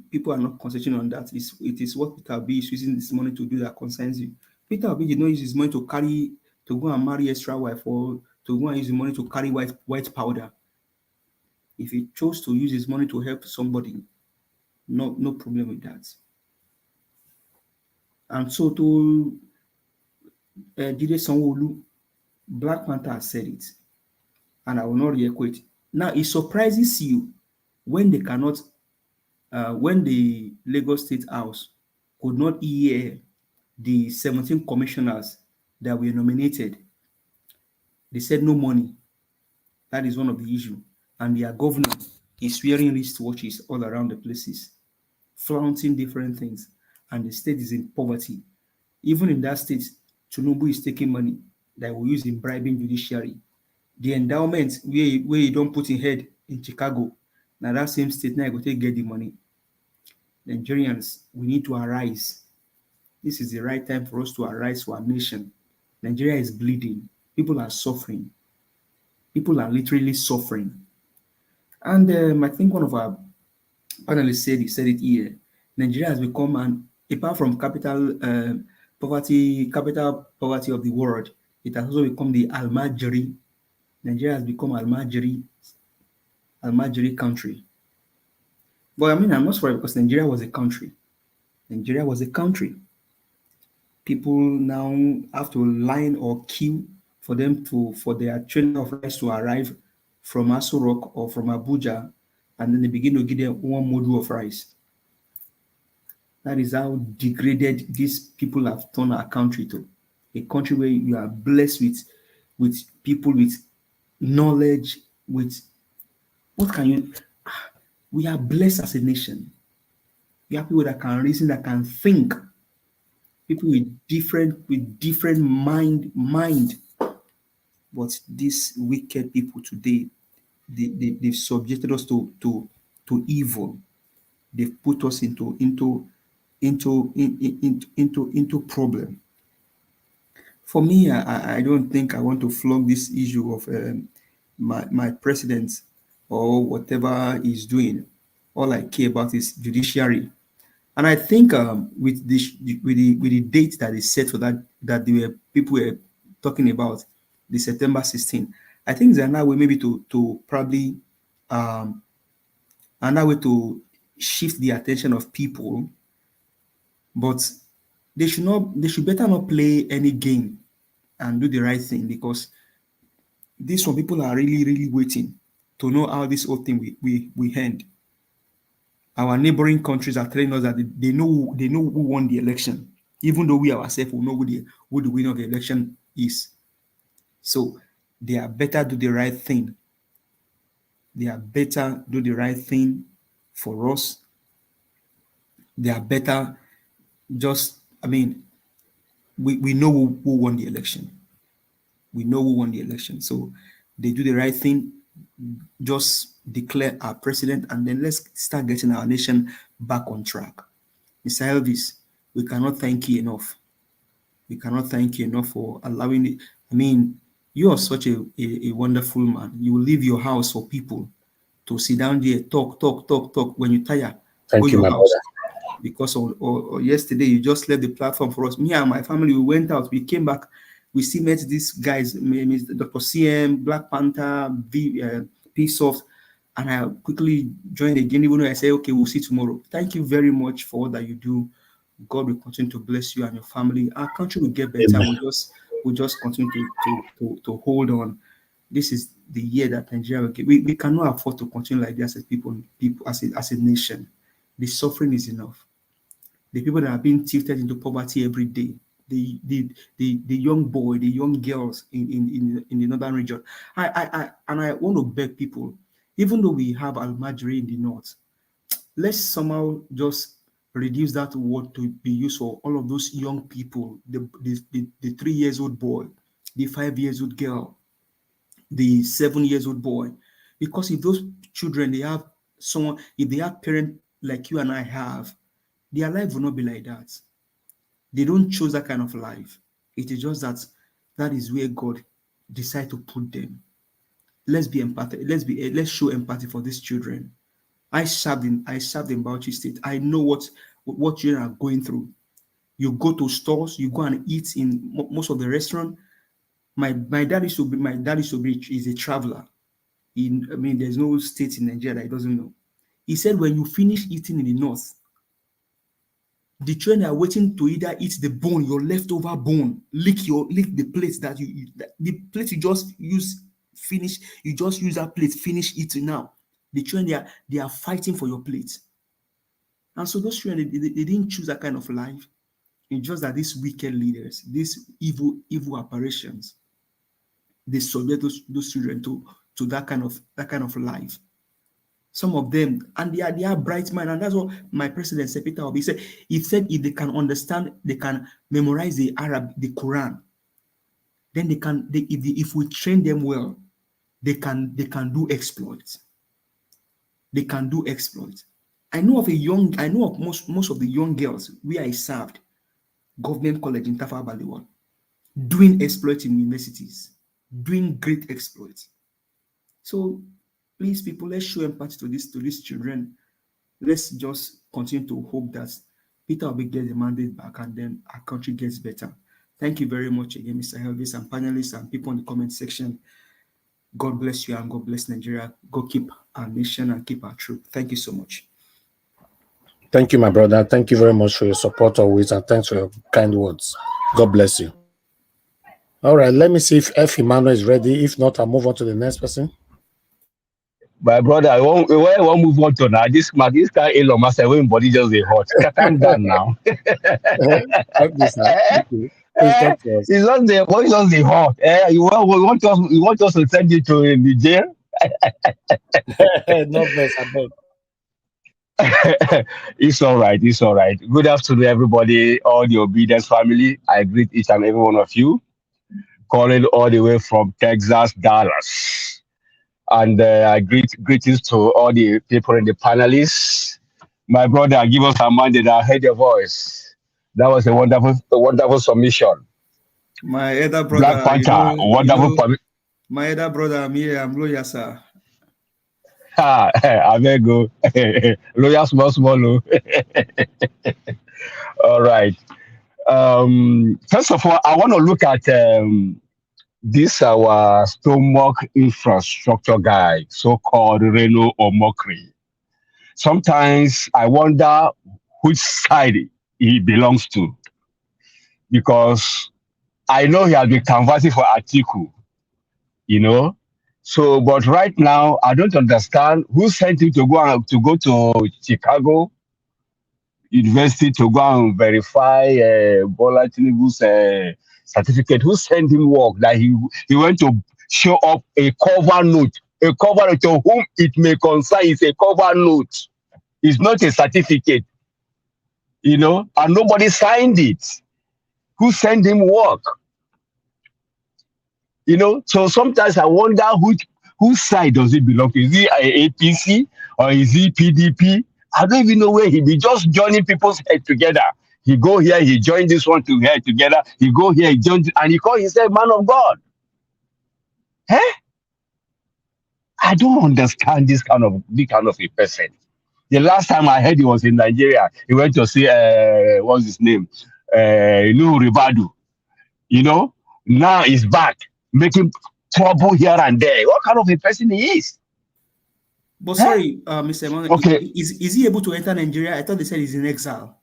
People are not concentrating on that. It is what Peter Obi is using this money to do that concerns you. Peter Obi did not use his money to go and marry extra wife, or to go and use the money to carry white powder. If he chose to use his money to help somebody, no problem with that. And so to Jide Sanwo-Olu, Black Panther said it, and I will not re-equate. Now it surprises you when they cannot, when the Lagos State House could not hear the 17 commissioners that were nominated. They said no money. That is one of the issues. And their governor is wearing wristwatches all around the places, flaunting different things. And the state is in poverty. Even in that state, Tinubu is taking money that will use in bribing judiciary. The endowment where you don't put in head in Chicago, now that same state now you go take get the money. Nigerians, we need to arise. This is the right time for us to arise for our nation. Nigeria is bleeding. People are suffering. People are literally suffering. And I think one of our panelists said it here. Nigeria has become apart from capital poverty of the world, it has also become the Almajiri. Nigeria has become Almajiri country. But I mean, I'm not sorry, because Nigeria was a country. Nigeria was a country. People now have to line or queue for their train of rice to arrive from Aso Rock or from Abuja, and then they begin to give them one module of rice. That is how degraded these people have turned our country to. A country where you are blessed with people with knowledge, with we are blessed as a nation. We have people that can reason, that can think. People with different mind. But these wicked people today, they've subjected us to evil. They've put us into problem. For me, I don't think I want to flog this issue of my president or whatever he's doing. All I care about is judiciary. And I think with the date that is set for that people were talking about, the September 16, I think there's another way maybe to probably another way to shift the attention of people, but they should better not play any game and do the right thing, because these some people are really waiting to know how this whole thing we end. Our neighboring countries are telling us that they know who won the election, even though we ourselves will know who the winner of the election is. So they are better do the right thing. They are better do the right thing for us. They are better just, I mean, we know who won the election. We know who won the election. So they do the right thing, just declare our president, and then let's start getting our nation back on track. Mr. Elvis, we cannot thank you enough. We cannot thank you enough for allowing it. I mean, you are such a wonderful man. You will leave your house for people to sit down there, talk. When you're tired, thank you, my house. brother. Because yesterday you just left the platform for us. Me and my family, we went out, we came back, we still met these guys, Dr. CM, Black Panther, P-Soft, and I quickly joined again, even though I say, okay, we'll see tomorrow. Thank you very much for all that you do. God will continue to bless you and your family. Our country will get better. We'll just continue to hold on. This is the year that Nigeria will get. We cannot afford to continue like this as people as a nation. The suffering is enough. The people that are being tilted into poverty every day, the young boy, the young girls in the northern region. I want to beg people, even though we have Al-Majri in the north, let's somehow just reduce that word to be used for all of those young people, the 3 years old boy, the 5 years old girl, the 7 years old boy. Because if those children, they have someone, if they have parents like you and I have, their life will not be like that. They don't choose that kind of life. It is just that is where God decided to put them. Let's be empathic. Let's show empathy for these children. I served in Bauchi State. I know what children are going through. You go to stores, you go and eat in most of the restaurant. My dad is a traveler. There's no state in Nigeria that he doesn't know. He said when you finish eating in the north, the children are waiting to either eat the bone, your leftover bone, lick the plate the plate you just use, finish. You just use that plate, finish eating now. The children they are fighting for your plate. And so those children, they didn't choose that kind of life. It's just that these wicked leaders, these evil apparitions, they subject those children to that kind of life. Some of them, and they are bright minds, and that's what my president said, Peter Obi said. He said if they can understand, they can memorize the Quran, then if we train them well, they can do exploits. They can do exploits. I know of most of the young girls where I served, government college in Tafawa Balewa, doing exploits in universities, doing great exploits. So please, people, let's show empathy to these children. Let's just continue to hope that Peter Obi gets the mandate back and then our country gets better. Thank you very much again, Mr. Elvis, and panelists and people in the comment section. God bless you and God bless Nigeria. God keep our nation and keep our truth. Thank you so much. Thank you, my brother. Thank you very much for your support always, and thanks for your kind words. God bless you. All right, let me see if F. Emmanuel is ready. If not, I'll move on to the next person. My brother, I won't move on to now. This guy Elon Musk, when body just a hot. Calm down now. Okay, sir. Okay. It's not the body just a hot. You want us to send you to the jail? No best, I beg. It's all right. It's all right. Good afternoon, everybody, all the Obedience family. I greet each and every one of you, calling all the way from Texas, Dallas. And I greetings to all the people in the panelists. My brother, give us a mandate. I heard your voice. That was a wonderful submission. My elder brother, Black Panther, wonderful. My elder brother, I'm here. I'm lawyer, sir. I may go. Lawyer, small. All right. First of all, I want to look at this our stomach infrastructure guy, so-called Reno or Mockery. Sometimes I wonder which side he belongs to, because I know he has been canvassing for Atiku. You know, So, but right now, I don't understand who sent him to go to Chicago University to go and verify Bola Tinubu's certificate. Who sent him work that he went to show up a cover note to whom it may concern is a cover note. It's not a certificate, you know, and nobody signed it. Who sent him work? You know, so sometimes I wonder whose side does it belong to? Is he APC or is he PDP? I don't even know where he be. Just joining people's head together. He go here, he join this one to head together. He go here, he join, and he call himself man of God. Eh? I don't understand this kind of a person. The last time I heard he was in Nigeria, he went to see what's his name, Ribadu. You know, now he's back making trouble here and there. What kind of a person he is? But sorry, Mr. Emmanuel, okay. Is he able to enter Nigeria? I thought they said he's in exile.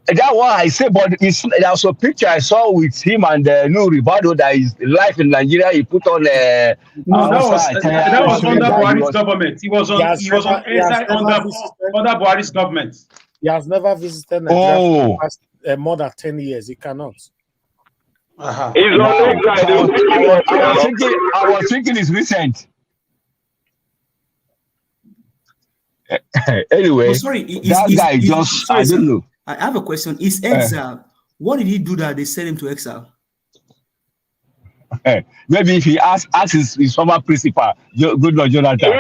That's what I say, but there was a picture I saw with him and Ribado that is live in Nigeria. He put on that was under Buhari's government. He was on exile under Buhari's government. He has never visited Nigeria for the past more than 10 years. He cannot. He's on exile. I was thinking it's recent. Anyway, sorry, I don't know. I have a question. Is exile? What did he do that they sent him to exile? Maybe if he asks his former principal, good Lord Jonathan.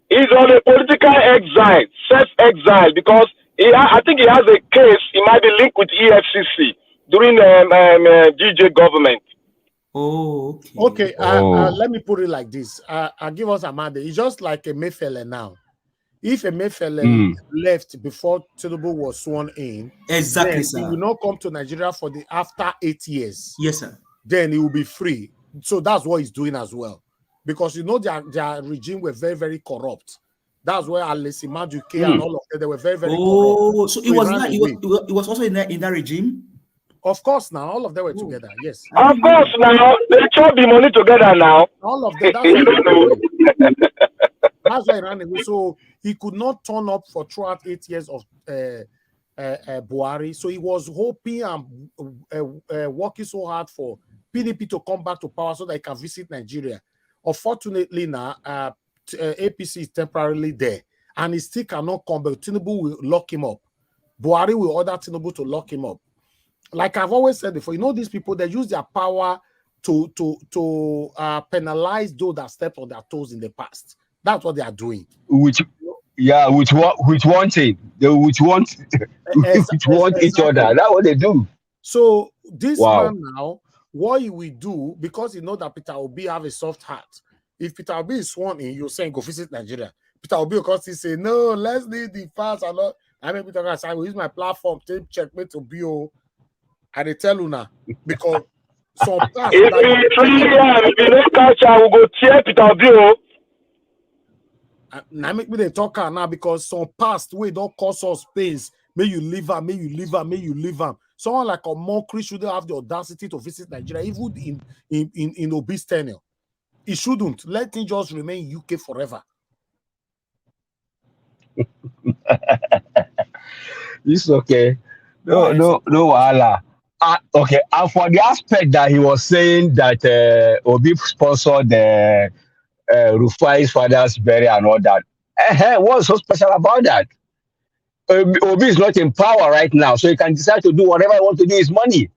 He's on a political exile, self-exile, because I think he has a case. He might be linked with EFCC during DJ government. Oh, okay. Let me put it like this. I'll give us a mandate. It's just like a Mayfele now. If a Mayfele left before Tinubu was sworn in, exactly, he will not come to Nigeria for after 8 years. Yes, sir. Then he will be free. So that's what he's doing as well. Because you know their regime were very, very corrupt. That's where Alesi Maduke and all of them, they were very, very corrupt. So it was also in that regime? Of course, now all of them were together. Yes. Of course, now they chop the money together now. All of them. That's why he ran away. So he could not turn up for throughout 8 years of Buhari. So he was hoping and working so hard for PDP to come back to power so that he can visit Nigeria. Unfortunately, now APC is temporarily there, and he still cannot come. But Tinubu will lock him up. Buhari will order Tinubu to lock him up. Like I've always said before, you know, these people, they use their power to penalize those that stepped on their toes in the past. That's what they are doing. Which one thing? They want each other. That's what they do. So this man now, what he will do, because you know that Peter Obi have a soft heart. If Peter Obi is sworn in, you're saying go visit Nigeria. Peter Obi, because he say no, let's leave the fast and all. I mean, Peter Obi, I will use my platform to check me to BO. And they tell you now because some past. If you don't catch, I will go tear Peter Obi. Now make me the talker now because some past way don't cause us pains. May you leave her, may you leave her, may you leave her. Someone like a mockery shouldn't have the audacity to visit Nigeria, even in Obi's tenure. He shouldn't. Let him just remain UK forever. It's okay. No, Allah. Okay, and for the aspect that he was saying that Obi sponsored the Rufai's father's burial and all that, what's so special about that? Obi is not in power right now, so he can decide to do whatever he wants to do with his money.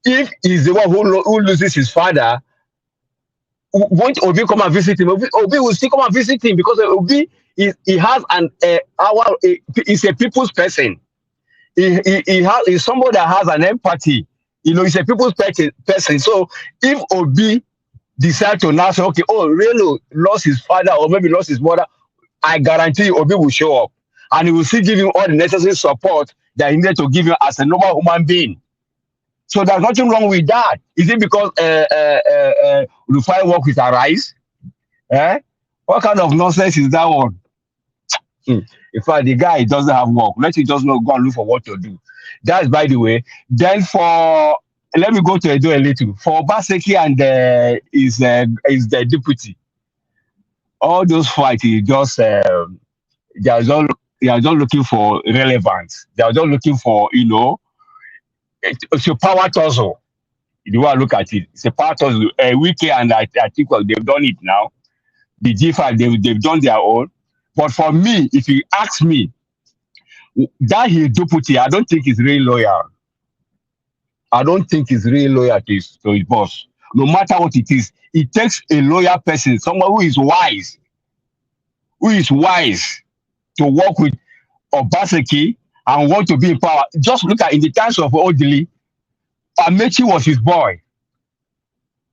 If he's the one who loses his father, won't Obi come and visit him? Obi will still come and visit him because Obi he has he's a people's person. He's somebody that has an empathy. You know, he's a people's person. So if Obi decides to now say, okay, really lost his father or maybe lost his mother, I guarantee you Obi will show up. And he will still give him all the necessary support that he needed to give him as a normal human being. So there's nothing wrong with that. Is it because Rufai work with Arise? What kind of nonsense is that one? In fact, the guy doesn't have work. Let him just not go and look for what to do. That's by the way. Then for let me go to Edo a little. For Obaseki and is the deputy, all those fights is just they are just looking for relevance. They are just looking for, you know, it's a power tussle. The way I look at it, it's a power tussle. Wiki and Atiku, they've done it now. The G5, they've done their own. But for me, if you ask me, that his deputy, I don't think he's really loyal. I don't think he's really loyal to his boss. No matter what it is, it takes a loyal person, someone who is wise to work with Obaseki and want to be in power. Just look at in the times of Odili, Amechi was his boy.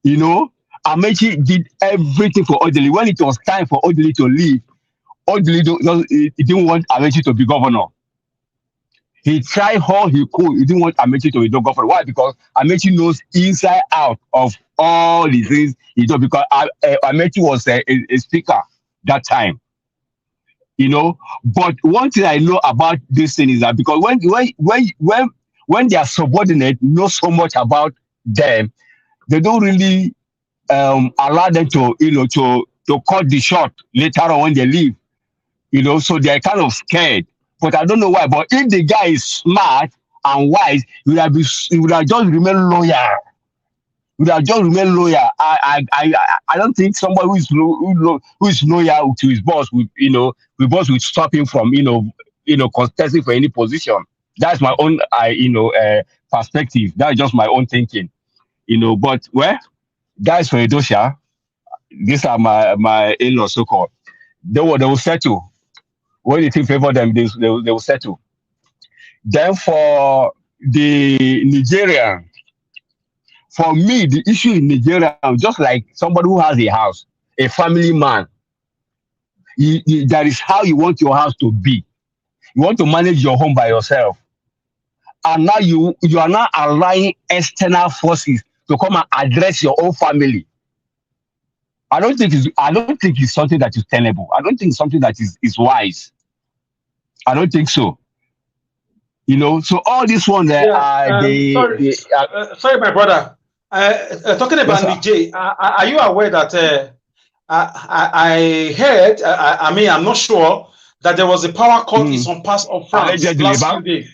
You know, Amechi did everything for Odili. When it was time for Odili to leave, Odili he didn't want Amechi to be governor. He tried all he could. He didn't want Amechi to be the governor. Why? Because Amechi knows inside out of all the things he does. Because Amechi was a speaker that time. You know, but one thing I know about this thing is that because when their subordinate know so much about them, they don't really allow them to, you know, to cut the shot later on when they leave. You know, so they're kind of scared. But I don't know why. But if the guy is smart and wise, he would have just remain loyal. I don't think somebody who is loyal to his boss would, you know, the boss would stop him from, you know, contesting for any position. That's my own, perspective. That's just my own thinking, you know. But well, guys for Edosha, these are my in-laws, so-called. They will settle. When you think favor them, they will settle. Then for the Nigerian, for me, the issue in Nigeria, just like somebody who has a house, a family man, that is how you want your house to be. You want to manage your home by yourself. And now you are now allowing external forces to come and address your own family. I don't think it's something that is tenable. I don't think it's something that is wise. I don't think so. You know, so all this one there sorry, my brother. Talking about Niger, are you aware that I heard, I'm not sure, that there was a power cut in some parts of France last few days.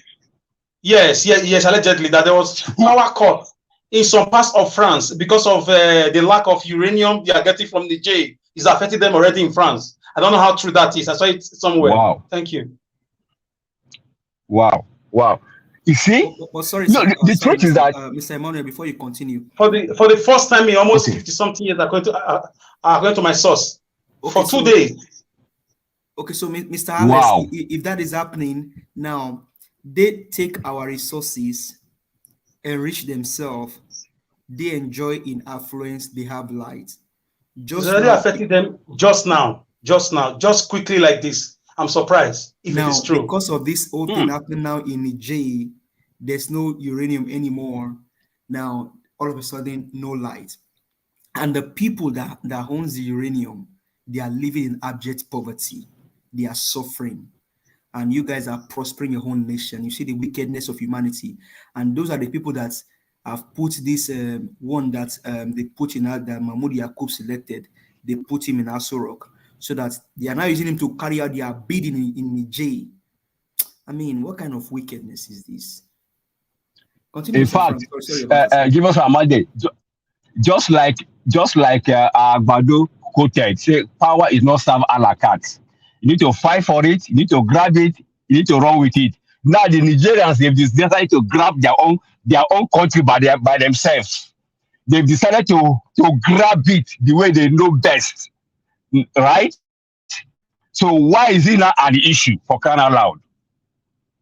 Yes, allegedly, that there was power cut in some parts of France because of the lack of uranium they are getting from Niger. It's affecting them already in France. I don't know how true that is. I saw it somewhere. Wow. Thank you. Wow. You see? But sorry, no, the truth is that Mr. Emmanuel, before you continue, for the first time in almost 50-something years, according to my source, for 2 days. Okay, so Mr. Alex, if that is happening now, they take our resources, enrich themselves, they enjoy in affluence, they have light. It's already affecting them just now, just quickly like this. I'm surprised if it is true. Because of this whole thing happening now in Niger, there's no uranium anymore. Now, all of a sudden, no light. And the people that owns the uranium, they are living in abject poverty. They are suffering. And you guys are prospering your own nation. You see the wickedness of humanity. And those are the people that have put this one that they put in that Mahmoud Yakub selected. They put him in Aso Rock, so that they are now using him to carry out their bidding in Niger. I mean, what kind of wickedness is this? Continue. In fact, give us a mandate. Just like Agbado quoted, say power is not served a la carte. You need to fight for it. You need to grab it. You need to run with it. Now the Nigerians, they've decided to grab their own country by themselves. They've decided to grab it the way they know best. Right? So why is it not an issue, for crying out loud?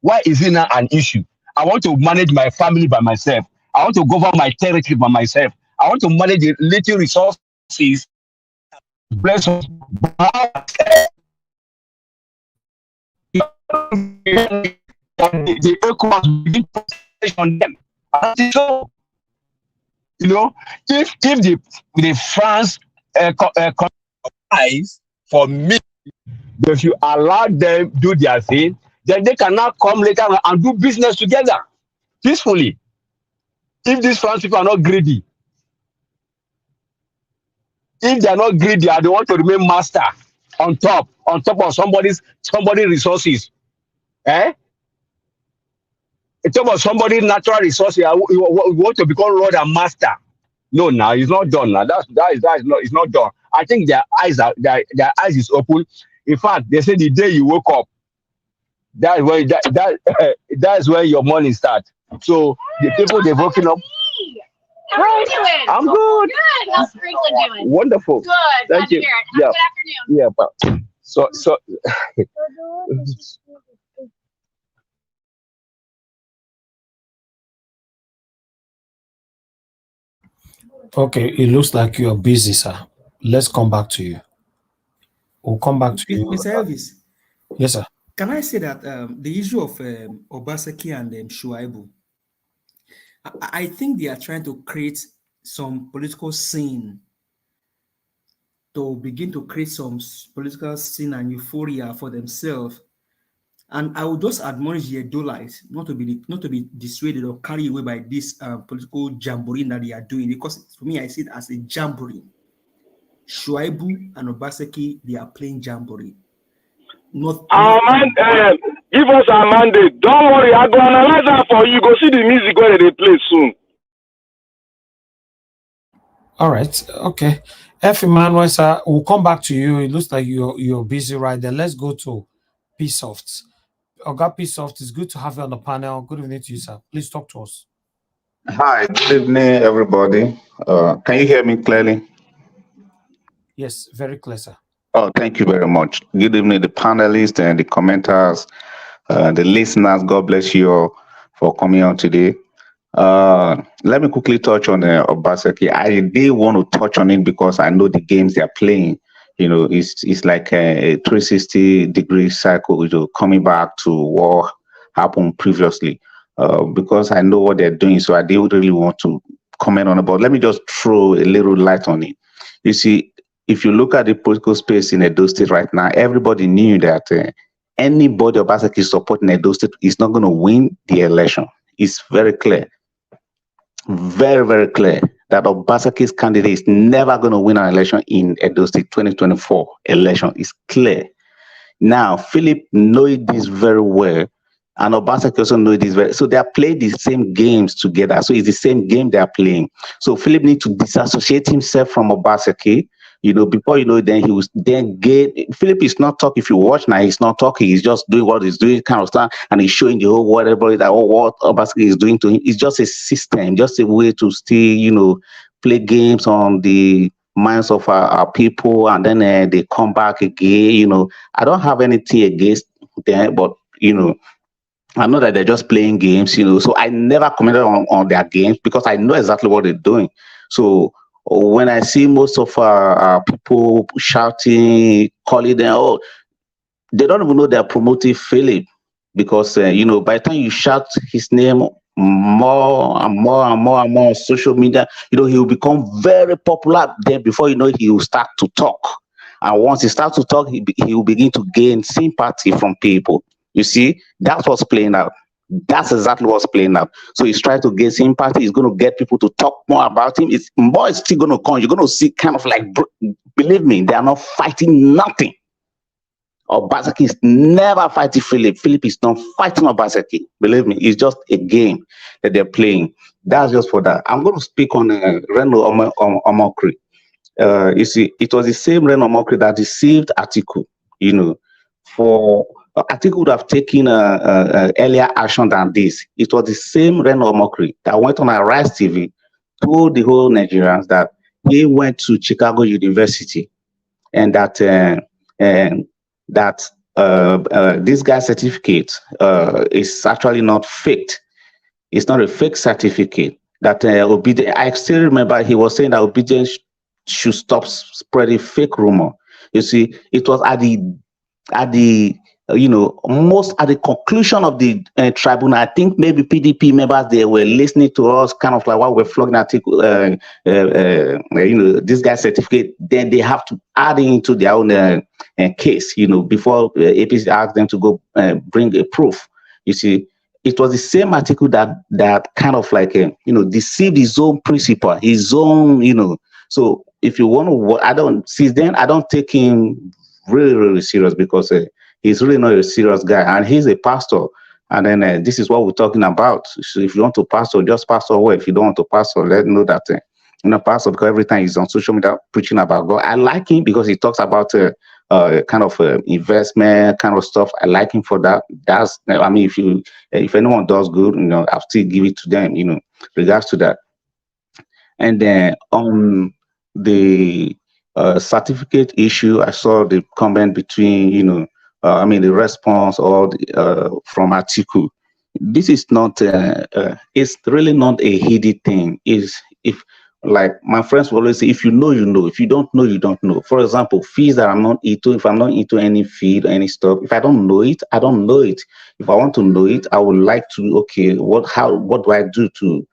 Why is it not an issue? I want to manage my family by myself. I want to govern my territory by myself. I want to manage the little resources. Bless us. The ECOWAS on them. So, you know, if the France for me, if you allow them do their thing, then they cannot come later and do business together peacefully. If these France people are not greedy, if they are not greedy and they want to remain master on top of somebody's resources, on top of somebody's natural resources, we want to become lord and master. No, now it's not done. Now it's not done. I think their eyes is open. In fact, they say the day you woke up, that's where your morning starts. So the people they're waking up. How are you doing? I'm good. Good. How's Franklin doing? Wonderful. Good. Thank you. Have a good afternoon. Yeah, but so Okay, it looks like you're busy, sir. Let's come back to you. We'll come back to you. Mr. Elvis. Yes, sir. Can I say that the issue of Obaseki and Shuaibu, I think they are trying to create some political scene to begin to create some political scene and euphoria for themselves. And I would just admonish the Edolites not to be dissuaded or carried away by this political jamboree that they are doing, because for me I see it as a jamboree. Shuaibu and Obaseki, they are playing jamboree. Give us our mandate. Don't worry, I go analyze that for you. Go see the music where they play soon. All right. Okay. F. Emmanuel, sir, we'll come back to you. It looks like you're busy right there. Let's go to P-Soft. Oga P-Soft, it's good to have you on the panel. Good evening to you, sir. Please talk to us. Hi, good evening, everybody. Can you hear me clearly? Yes, very clear, sir. Oh, thank you very much. Good evening, the panelists and the commenters, the listeners. God bless you all for coming on today. Let me quickly touch on Obaseki. I did want to touch on it because I know the games they are playing. You know, it's like a 360-degree cycle, you know, coming back to what happened previously. Because I know what they're doing, so I didn't really want to comment on it. But let me just throw a little light on it. You see, if you look at the political space in Edo State right now, everybody knew that anybody Obaseki supporting Edo State is not going to win the election. It's very clear. Very, very clear that Obaseki's candidate is never going to win an election in Edo State 2024 election. It's clear. Now, Philip knows this very well, and Obaseki also knows this very. So they are playing the same games together. So it's the same game they are playing. So Philip needs to disassociate himself from Obaseki. You know, before you know it, then he was Philip is not talking. If you watch now, he's not talking. He's just doing what he's doing, kind of stuff, and he's showing the whole whatever that what Obaseki is doing to him. It's just a system, just a way to still, you know, play games on the minds of our people, and then they come back again. You know, I don't have anything against them, but you know, I know that they're just playing games. You know, so I never commented on their games because I know exactly what they're doing. So when I see most of our people shouting, calling them, oh, they don't even know they're promoting Philip because, you know, by the time you shout his name more and more and more and more on social media, you know, he will become very popular. Then before you know it, he will start to talk. And once he starts to talk, he will begin to gain sympathy from people. You see, that's what's playing out. That's exactly what's playing out. So he's trying to get sympathy. He's going to get people to talk more about him. It's more is still going to come. You're going to see kind of like, believe me, they are not fighting nothing. Obaseki is never fighting Philip. Philip is not fighting Obaseki. Believe me, it's just a game that they're playing. That's just for that. I'm going to speak on Reno Omokri. You see, it was the same Reno Omokri that deceived Atiku, you know, for Atiku would have taken earlier action than this. It was the same Reno Omokri that went on Arise TV, told the whole Nigerians that he went to Chicago University and that this guy's certificate is actually not faked. It's not a fake certificate. That I still remember he was saying that obedience should stop spreading fake rumor. You see, it was at the you know, most at the conclusion of the tribunal. I think maybe PDP members, they were listening to us, kind of like while we're flogging article, you know, this guy's certificate. Then they have to add it into their own case, you know, before APC asked them to go bring a proof. You see, it was the same Atiku that kind of like deceived his own principal, his own, So if you want to, since then I don't take him really, really serious, because he's really not a serious guy, and he's a pastor. And then this is what we're talking about. So if you want to pastor, just pastor away. If you don't want to pastor, let know that pastor, because every time he's on social media preaching about God. I like him because he talks about kind of investment kind of stuff. I like him for that. I mean, if anyone does good, I'll still give it to them, regards to that. And then on the certificate issue, I saw the comment between, the response or from Atiku. This is not, it's really not a hidden thing. If like my friends will always say, if you know, you know. If you don't know, you don't know. For example, fees that I'm not into, if I'm not into any feed or any stuff, if I don't know it, I don't know it. If I want to know it, I would like to, okay, what do I do to,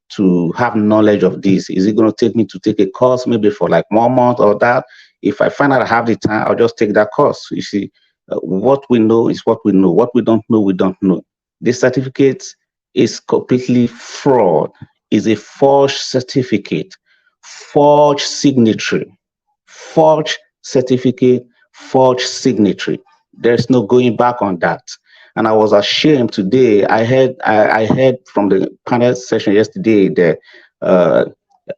to have knowledge of this? Is it going to take me to take a course maybe for like 1 month or that? If I find out I have the time, I'll just take that course. You see, what we know is what we know. What we don't know, we don't know. This certificate is completely fraud. Is a forged certificate, forged signatory, forged certificate, forged signatory. There's no going back on that. And I was ashamed today. I heard from the panel session yesterday that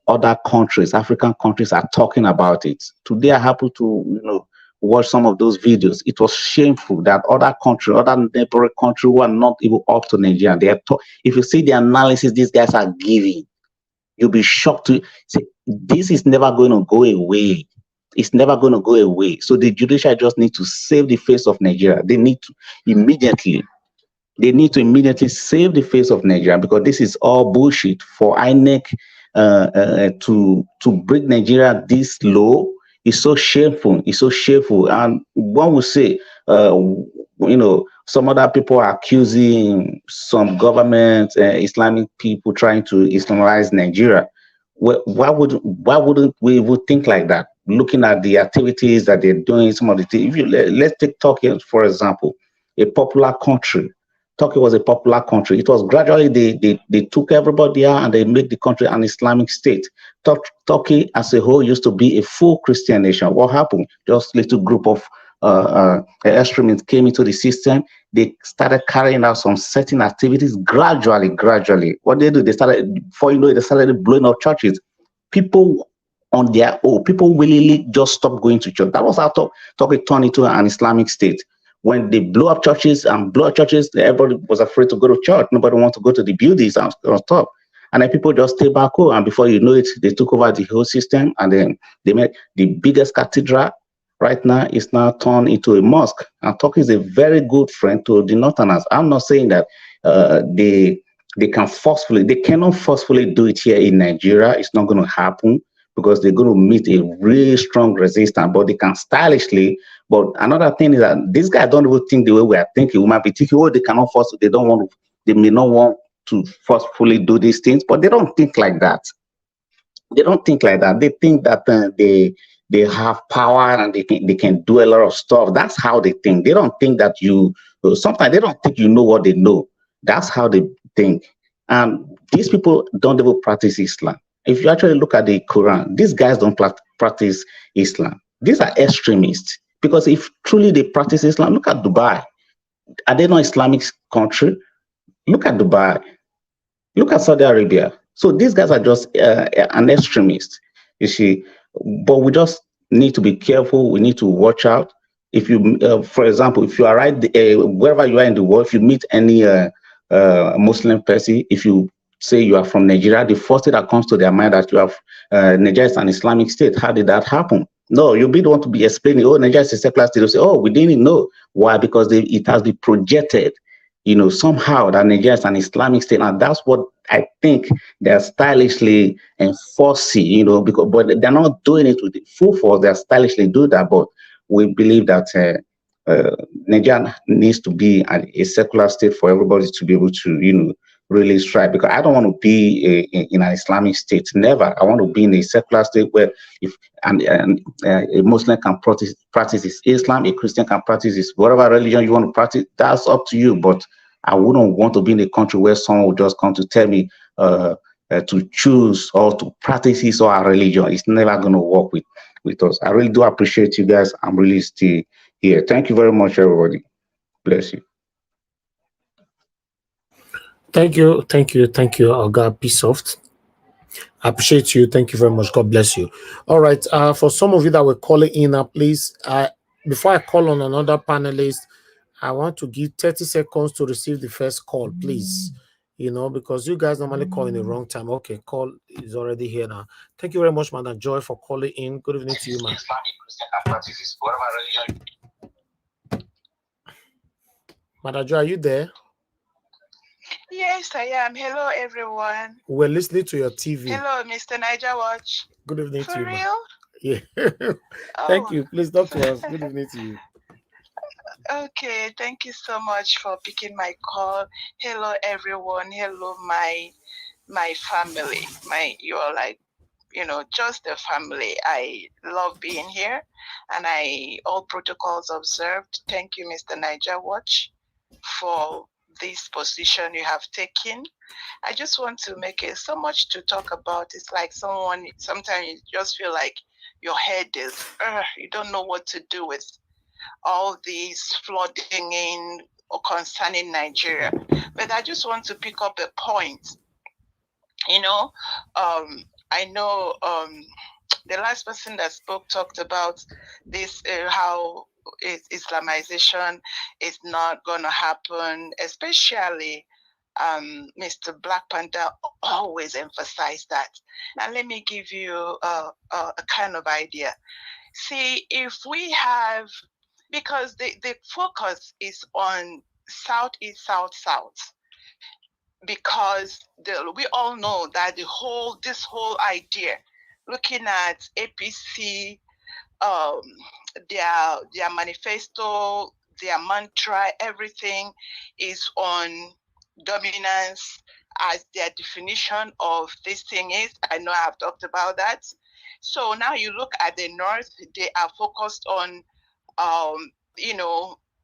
other countries, African countries, are talking about it. Today I happened to watch some of those videos. It was shameful that other neighboring countries who are not even up to Nigeria, if you see the analysis these guys are giving, you'll be shocked to say this is never going to go away. It's never going to go away. So the judiciary just need to save the face of Nigeria. They need to immediately save the face of Nigeria, because this is all bullshit for INEC to bring Nigeria this low. It's so shameful. It's so shameful. And one will say, some other people are accusing some government, Islamic people trying to Islamize Nigeria. Why wouldn't we would think like that? Looking at the activities that they're doing, some of the things. Let's take Turkey, for example, a popular country. Turkey was a popular country. It was gradually they took everybody out and they made the country an Islamic state. Turkey as a whole used to be a full Christian nation. What happened? Just a little group of extremists came into the system. They started carrying out some certain activities gradually. What they do, they started blowing up churches. People on their own, people willingly just stopped going to church. That was how Turkey turned into an Islamic state. When they blew up churches, everybody was afraid to go to church. Nobody wanted to go to the buildings and stuff. And then people just stay back home. And before you know it, they took over the whole system. And then they made the biggest cathedral right now is now turned into a mosque. And Turkey is a very good friend to the Northerners. I'm not saying that they cannot forcefully do it here in Nigeria. It's not going to happen, because they're going to meet a really strong resistance, but they can stylishly. But another thing is that these guys don't even think the way we are thinking. We might be thinking, they cannot force, they may not want to forcefully do these things, but they don't think like that. They don't think like that. They think that they have power and they can do a lot of stuff. That's how they think. They don't think that sometimes they don't think you know what they know. That's how they think. And these people don't even practice Islam. If you actually look at the Quran, these guys don't practice Islam. These are extremists. Because if truly they practice Islam, look at Dubai. Are they not Islamic country? Look at Dubai. Look at Saudi Arabia. So these guys are just an extremist, you see. But we just need to be careful. We need to watch out. If you, for example, if you are wherever you are in the world, if you meet any Muslim person, if you say you are from Nigeria, the first thing that comes to their mind that you have Nigeria is an Islamic state. How did that happen? No, you'll be the one to be explaining, Nigeria is a secular state. They'll say, we didn't know. Why? Because it has been projected, somehow that Nigeria is an Islamic state. And that's what I think they're stylishly enforcing, but they're not doing it with the full force. They're stylishly do that. But we believe that Nigeria needs to be a secular state for everybody to be able to, really strive, because I don't want to be in an Islamic state. Never. I want to be in a secular state where a Muslim can practice his Islam, a Christian can practice his whatever religion you want to practice. That's up to you. But I wouldn't want to be in a country where someone would just come to tell me to choose or to practice his or her religion. It's never going to work with us. I really do appreciate you guys. I'm really still here. Thank you very much, everybody. Bless you. Thank you, Oga Psoft. I appreciate you. Thank you very much. God bless you. All right. For some of you that were calling in, please, before I call on another panelist, I want to give 30 seconds to receive the first call, please. You know, because you guys normally call in the wrong time. Okay, call is already here now. Thank you very much, Madam Joy, for calling in. Good evening to you, ma'am. Madam Joy, are you there? Yes, I am. Hello, everyone. We're listening to your TV. Hello, Mr. Niger Watch. Good evening to you, For real? Yeah. Thank you. Please talk to us. Good evening to you. Okay, thank you so much for picking my call. Hello, everyone. Hello, my family. You're like, just a family. I love being here, and all protocols observed. Thank you, Mr. Niger Watch, for this position you have taken. I just want to make it so much to talk about. It's like sometimes you just feel like your head is, you don't know what to do with all these flooding in or concerning Nigeria. But I just want to pick up a point. I know the last person that spoke talked about this, how Islamization is not going to happen, especially Mr. Black Panther always emphasized that. Now, let me give you a kind of idea. See, if we have, because the focus is on Southeast, South, because we all know that this whole idea, looking at APC, their manifesto, their mantra, everything is on dominance as their definition of this thing is. I know I've talked about that. So now you look at the North, they are focused on,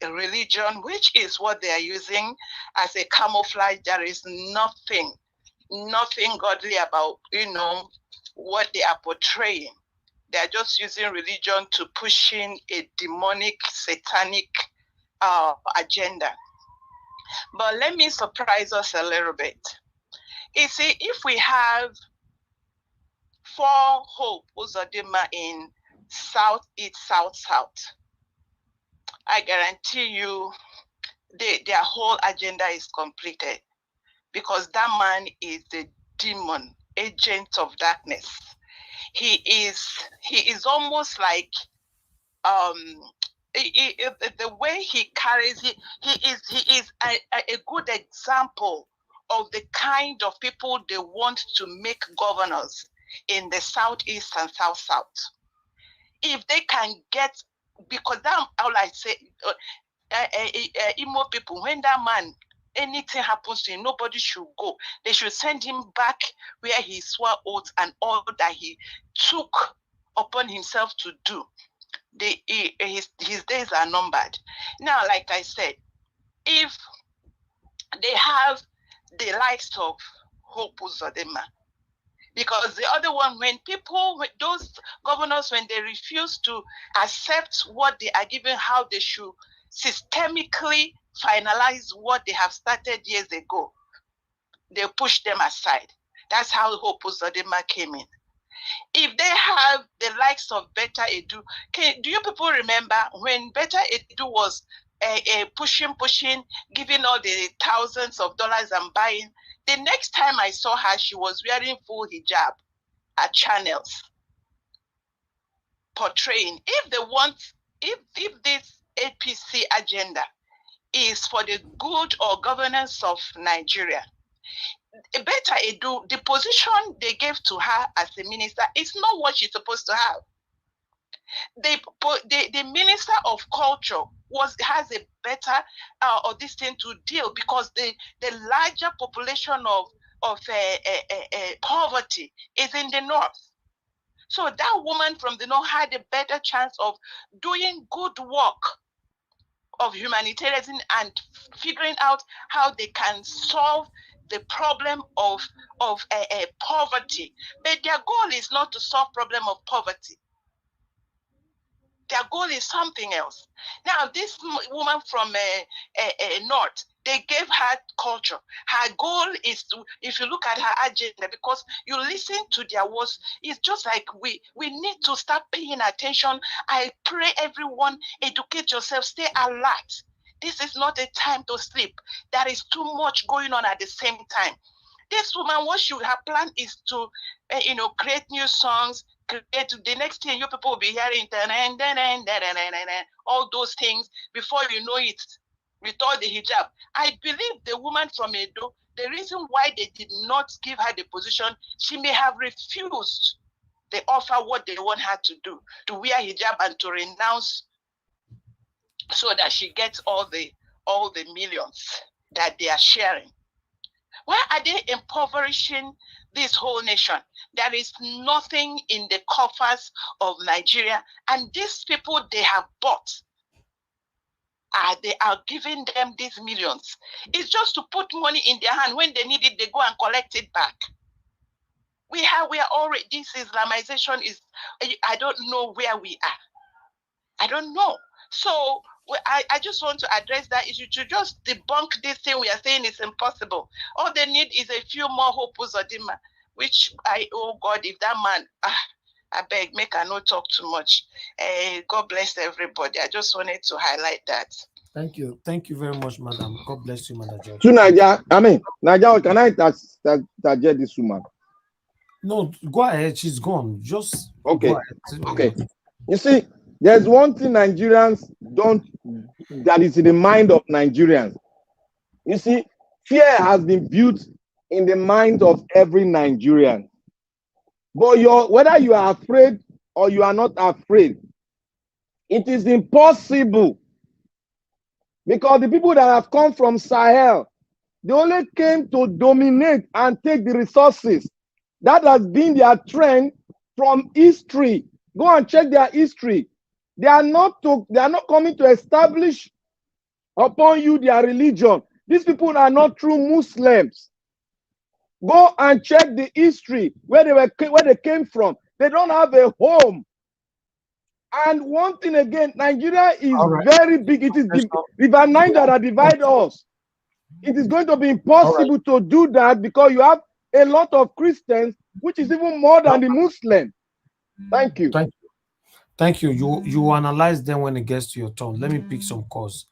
religion, which is what they are using as a camouflage. There is nothing godly about, what they are portraying. They're just using religion to push in a demonic, satanic agenda. But let me surprise us a little bit. You see, if we have 4 Hope Uzodinma in Southeast, South, I guarantee you their whole agenda is completed, because that man is the demon, agent of darkness. He is almost like the way he carries, he is a good example of the kind of people they want to make governors in the Southeast and South. If they can get, because that, all I say, Imo people, when that man, anything happens to him, nobody should go. They should send him back where he swore oath and all that he took upon himself to do. His days are numbered. Now, like I said, if they have the likes of Hope Uzodinma, because the other one, when those governors, when they refuse to accept what they are given, how they should systemically finalize what they have started years ago, they push them aside. That's how Hope Uzodinma came in. If they have the likes of Better Edu, do you people remember when Better Edu was pushing, giving all the thousands of dollars and buying? The next time I saw her, she was wearing full hijab at channels, portraying. If this APC agenda is for the good or governance of Nigeria, Better Edu, the position they gave to her as a minister is not what she's supposed to have. The Minister of Culture has a better this thing to deal, because the larger population of poverty is in the North. So that woman from the North had a better chance of doing good work of humanitarianism and figuring out how they can solve the problem of poverty. But their goal is not to solve problem of poverty. Their goal is something else. Now, this woman from North, they gave her culture. Her goal is to, if you look at her agenda, because you listen to their words, it's just like we need to start paying attention. I pray everyone, educate yourself, stay alert. This is not a time to sleep. There is too much going on at the same time. This woman, what her plan is to, create new songs, the next thing you people will be hearing all those things before you know it with all the hijab. I believe the woman from Edo, the reason why they did not give her the position, she may have refused the offer what they want her to do, to wear hijab and to renounce so that she gets all the millions that they are sharing. Why are they impoverishing this whole nation? There is nothing in the coffers of Nigeria, and these people they have bought, they are giving them these millions. It's just to put money in their hand. When they need it, they go and collect it back. We are already, this Islamization is, I don't know where we are. I don't know. So I just want to address that issue, to just debunk this thing we are saying is impossible. All they need is a few more Hope Uzodinma, which oh God, if that man, I beg, make I not talk too much. God bless everybody. I just wanted to highlight that. Thank you. Thank you very much, madam. God bless you, Madam Judge. To Naija, can I target this woman? No, go ahead. She's gone. Just okay. Go ahead. Okay. You see, there's one thing Nigerians don't, that is in the mind of Nigerians. You see, fear has been built in the mind of every Nigerian. But whether you are afraid or you are not afraid, it is impossible. Because the people that have come from Sahel, they only came to dominate and take the resources. That has been their trend from history. Go and check their history. They are not coming to establish upon you their religion. These people are not true Muslims. Go and check the history where they came from. They don't have a home. And one thing again, Nigeria is very big. It is the River Niger that divides us. It is going to be impossible to do that because you have a lot of Christians, which is even more than the Muslims. Thank you. Thank you. You analyze them when it gets to your turn. Let me pick some calls.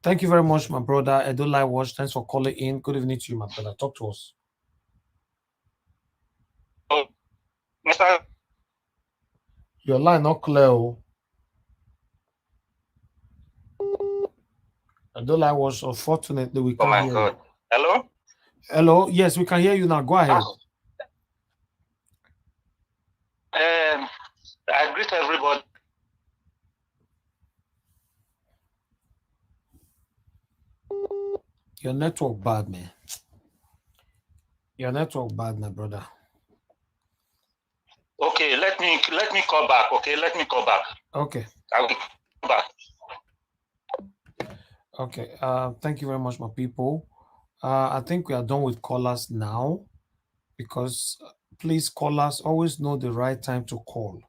Thank you very much, my brother. Edo Live Watch. Thanks for calling in. Good evening to you, my brother. Talk to us. Mr. Your line not clear. Edo Live Watch. Unfortunately, we can't hear you. Hello? Hello. Yes, we can hear you now. Go ahead. I greet everybody. Your network bad, man. Your network bad, my brother. Okay, let me call back. Okay, let me call back. Okay. I will come back. Okay. Thank you very much, my people. I think we are done with callers now, because please, callers, always know the right time to call.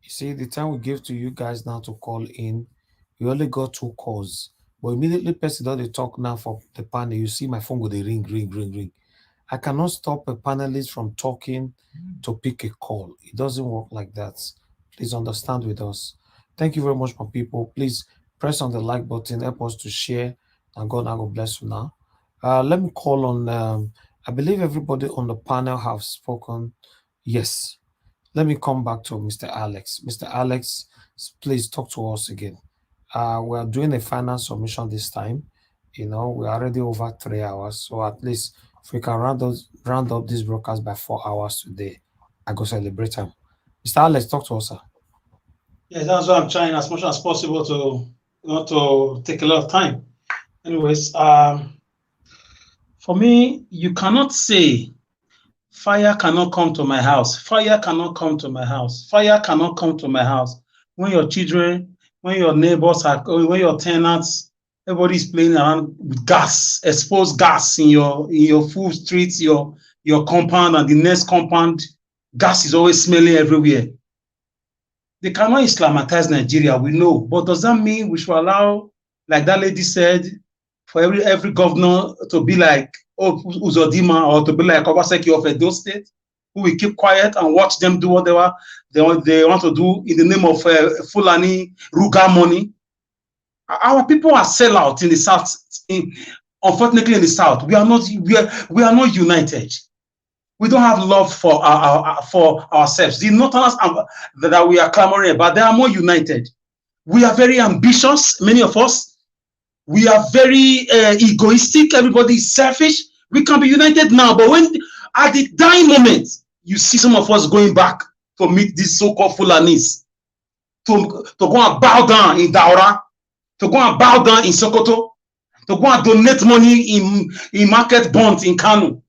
You see, the time we give to you guys now to call in, we only got 2 calls. But immediately, person that they talk now for the panel, you see my phone go they ring. I cannot stop a panelist from talking to pick a call. It doesn't work like that. Please understand with us. Thank you very much, my people. Please press on the like button, help us to share, and God bless you now. Let me call on, I believe everybody on the panel have spoken. Yes. Let me come back to Mr. Alex. Mr. Alex, please talk to us again. We are doing a final submission this time. You know, we're already over 3 hours. So at least if we can round up this broadcast by 4 hours today, I go celebrate them. Mr. Alex, talk to us, sir. Yeah, that's why I'm trying as much as possible to not to take a lot of time. Anyways, for me, you cannot say fire cannot come to my house. Fire cannot come to my house. Fire cannot come to my house when your children, when your neighbors are, when your tenants Everybody's playing around with gas, exposed gas in your full streets, your compound and the next compound. Gas is always smelling everywhere. They cannot Islamatize Nigeria, we know. But does that mean we should allow, like that lady said, for every governor to be like Uzodima or to be like Obaseki of Edo State, who will keep quiet and watch them do whatever they want to do in the name of Fulani Ruga money? Our people are sellout in the South. Unfortunately, in the South, we are not united. We don't have love for ourselves. The Northerners that we are clamoring about, they are more united. We are very ambitious, many of us. We are very egoistic. Everybody is selfish. We can be united now, but when at the dying moment, you see some of us going back to meet these so-called Fulanis, to go and bow down in Daura, to go and bow down in Sokoto, to go and donate money in market bonds in Kanu.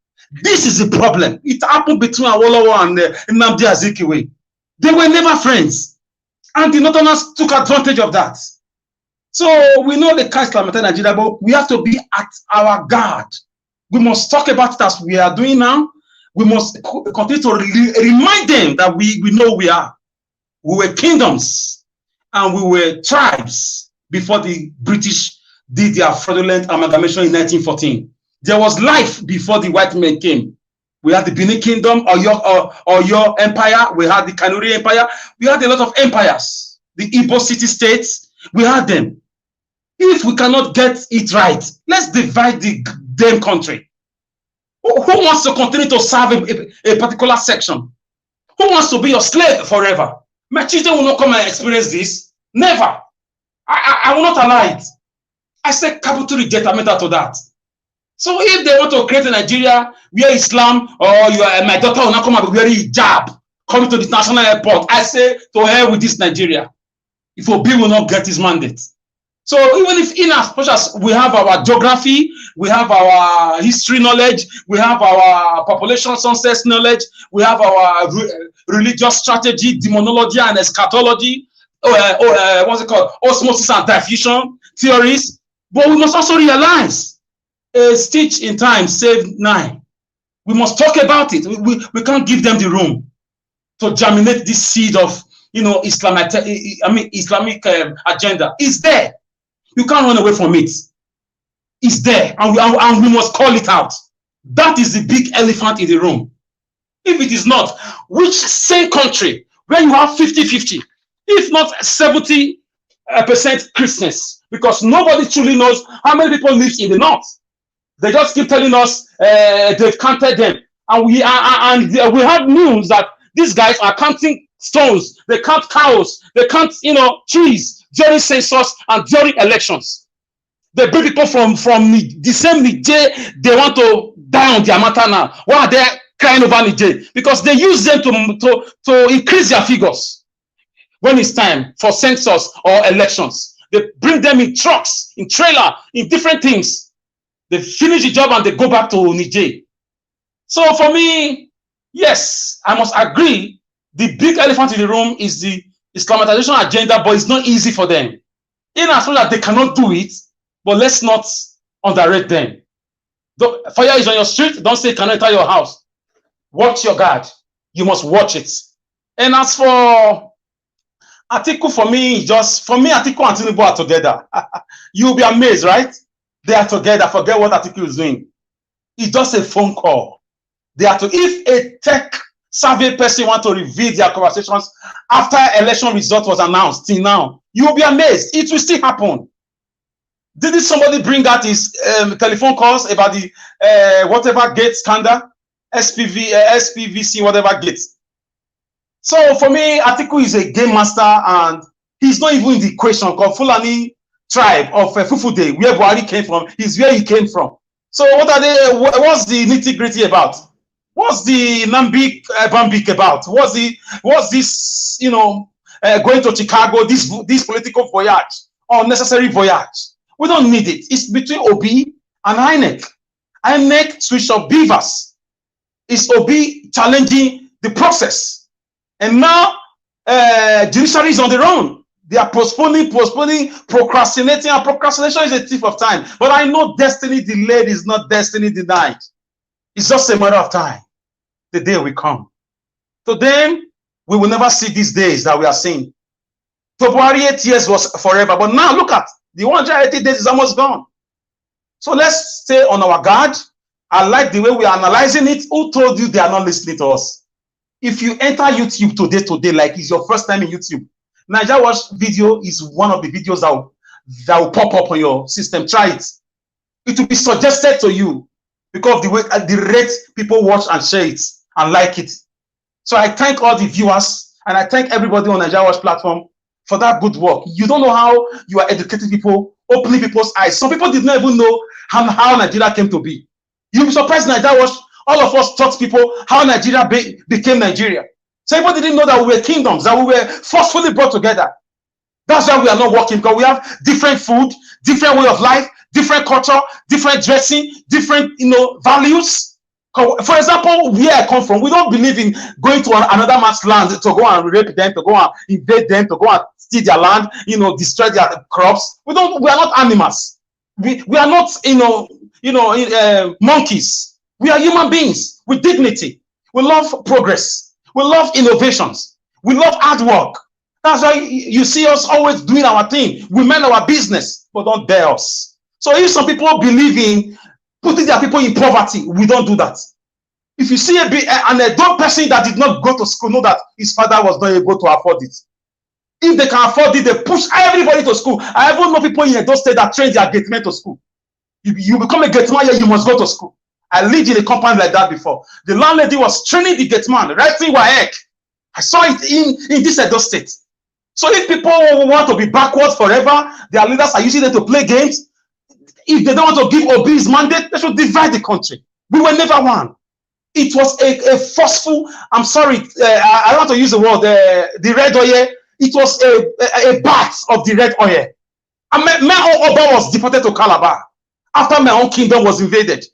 This is the problem. It happened between Awolowo and Nnamdi Azikiwe. They were never friends. And the Northerners took advantage of that. So we know the caste Islamatize Nigeria, but we have to be at our guard. We must talk about it as we are doing now. We must continue to remind them that we know we are. We were kingdoms and we were tribes before the British did their fraudulent amalgamation in 1914. There was life before the white men came. We had the Benin Kingdom, or your empire. We had the Kanuri Empire. We had a lot of empires. The Igbo city states, we had them. If we cannot get it right, let's divide the damn country. Who wants to continue to serve a particular section? Who wants to be your slave forever? My children will not come and experience this. Never. I will not allow it. I say capital rejectment to that. So if they want to create a Nigeria where Islam or my daughter will not come and be wearing hijab coming to the national airport, I say to hell with this Nigeria. If Obi will not get his mandate. So even if in as much as we have our geography, we have our history knowledge, we have our population census knowledge, we have our religious strategy, demonology and eschatology, what's it called? Osmosis and diffusion theories. But we must also realize a stitch in time saved 9. We must talk about it. We can't give them the room to germinate this seed of Islamic agenda. It's there. You can't run away from it. It's there, and we must call it out. That is the big elephant in the room. If it is not, which same country where you have 50-50, if not 70% Christians, because nobody truly knows how many people live in the north. They just keep telling us they've counted them, and we have news that these guys are counting stones. They count cows. They count trees during census and during elections. They bring people from the same Niger. They want to die on their matter now. Why are they crying over Niger? Because they use them to increase their figures when it's time for census or elections. They bring them in trucks, in trailer, in different things. They finish the job and they go back to Niger. So for me, yes, I must agree. The big elephant in the room is the Islamatization agenda, but it's not easy for them. In as much as they cannot do it, but let's not underrate them. Fire is on your street, don't say it cannot enter your house. Watch your guard. You must watch it. And as for Atiku, for me, Atiku and Tinubu are together. You'll be amazed, right? They are together. Forget what Atiku is doing. It's just a phone call. They are to, if a tech survey person want to reveal their conversations after election result was announced till now, you will be amazed. It will still happen. Didn't somebody bring out his telephone calls about the whatever gate scandal, SPVC, whatever gate? So for me, Atiku is a game master, and he's not even in the question. Called Fulani tribe of Fufude, where Buhari came from, is where he came from. So what are they? What's the nitty-gritty about? What's the Bambik about? What's this? Going to Chicago, this political voyage, unnecessary voyage. We don't need it. It's between Obi and INEC. INEC switch of beavers. It's Obi challenging the process. And now judiciary is on their own. They are postponing, procrastinating, and procrastination is a thief of time. But I know destiny delayed is not destiny denied. It's just a matter of time. The day will come. So then, we will never see these days that we are seeing. February 8 years was forever. But now, look at, the 180 days is almost gone. So let's stay on our guard. I like the way we are analyzing it. Who told you they are not listening to us? If you enter YouTube today, like it's your first time in YouTube, Nigeria Watch video is one of the videos that will pop up on your system. Try it. It will be suggested to you because of the way the rate people watch and share it and like it. So I thank all the viewers and I thank everybody on Nigeria Watch platform for that good work. You don't know how you are educating people, opening people's eyes. Some people did not even know how Nigeria came to be. You'll be surprised Nigeria Watch, all of us taught people how Nigeria became Nigeria. Some people didn't know that we were kingdoms, that we were forcefully brought together. That's why we are not working, because we have different food, different way of life, different culture, different dressing, different values. For example, where I come from, we don't believe in going to another man's land to go and rape them, to go and invade them, to go and steal their land, destroy their crops. We are not animals. We are not monkeys. We are human beings with dignity. We love progress. We love innovations. We love hard work. That's why you see us always doing our thing. We mind our business, but don't dare us. So if some people believe in putting their people in poverty, we don't do that. If you see an adult person that did not go to school, know that his father was not able to afford it. If they can afford it, they push everybody to school. I even know people in Edo State that train their gate men to school. You become a gate man here, you must go to school. I lived in a compound like that before. The landlady was training the gate man, writing WAEC. I saw it in this Edo State. So if people want to be backwards forever, their leaders are using it to play games. If they don't want to give Obi his mandate, they should divide the country. We were never one. It was a forceful, I'm sorry, I want to use the word, the red oil. It was a bath of the red oil. My own Oba was deported to Calabar after my own kingdom was invaded,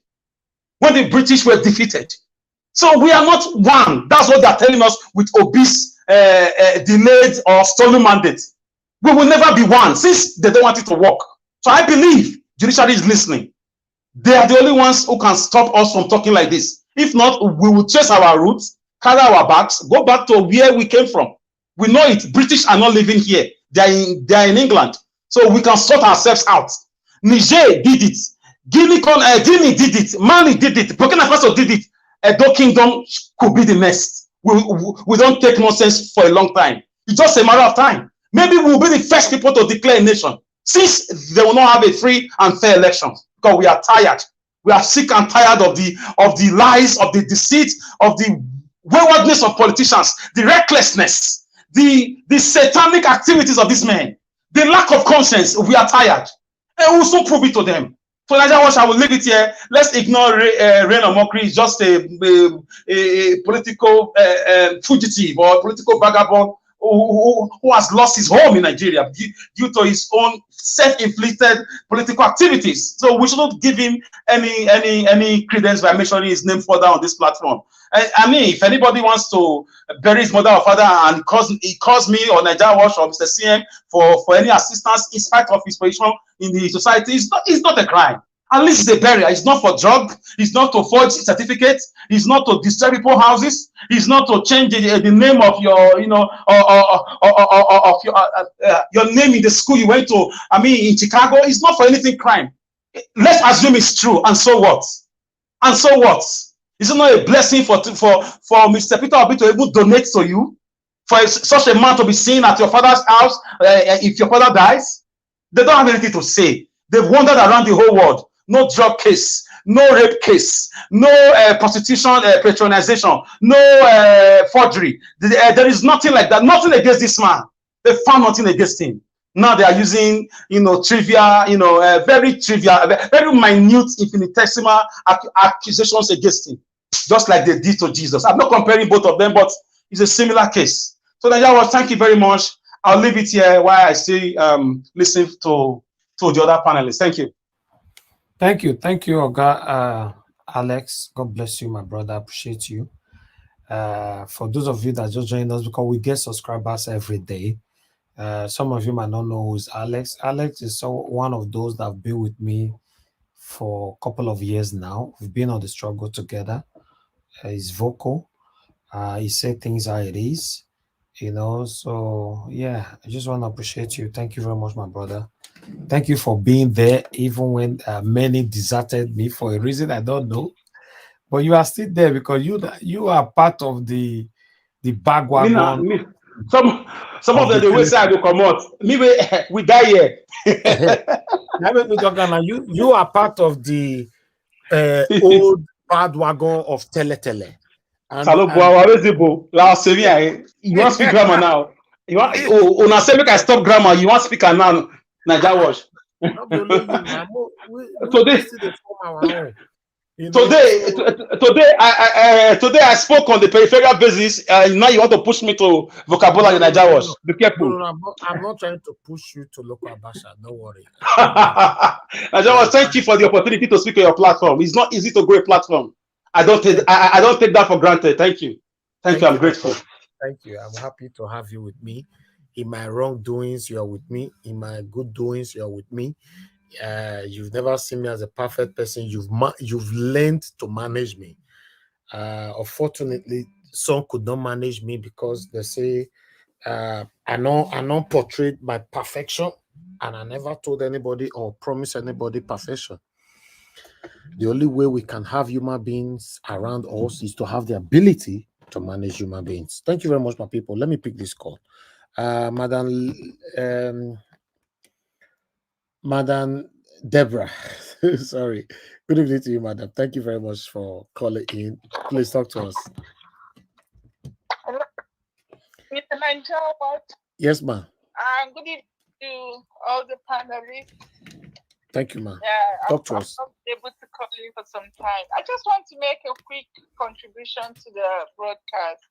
when the British were defeated. So we are not one. That's what they're telling us with Obi's delayed or stolen mandate. We will never be one since they don't want it to work. So I believe judiciary is listening. They are the only ones who can stop us from talking like this. If not, we will chase our roots, carry our bags, go back to where we came from. We know it. British are not living here. They are in England. So we can sort ourselves out. Niger did it. Guinea did it. Mali did it. Burkina Faso did it. Edo Kingdom could be the next. We don't take nonsense for a long time. It's just a matter of time. Maybe we'll be the first people to declare a nation, since they will not have a free and fair election, because we are tired. We are sick and tired of the lies, of the deceit, of the waywardness of politicians, the recklessness, the satanic activities of these men, the lack of conscience. We are tired. And we'll soon prove it to them. So Nigeria Watch, I will leave it here. Let's ignore rain or mockery. It's just a political fugitive or political vagabond who has lost his home in Nigeria due to his own self-inflicted political activities. So we shouldn't give him any credence by mentioning his name further on this platform. I mean, if anybody wants to bury his mother or father and calls me or Nigeria Watch or Mr. CM for any assistance in spite of his position in the society, it's not a crime. At least it's a burial. It's not for drug. It's not to forge certificates. It's not to destroy people's houses. It's not to change the name of your, your name in the school you went to. I mean, in Chicago, it's not for anything crime. Let's assume it's true. And so what? And so what? Is it not a blessing for Mr. Peter Obi to even donate to you, for such a man to be seen at your father's house if your father dies? They don't have anything to say. They've wandered around the whole world. No drug case, no rape case, no prostitution, patronization, no forgery. There is nothing like that. Nothing against this man. They found nothing against him. Now they are using, trivia, very trivial, very minute, infinitesimal accusations against him, just like they did to Jesus. I'm not comparing both of them, but it's a similar case. So Nigeria Watch, thank you very much. I'll leave it here while I still listen to the other panelists. Thank you. Thank you, Oga Alex. God bless you, my brother. I appreciate you. For those of you that just joined us, because we get subscribers every day, Some of you might not know who is Alex. Alex is one of those that have been with me for a couple of years now. We've been on the struggle together. He's vocal. He said things how it is, you know. So yeah, I just want to appreciate you. Thank you very much, my brother. Thank you for being there, even when many deserted me for a reason I don't know. But you are still there because you are part of the bagwagon. Some of them, the way side will come out. Me, we die here. You are part of the old bandwagon of Tele. You want to speak grammar now? You want una say make I stop grammar? You want to speak now? Naija Wash. Today I spoke on the peripheral basis. Now you want to push me to vocabulary in Naija Wash. Be careful. I'm not trying to push you to local basha. Don't worry. Naija Wash, thank you for the opportunity to speak on your platform. It's not easy to grow a platform. I don't take that for granted. Thank you. Thank you. I'm grateful. Thank you. I'm happy to have you with me. In my wrongdoings, you are with me. In my good doings, you are with me. You've never seen me as a perfect person. You've learned to manage me. Unfortunately, some could not manage me because they say I don't portray my perfection, and I never told anybody or promised anybody perfection. The only way we can have human beings around us is to have the ability to manage human beings. Thank you very much, my people. Let me pick this call. Madam Deborah, sorry. Good evening to you, madam. Thank you very much for calling in. Please talk to us. Mr. Nigeria. Yes, ma'am. Good evening to all the panelists. Thank you, ma'am. Talk to us. I'm not able to call in for some time. I just want to make a quick contribution to the broadcast.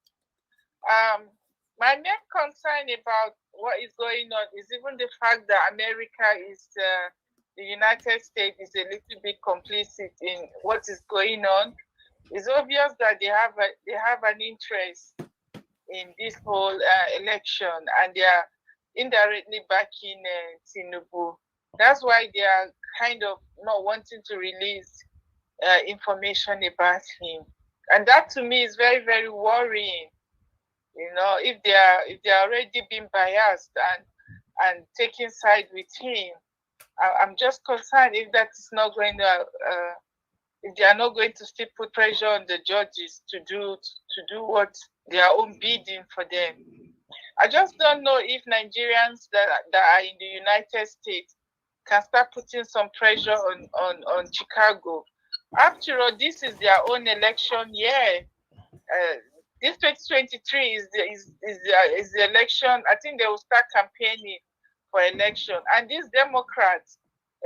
My main concern about what is going on is even the fact that America is, the United States is a little bit complicit in what is going on. It's obvious that they have an interest in this whole election, and they are indirectly backing Tinubu. That's why they are kind of not wanting to release information about him, and that to me is very, very worrying. You know, if they are already being biased and taking side with him, I'm just concerned if that is not going to, if they are not going to still put pressure on the judges to do what their own bidding for them. I just don't know if Nigerians that are in the United States can start putting some pressure on Chicago. After all, this is their own election year. This 2023 is the election. I think they will start campaigning for election. And these Democrats,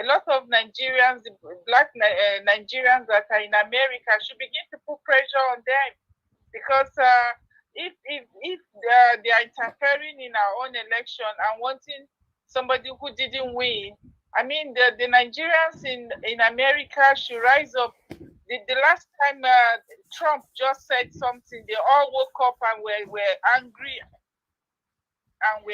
a lot of Nigerians, black Nigerians that are in America, should begin to put pressure on them, because if they are interfering in our own election and wanting somebody who didn't win, I mean, the Nigerians in America should rise up. The last time Trump just said something, they all woke up and were angry and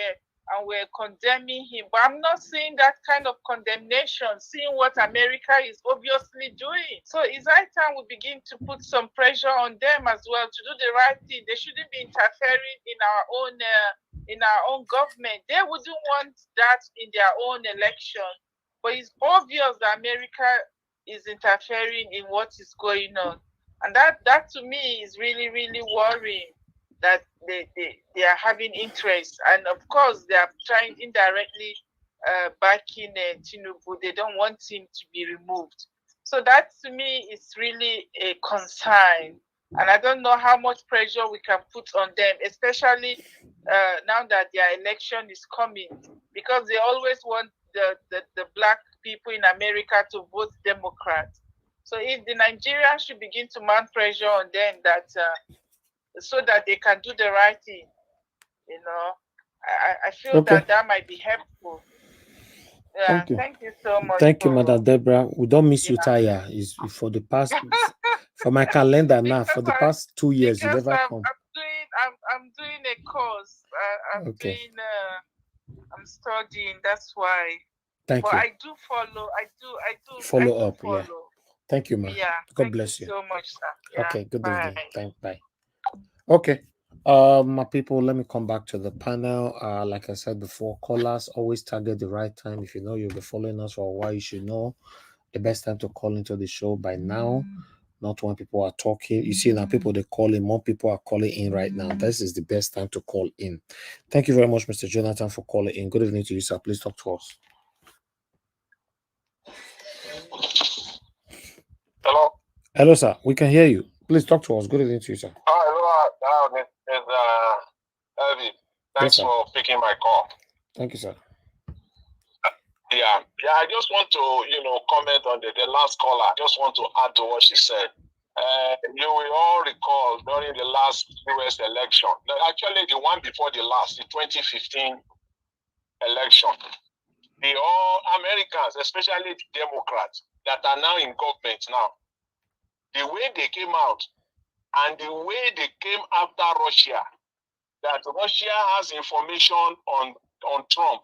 were condemning him. But I'm not seeing that kind of condemnation, seeing what America is obviously doing. So it's high time we begin to put some pressure on them as well to do the right thing. They shouldn't be interfering in our own government. They wouldn't want that in their own election. But it's obvious that America is interfering in what is going on. And that to me is really, really worrying, that they are having interest. And of course, they are trying indirectly backing Tinubu. They don't want him to be removed. So that to me is really a concern. And I don't know how much pressure we can put on them, especially now that their election is coming, because they always want the black people in America to vote Democrat. So if the Nigerians should begin to mount pressure on them, that so that they can do the right thing, you know, I feel that might be helpful. Yeah, thank you so much. Thank you, Madam Deborah. We don't miss you, Taya. Is for the past for my calendar now. For the past 2 years, you never come. I'm doing a course. I'm doing I'm studying. That's why. Thank But you. I do follow. I do Follow up. follow. Yeah. Thank you, man. Yeah. God Thank bless you you. so much, sir. Yeah. Okay. Good Bye. evening. Thank. Bye. Okay. My people, let me come back to the panel. Like I said before, callers always target the right time. If you know you'll be following us for a while, you should know the best time to call into the show by now, not when people are talking. You see now people they call in, more people are calling in right now. This is the best time to call in. Thank you very much, Mr. Jonathan, for calling in. Good evening to you, sir. Please talk to us. Hello. Hello, sir. We can hear you. Please talk to us. Good evening to you, sir. Hello, it's Eddie. Thanks for picking my call. Thank you, sir. Yeah, I just want to, comment on the last caller. I just want to add to what she said. You will all recall during the last US election, actually the one before the last, the 2015 election, all Americans, especially the Democrats that are now in government now, the way they came out and the way they came after Russia, that Russia has information on Trump,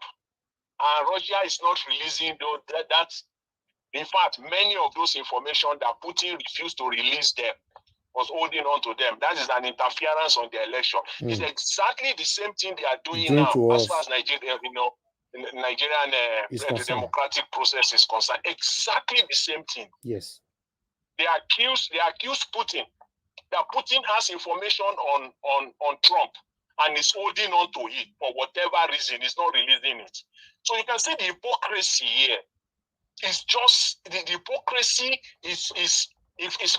and Russia is not releasing that's in fact, many of those information that Putin refused to release them was holding on to them. That is an interference on the election. It's exactly the same thing they are doing now as far as Nigeria, Nigerian the democratic process is concerned. Exactly the same thing. Yes. They accuse Putin that Putin has information on Trump and is holding on to it for whatever reason. He's not releasing it. So you can see the hypocrisy here. It's just the hypocrisy is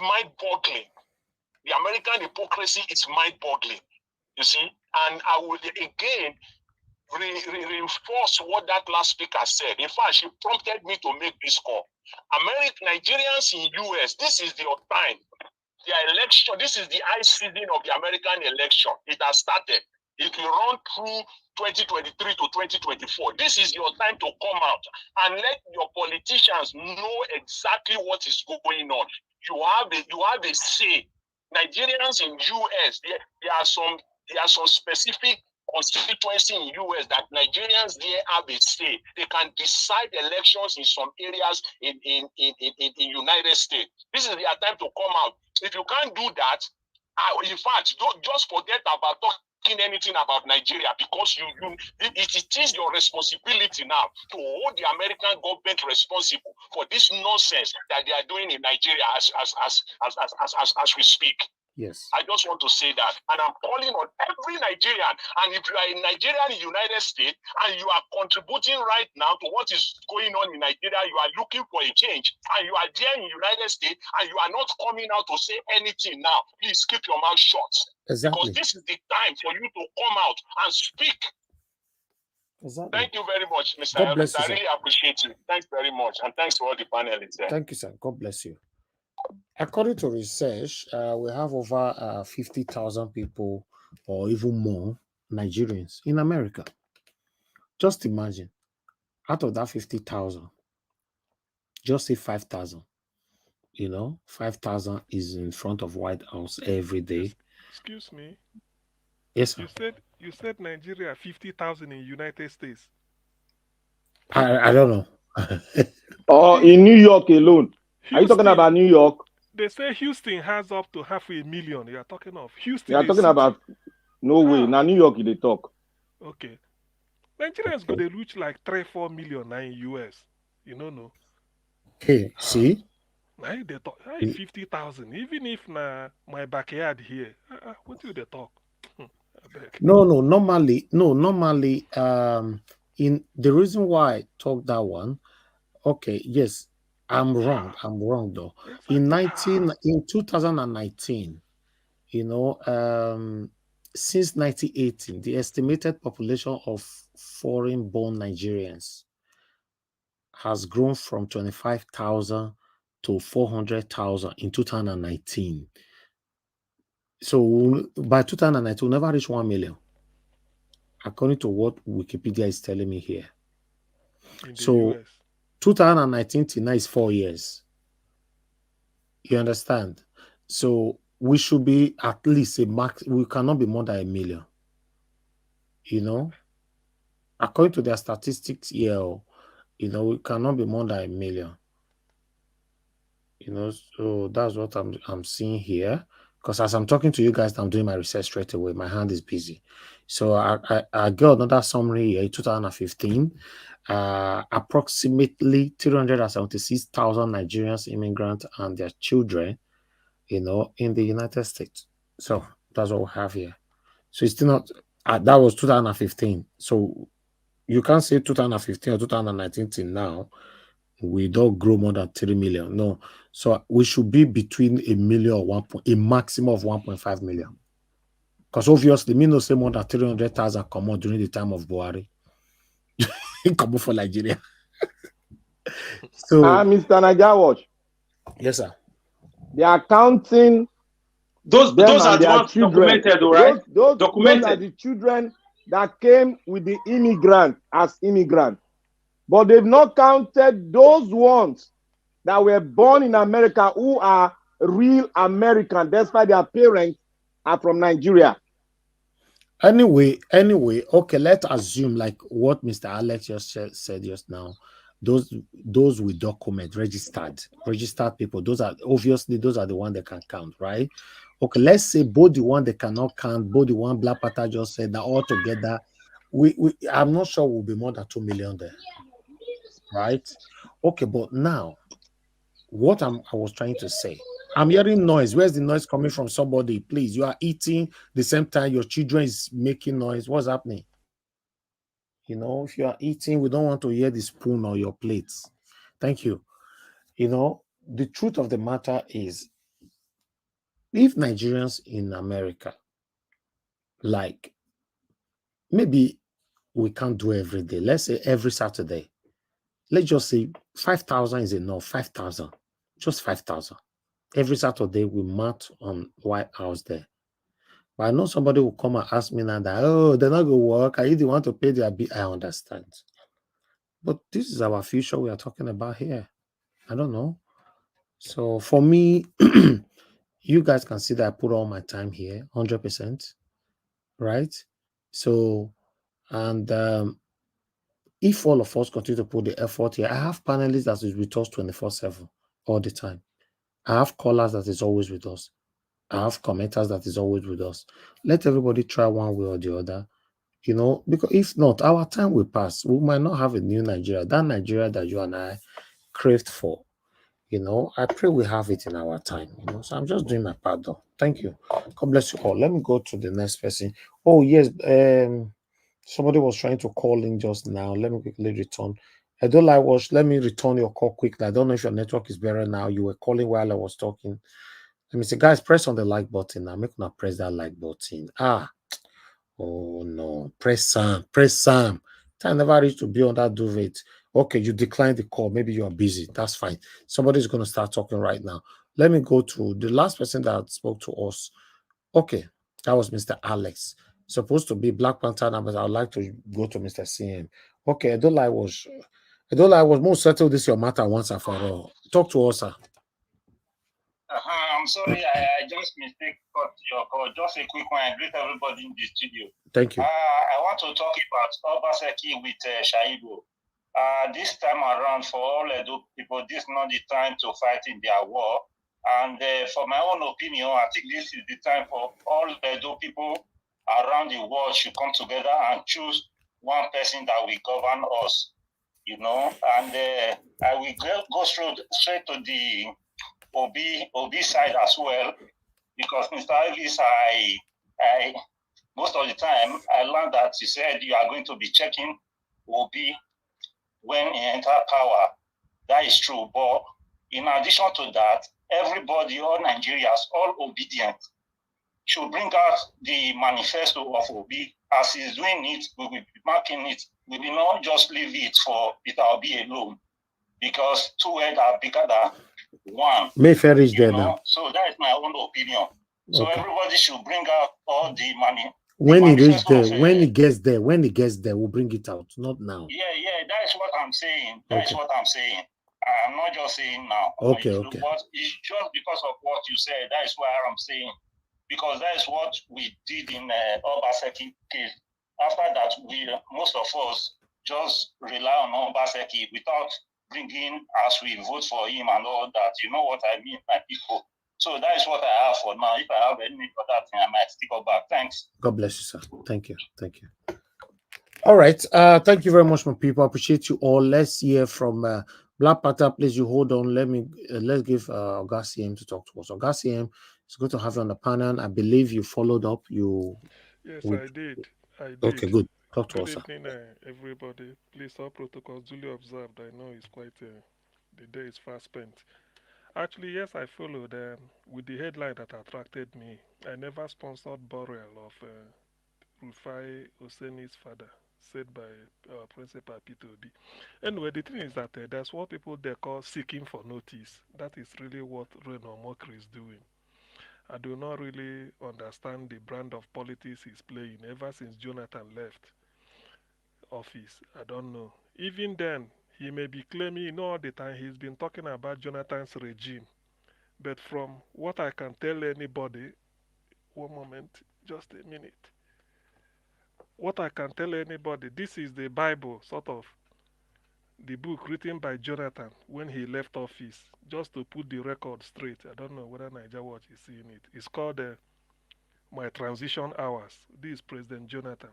mind-boggling. The American hypocrisy is mind-boggling. You see, and I will again reinforce what that last speaker said. In fact, she prompted me to make this call. Nigerians in US, this is your time. The election, this is the high season of the American election. It has started. It will run through 2023 to 2024. This is your time to come out and let your politicians know exactly what is going on. You have a say. Nigerians in US, there are some specific constituency in US that Nigerians there have a say. They can decide elections in some areas in United States. This is their time to come out. If you can't do that, in fact, don't just forget about talking anything about Nigeria, because it is your responsibility now to hold the American government responsible for this nonsense that they are doing in Nigeria as we speak. Yes. I just want to say that. And I'm calling on every Nigerian. And if you are in Nigeria in the United States and you are contributing right now to what is going on in Nigeria, you are looking for a change, and you are there in the United States and you are not coming out to say anything now, please keep your mouth shut. Exactly. Because this is the time for you to come out and speak. Exactly. Thank you very much, Mr. God bless Elvis. you, I really appreciate you. Thanks very much. And thanks to all the panelists there. Thank you, sir. God bless you. According to research, we have over 50,000 people or even more Nigerians in America. Just imagine, out of that 50,000, just say 5,000. 5,000 is in front of White House every day. Excuse me. Yes, sir. You said Nigeria 50,000 in United States. I don't know. Or in New York alone. Houston, are you talking about New York? They say Houston has up to 500,000. You are talking of Houston. You are talking about no way. Now New York they talk. Okay. Nigerians go they reach like 3-4 million now in US. You know no. Hey, see? Now they talk 50,000. Even if my backyard here, what do they talk? No. Normally, in the reason why I talk that one, okay, yes, I'm wrong though. In 2019, since 1918, the estimated population of foreign-born Nigerians has grown from 25,000 to 400,000 in 2019. So by 2019, we'll never reach 1 million, according to what Wikipedia is telling me here. So US. 2019 till now is 4 years. You understand? So we should be at least a max. We cannot be more than 1 million. according to their statistics here, it cannot be more than 1 million. So that's what I'm seeing here. Because as I'm talking to you guys, I'm doing my research straight away. My hand is busy. So I got another summary here. 2015, approximately 376,000 Nigerians, immigrants, and their children, in the United States. So that's what we have here. So it's still not, that was 2015. So you can't say 2015 or 2019 till now, we don't grow more than 3 million. No. So we should be between 1 million or a maximum of 1.5 million. Because obviously, me no say more than 300,000 come out during the time of Buhari. Come out for Nigeria. So, Mr. Naija, yes, sir. They are counting those are the ones documented, right? Those are the children that came with the immigrant as immigrants. But they've not counted those ones that were born in America who are real American, despite their parents are from Nigeria. Anyway, okay, let's assume like what Mr. Alex just said just now. Those with document registered people, those are the ones that can count, right? Okay, let's say both the one that cannot count, both the one Black Panther just said, that all together, I'm not sure will be more than 2 million there, right? Okay, but now, what I was trying to say, I'm hearing noise. Where's the noise coming from? Somebody, please. You are eating the same time your children is making noise. What's happening? If you are eating, we don't want to hear the spoon or your plates. Thank you. The truth of the matter is, if Nigerians in America, like, maybe we can't do every day. Let's say every Saturday. Let's just say 5,000 is enough. 5,000. Just 5,000. Every Saturday, we march on White House there. But I know somebody will come and ask me now that, oh, they're not going to work. I either want to pay their bill. I understand. But this is our future we are talking about here. I don't know. So for me, you guys can see that I put all my time here, 100%. Right? So, and if all of us continue to put the effort here, I have panelists that is with us 24/7 all the time. I have callers that is always with us. I have commenters that is always with us. Let everybody try one way or the other, because if not, our time will pass. We might not have a new Nigeria, that Nigeria that you and I craved for. I pray we have it in our time. So I'm just doing my part though. Thank you. God bless you all. Let me go to the next person. Oh, yes. Somebody was trying to call in just now. Let me quickly return. Let me return your call quickly. I don't know if your network is better now. You were calling while I was talking. Let me say, guys, press on the like button now. Make not press that like button. Oh no, press Sam. I never reached to be on that duvet. Okay, you declined the call. Maybe you are busy. That's fine. Somebody's going to start talking right now. Let me go to the last person that spoke to us. Okay, that was Mr. Alex. Supposed to be Black Panther, but I would like to go to Mr. CM. Okay, I don't like was more settled this your matter once and for all. Talk to us, sir. I'm sorry, I just cut your call. Just a quick one. I greet everybody in the studio. Thank you. I want to talk about Obaseki with Shaibu. This time around, for all Edo people, this is not the time to fight in their war. And for my own opinion, I think this is the time for all Edo people around the world should come together and choose one person that will govern us. And I will go straight to the Obi side as well, because Mr. Elvis, I most of the time I learned that he said you are going to be checking Obi when he enter power. That is true, but in addition to that, everybody, all Nigerians, all obedient, should bring out the manifesto of Obi. As he's doing it, we will be marking it. We will not just leave it for Peter Obi alone, because two heads are bigger than one. Mayfair is there now. So that is my own opinion. So everybody should bring out all the money. When he reaches there, when he gets there, we'll bring it out. Not now. Yeah, that is what I'm saying. That is what I'm saying. I'm not just saying now. Okay. But it's just because of what you said. That is why I'm saying. Because that is what we did in Obaseki case. after that, most of us just rely on Obaseki without bringing as we vote for him and all that. You know what I mean, my people. So that is what I have for now. If I have any other thing, I might stick up back. Thanks. God bless you, sir. Thank you. Thank you. All right. Thank you very much, my people. I appreciate you all. Let's hear from Black Panther. Please, you hold on. Let's give Oga to talk to us. Oga, it's good to have you on the panel. I believe you followed up. Yes, I did. Okay, good. Talk to Good us, sir. evening, everybody. Please, all protocols duly observed. I know it's quite the day is fast spent. Actually, yes, I followed with the headline that attracted me. I never sponsored burial of Rufai Oseni's father, said by Principal Peter Obi. Anyway, the thing is that there's what people they call seeking for notice. That is really what Reno Mokri is doing. I do not really understand the brand of politics he's playing ever since Jonathan left office. I don't know. Even then, he may be claiming, all the time he's been talking about Jonathan's regime. But from what I can tell anybody, one moment, just a minute. What I can tell anybody, this is the Bible, sort of, the book written by Jonathan when he left office, just to put the record straight. I don't know whether Niger Watch is seeing it. It's called My Transition Hours. This is President Jonathan.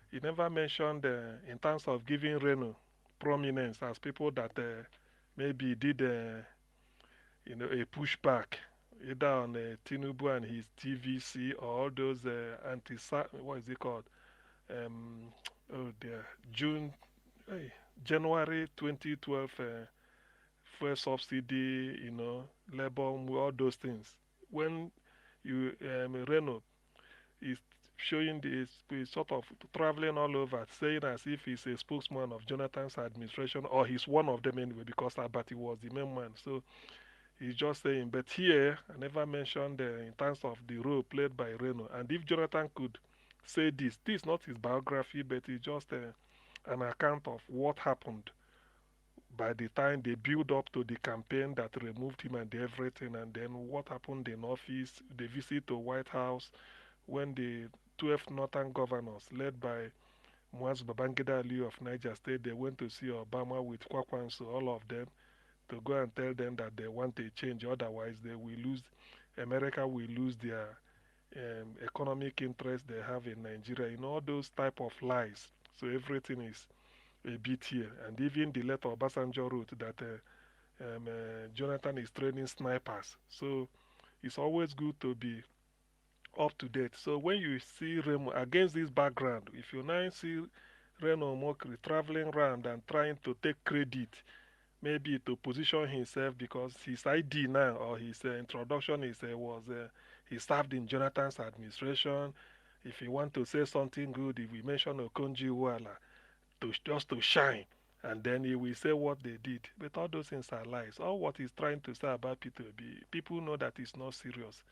He never mentioned, in terms of giving Reno prominence as people that maybe did a pushback, either on Tinubu and his TVC or all those what is it called? January 2012 fuel subsidy, labor, all those things. When you Reno is showing this sort of traveling all over, saying as if he's a spokesman of Jonathan's administration, or he's one of them anyway, because Abati was the main man. So he's just saying, but here I never mentioned in terms of the role played by Reno. And if Jonathan could say this is not his biography, but it's just an account of what happened by the time they build up to the campaign that removed him and everything, and then what happened in office, the visit to White House, when the 12 northern governors, led by Muaz Babangida Ali of Niger State, they went to see Obama with Kwakwanso, all of them, to go and tell them that they want a change, otherwise they will lose, America will lose their economic interest they have in Nigeria, all those type of lies. So everything is a bit here. And even the letter Obasanjo wrote that Jonathan is training snipers. So it's always good to be up to date. So when you see Remo against this background, if you now see Reno Mokri traveling around and trying to take credit, maybe to position himself, because his ID now, or his introduction is he served in Jonathan's administration. If he want to say something good, if we mention Okonjo Iweala, just to shine, and then he will say what they did. But all those things are lies. All what he's trying to say about Peter Obi, people know that it's not serious.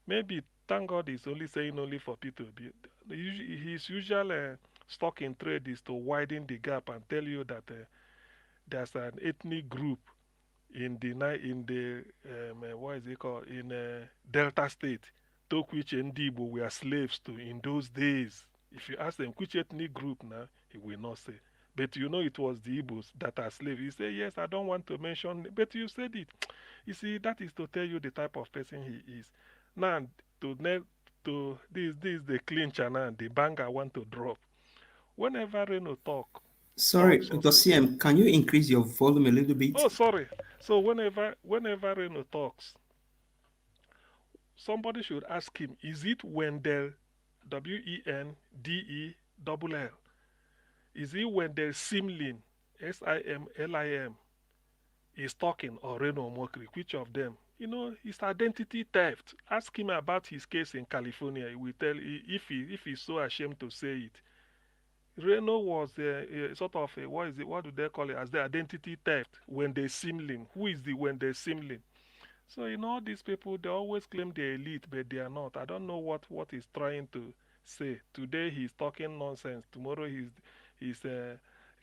Maybe, thank God, he's only saying only for Peter Obi. His usual stock in trade is to widen the gap and tell you that there's an ethnic group in the what is it called, in Delta State, to which Ndibo were slaves to in those days. If you ask them which ethnic group now, he will not say. But it was the Igbos that are slaves. He say, yes, I don't want to mention, but you said it. You see, that is to tell you the type of person he is. Now, this is the clincher now, the bang I want to drop. Whenever Reno Sorry, Dr. CM, can you increase your volume a little bit? Oh, sorry. So whenever Reno talks, somebody should ask him, is it Wendell, Wendell? Is it Wendell Simlin, Simlim, is talking, or Reno Mokri? Which of them? It's identity theft. Ask him about his case in California. He will tell if he's so ashamed to say it. Reno was sort of what do they call it, as the identity theft, Wendell Simlin. Who is the Wendell Simlin? So all these people, they always claim they're elite, but they are not. I don't know what he's trying to say. Today he's talking nonsense. Tomorrow he's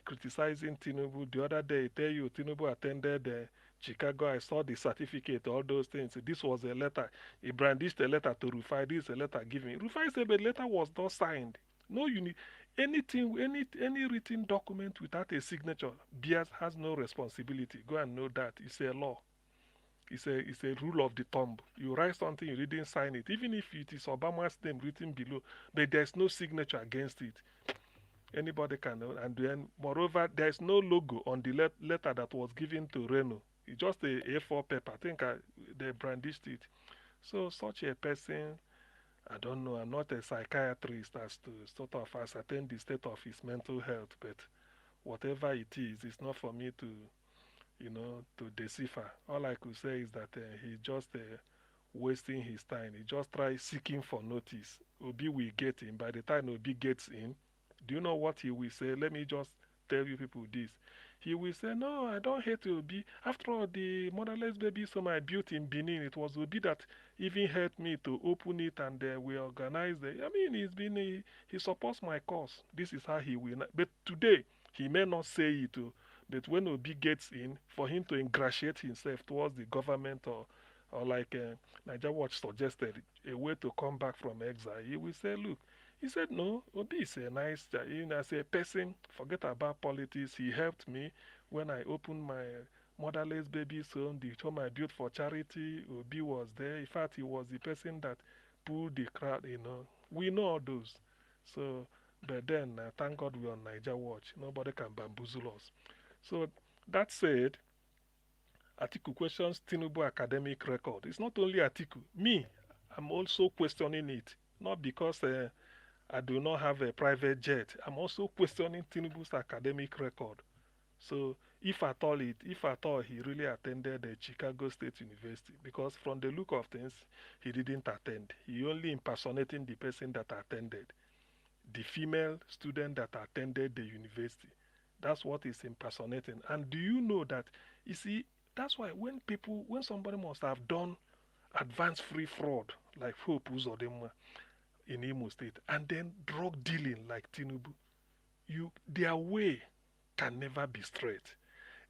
criticizing Tinubu. The other day, I tell you, Tinubu attended Chicago. I saw the certificate, all those things. This was a letter. He brandished a letter to Rufai. This is a letter given. Rufai said the letter was not signed. No uni anything, any written document without a signature has no responsibility. Go and know that. It's a law. It's a rule of the thumb. You write something, you didn't sign it, even if it is Obama's name written below, but there's no signature against it. Anybody can know. And then, moreover, there's no logo on the letter that was given to Reno. It's just a A4 paper. I think they brandished it. So such a person, I don't know. I'm not a psychiatrist as to sort of ascertain the state of his mental health, but whatever it is, it's not for me to, to decipher. All I could say is that he's just wasting his time. He just tries seeking for notice. Obi will get him. By the time Obi gets in, do you know what he will say? Let me just tell you people this. He will say, no, I don't hate Obi. After all, the motherless baby so I built in Benin, it was Obi that even helped me to open it, and we organized it. I mean, he supports my cause. This is how he will. But today, he may not say it, but when Obi gets in, for him to ingratiate himself towards the government, or like Niger Watch suggested, a way to come back from exile, he will say, look, he said, no, Obi is a nice guy. As a person, forget about politics. He helped me when I opened my motherless baby's home, the home I built for charity. Obi was there. In fact, he was the person that pulled the crowd, We know all those. So, but then, thank God we're on Niger Watch. Nobody can bamboozle us. So, that said, Atiku questions Tinubu academic record. It's not only Atiku. Me, I'm also questioning it. Not because I do not have a private jet. I'm also questioning Tinubu's academic record. So if at all he really attended the Chicago State University, because from the look of things, he didn't attend. He only impersonating the person that attended, the female student that attended the university. That's what he's impersonating. And do you know that, you see, that's why when somebody must have done advanced free fraud, like Hope Uzodinma in Imo State, and then drug dealing like Tinubu, their way can never be straight.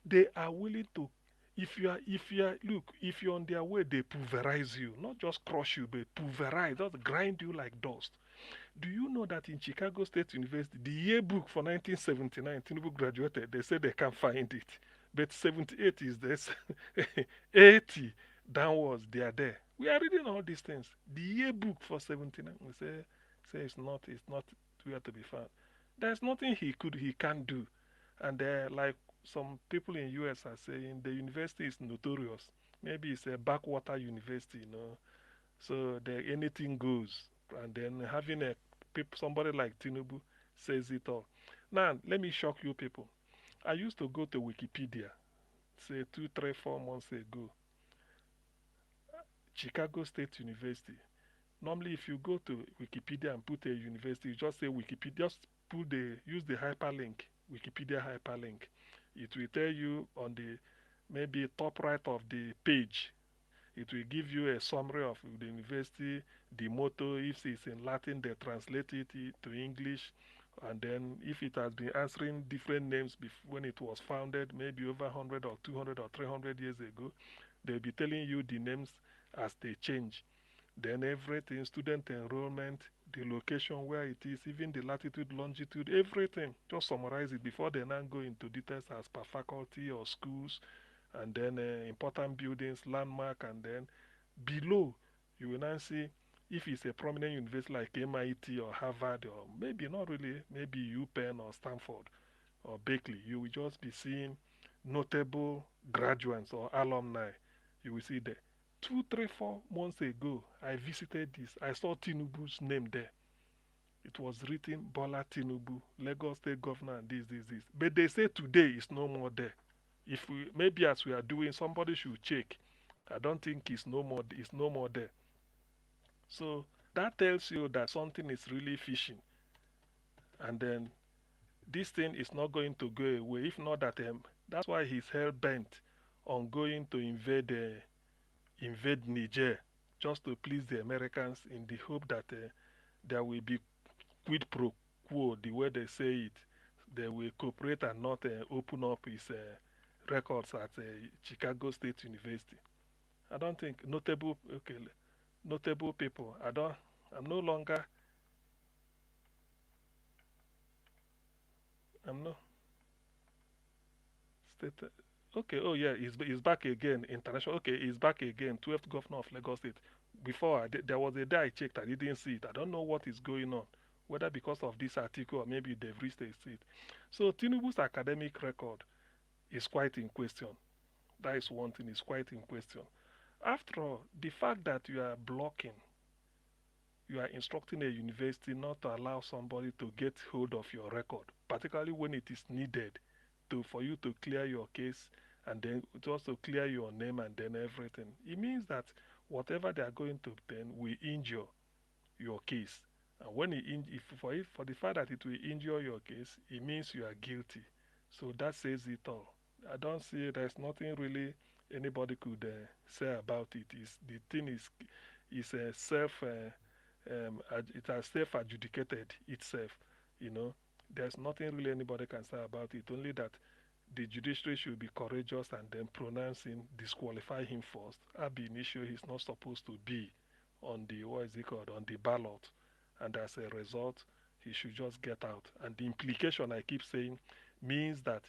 They are willing to, if you're on their way, they pulverize you, not just crush you, but pulverize, just grind you like dust. Do you know that in Chicago State University, the yearbook for 1979, Tinubu graduated, they said they can't find it. But 78 is this, 80 downwards, they are there. We are reading all these things. The yearbook for 79, we say it's not where to be found. There's nothing he can't do. And like some people in US are saying, the university is notorious. Maybe it's a backwater university, So anything goes. And then having somebody like Tinubu says it all. Now, let me shock you people. I used to go to Wikipedia, say 2, 3, 4 months ago. Chicago State University. Normally, if you go to Wikipedia and put a university, you just say Wikipedia, just use the hyperlink, Wikipedia hyperlink. It will tell you on the maybe top right of the page. It will give you a summary of the university, the motto. If it's in Latin, they translate it to English. And then if it has been answering different names when it was founded, maybe over 100 or 200 or 300 years ago, they'll be telling you the names as they change. Then everything, student enrollment, the location where it is, even the latitude, longitude, everything. Just summarize it before they now go into details as per faculty or schools, and then important buildings, landmark, and then below you will now see if it's a prominent university like MIT or Harvard, or maybe not really, maybe UPenn or Stanford or Berkeley. You will just be seeing notable graduates or alumni. You will see there. 2, 3, 4 months ago, I visited this. I saw Tinubu's name there. It was written Bola Tinubu, Lagos State Governor, and this. But they say today it's no more there. Maybe as we are doing, somebody should check. I don't think it's no more there. So that tells you that something is really fishing. And then this thing is not going to go away. If not that, that's why he's hell bent on going to invade Niger, just to please the Americans, in the hope that there will be quid pro quo, the way they say it. They will cooperate and not open up his records at Chicago State University. I don't think notable people. I'm no longer I'm not. State. Okay. Oh yeah, he's back again. International. Okay, he's back again. 12th governor of Lagos State. Before there was a day I checked, I didn't see it. I don't know what is going on, whether because of this article or maybe they've reached a seat. So Tinubu's academic record is quite in question. That is one thing, is quite in question. After all, the fact that you are blocking, you are instructing a university not to allow somebody to get hold of your record, particularly when it is needed for you to clear your case and then to also clear your name and then everything. It means that whatever they are going to then will injure your case. And when for the fact that it will injure your case, it means you are guilty. So that says it all. I don't see there's nothing really anybody could say about it. The thing is it has self-adjudicated itself. You know, there's nothing really anybody can say about it. Only that the judiciary should be courageous and then pronounce him, disqualify him first. Ab initio, he's not supposed to be on the on the ballot, and as a result, he should just get out. And the implication I keep saying means that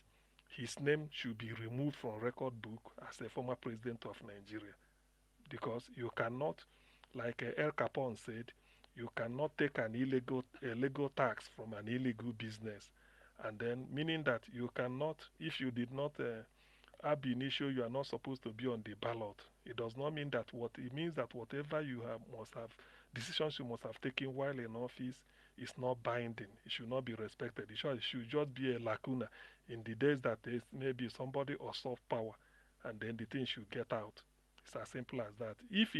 his name should be removed from record book as a former president of Nigeria, because you cannot, like El Capone said, you cannot take a legal tax from an illegal business, and then meaning that you cannot, if you did not ab initio, you are not supposed to be on the ballot. It does not mean that it means that whatever you must have, decisions you must have taken while in office is not binding. It should not be respected. It should just be a lacuna in the days that there may be somebody or soft power, and then the thing should get out. It's as simple as that. If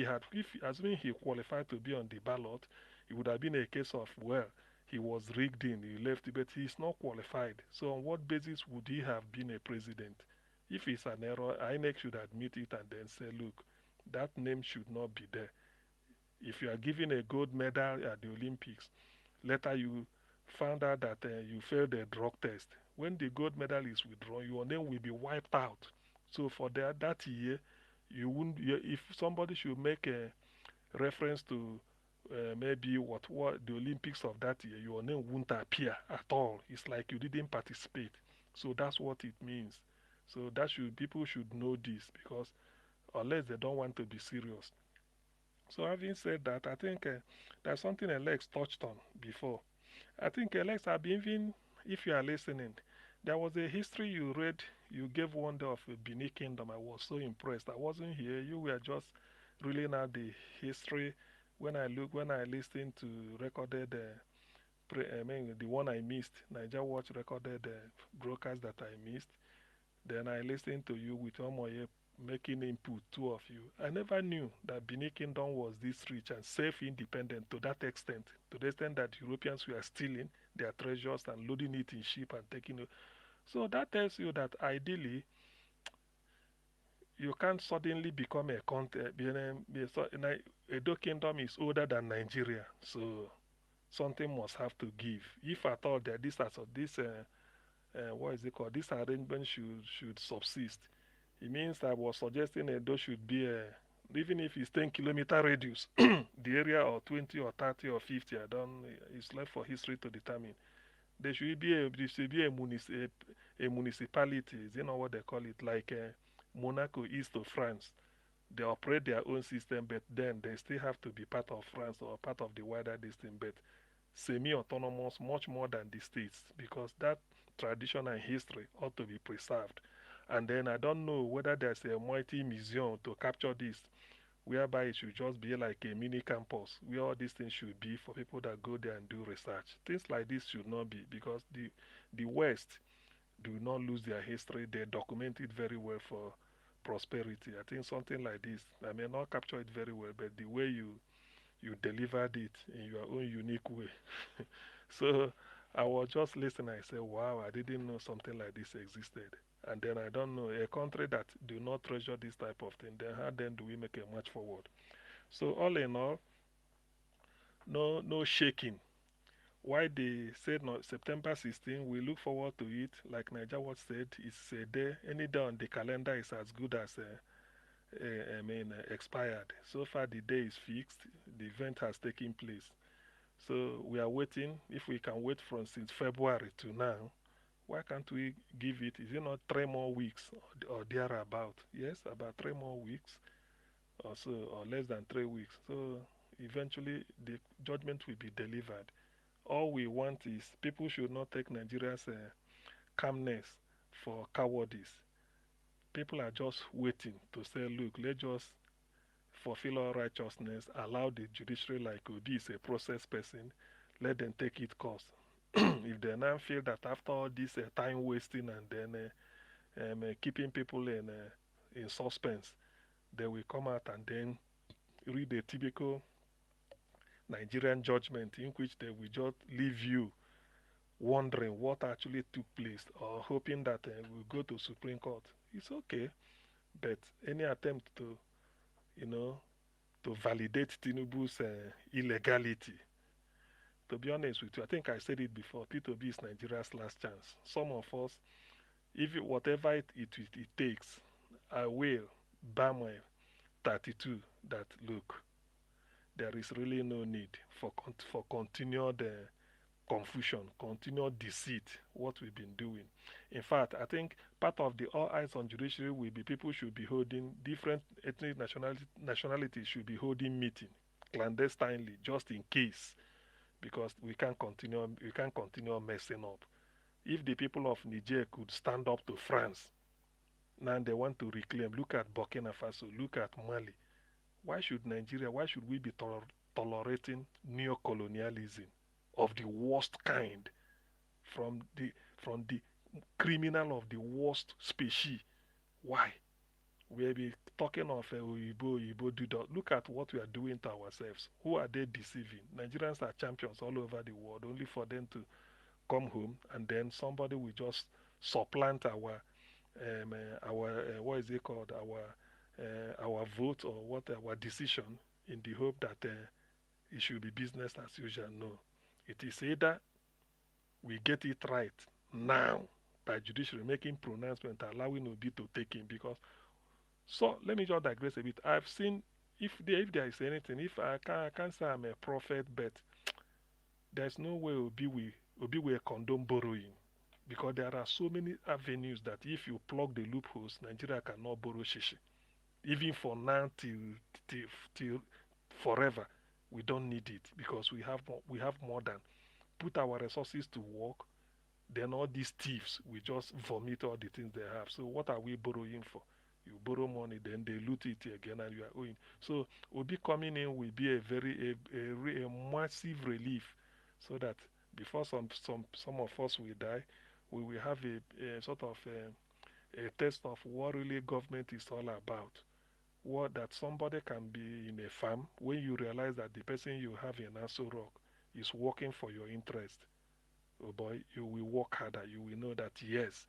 assuming he qualified to be on the ballot, it would have been a case of, well, he was rigged in, he left, but he's not qualified. So on what basis would he have been a president? If it's an error, INEC should admit it and then say, look, that name should not be there. If you are given a gold medal at the Olympics, later you found out that you failed a drug test. When the gold medal is withdrawn, your name will be wiped out. So for that year, you wouldn't. If somebody should make a reference to maybe what the Olympics of that year, your name won't appear at all. It's like you didn't participate. So that's what it means. So people should know this, because unless they don't want to be serious. So having said that, I think there's something Alex touched on before. I think Alex, if you are listening, there was a history you read. You gave one day of a Benin Kingdom. I was so impressed. I wasn't here. You were just reeling out the history. When I listened to recorded, the one I missed, Niger Watch recorded broadcast that I missed. Then I listened to you with Omoye making input, two of you. I never knew that Benin Kingdom was this rich and self-independent to the extent that Europeans were stealing their treasures and loading it in ship and taking it. So that tells you that ideally, you can't suddenly become a country. Edo Kingdom is older than Nigeria, so something must have to give. If at all that this arrangement should subsist, it means I was suggesting Edo should be even if it's 10-kilometer radius, the area or 20 or 30 or 50, it's left for history to determine. There should be a municipality, you know what they call it, like Monaco east of France. They operate their own system, but then they still have to be part of France or part of the wider system, but semi-autonomous much more than the states, because that tradition and history ought to be preserved. And then I don't know whether there's a mighty museum to capture this, whereby it should just be like a mini campus where all these things should be for people that go there and do research. Things like this should not be, because the West do not lose their history. They document it very well for prosperity. I think something like this, I may not capture it very well, but the way you delivered it in your own unique way. So I was just listening. I said, wow, I didn't know something like this existed. And then I don't know, a country that do not treasure this type of thing, then how then do we make a march forward? So all in all, no shaking. Why they said no, September 16, we look forward to it. Like Niger Watch said, it's a day, any day on the calendar is as good as expired. So far the day is fixed, the event has taken place. So we are waiting. If we can wait from since February to now, Why can't we give it? Is it not 3 more weeks or thereabout? Yes, about 3 more weeks or so, or less than 3 weeks. So eventually the judgment will be delivered. All we want is people should not take Nigeria's calmness for cowardice. People are just waiting to say, look, let's just fulfill all righteousness, allow the judiciary, like Obi is a process person, let them take it course. If they now feel that after all this time wasting and then keeping people in suspense, they will come out and then read a typical Nigerian judgment in which they will just leave you wondering what actually took place or hoping that we'll go to Supreme Court. It's okay, but any attempt to, you know, to validate Tinubu's illegality, to be honest with you, I think I said it before, Peter Obi is Nigeria's last chance. Some of us, if whatever it takes, I will buy my 32 that look, there is really no need for continued confusion, continued deceit, what we've been doing. In fact, I think part of the all eyes on judiciary will be people should be holding different ethnic nationalities should be holding meeting clandestinely just in case, because we can't continue messing up. If the people of Niger could stand up to France, now they want to reclaim. Look at Burkina Faso, look at Mali. Why should we be tolerating neo-colonialism of the worst kind from the criminal of the worst species? Why? We'll be talking of Oyibo do that. Look at what we are doing to ourselves. Who are they deceiving? Nigerians are champions all over the world, only for them to come home and then somebody will just supplant our what is it called, our vote or what our decision, in the hope that it should be business as usual. No, it is either we get it right now by judiciary making pronouncement allowing Obi to take him, because so let me just digress a bit. I've seen, if there is anything, if I can't say I'm a prophet, but there's no way Obi will condone borrowing, because there are so many avenues that if you plug the loopholes, Nigeria cannot borrow shishi. Even for now till forever, we don't need it, because we have more than put our resources to work. Then all these thieves will just vomit all the things they have. So what are we borrowing for? You borrow money, then they loot it again, and you are owing. So Obi coming in will be a massive relief, so that before some of us will die, we will have a sort of a taste of what really government is all about. What that somebody can be in a farm when you realize that the person you have in Aso Rock is working for your interest. Oh boy, you will work harder. You will know that yes,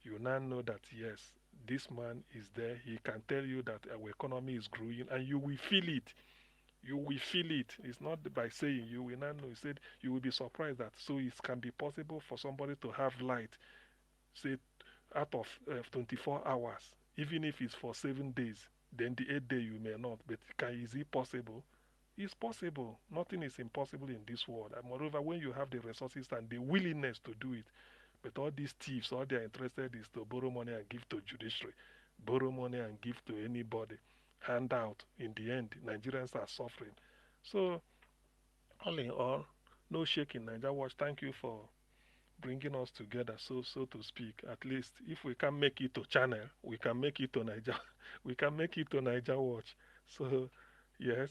you now know that yes, this man is there. He can tell you that our economy is growing, and you will feel it. You will feel it. It's not by saying, you will not know. He said you will be surprised that so it can be possible for somebody to have light, say, out of 24 hours, even if it's for 7 days. Then the 8th day you may not. But is it possible? It's possible. Nothing is impossible in this world. And moreover, when you have the resources and the willingness to do it, but all these thieves, all they are interested is to borrow money and give to judiciary, borrow money and give to anybody, hand out. In the end, Nigerians are suffering. So, all in all, no shaking. Niger Watch, thank you for bringing us together, so to speak. At least if we can make it to channel, we can make it to Niger. We can make it to Niger Watch. So, yes,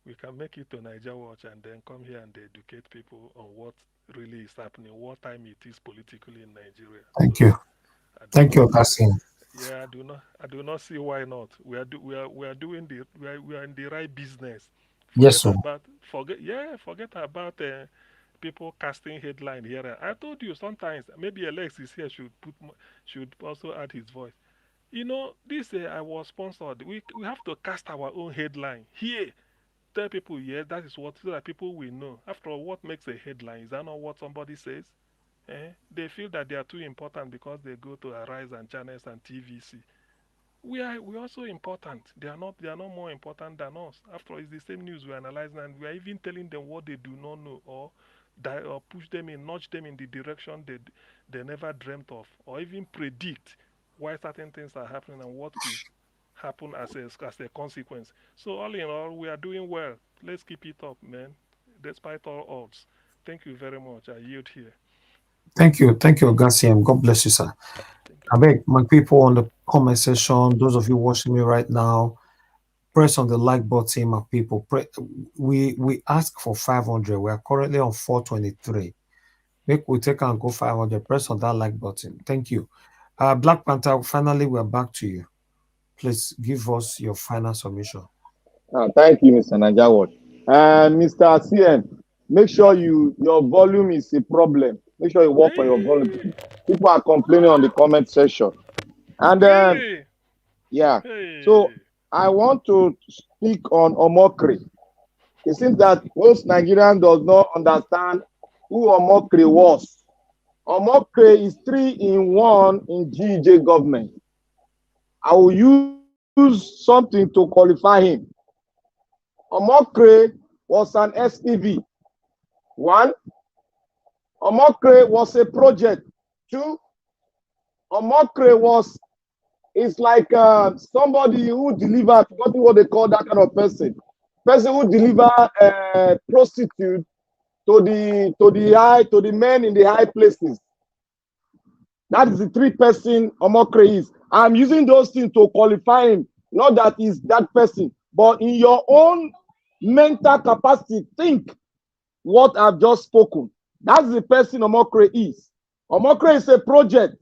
we can make it to Niger Watch and then come here and educate people on what really is happening, what time it is politically in Nigeria. Thank you. Thank you, Kasim. Yeah, I do not see why not. We are in the right business. Yes, sir. Forget about people casting headline here. I told you sometimes maybe Alex is here should also add his voice. You know, this I was sponsored. We have to cast our own headline here. Tell people, yeah, that is what, so that people will know. After all, what makes a headline? Is that not what somebody says? They feel that they are too important because they go to Arise and Channels and TVC. We are also important. They are not more important than us. After all, it's the same news we are analyzing, and we are even telling them what they do not know, or or push them in, nudge them in the direction they never dreamt of, or even predict why certain things are happening and what will happen as a consequence. So all in all, we are doing well. Let's keep it up, man, despite all odds. Thank you very much. I yield here. Thank you, Gassiam. God bless you, sir. I beg my people on the comment section, those of you watching me right now, press on the like button, my people. We ask for 500. We are currently on 423. Make we take and go 500. Press on that like button. Thank you. Black Panther, finally, we're back to you. Please give us your final submission. Thank you, Mr. Najawad. Mr. CN, make sure your volume is a problem. Make sure you work on your volume. People are complaining on the comment section. And yeah, so I want to speak on Omokri. It seems that most Nigerians does not understand who Omokri was. Omokri is 3-in-1 in GJ government. I will use something to qualify him. Omokri was an SPV. 1. Omokri was a project. 2. Omokri is like somebody who delivered, forgot what they call that kind of person. Person who deliver prostitute to the men in the high places. That is the 3-person Omokri is. I'm using those things to qualify him, not that he's that person, but in your own mental capacity, think what I've just spoken. That's the person Omokri is. Omokri is a project.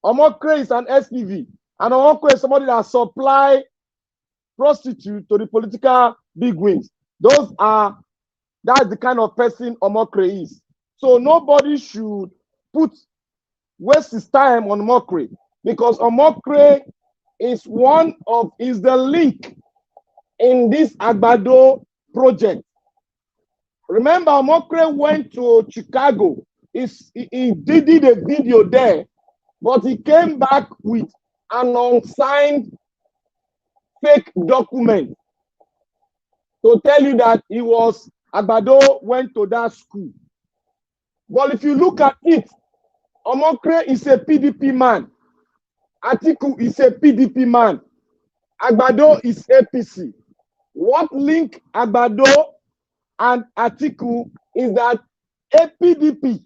Omokri is an SPV. And Omokri is somebody that supply prostitute to the political bigwigs. That's the kind of person Omokri is. So nobody should waste his time on Omokri, because Omokri is the link in this Agbado project. Remember, Omokri went to Chicago. He did a video there, but he came back with an unsigned fake document to tell you that Agbado went to that school. But if you look at it, Omokri is a PDP man. Atiku is a PDP man. Agbado is APC. What link Agbado and Atiku is that APC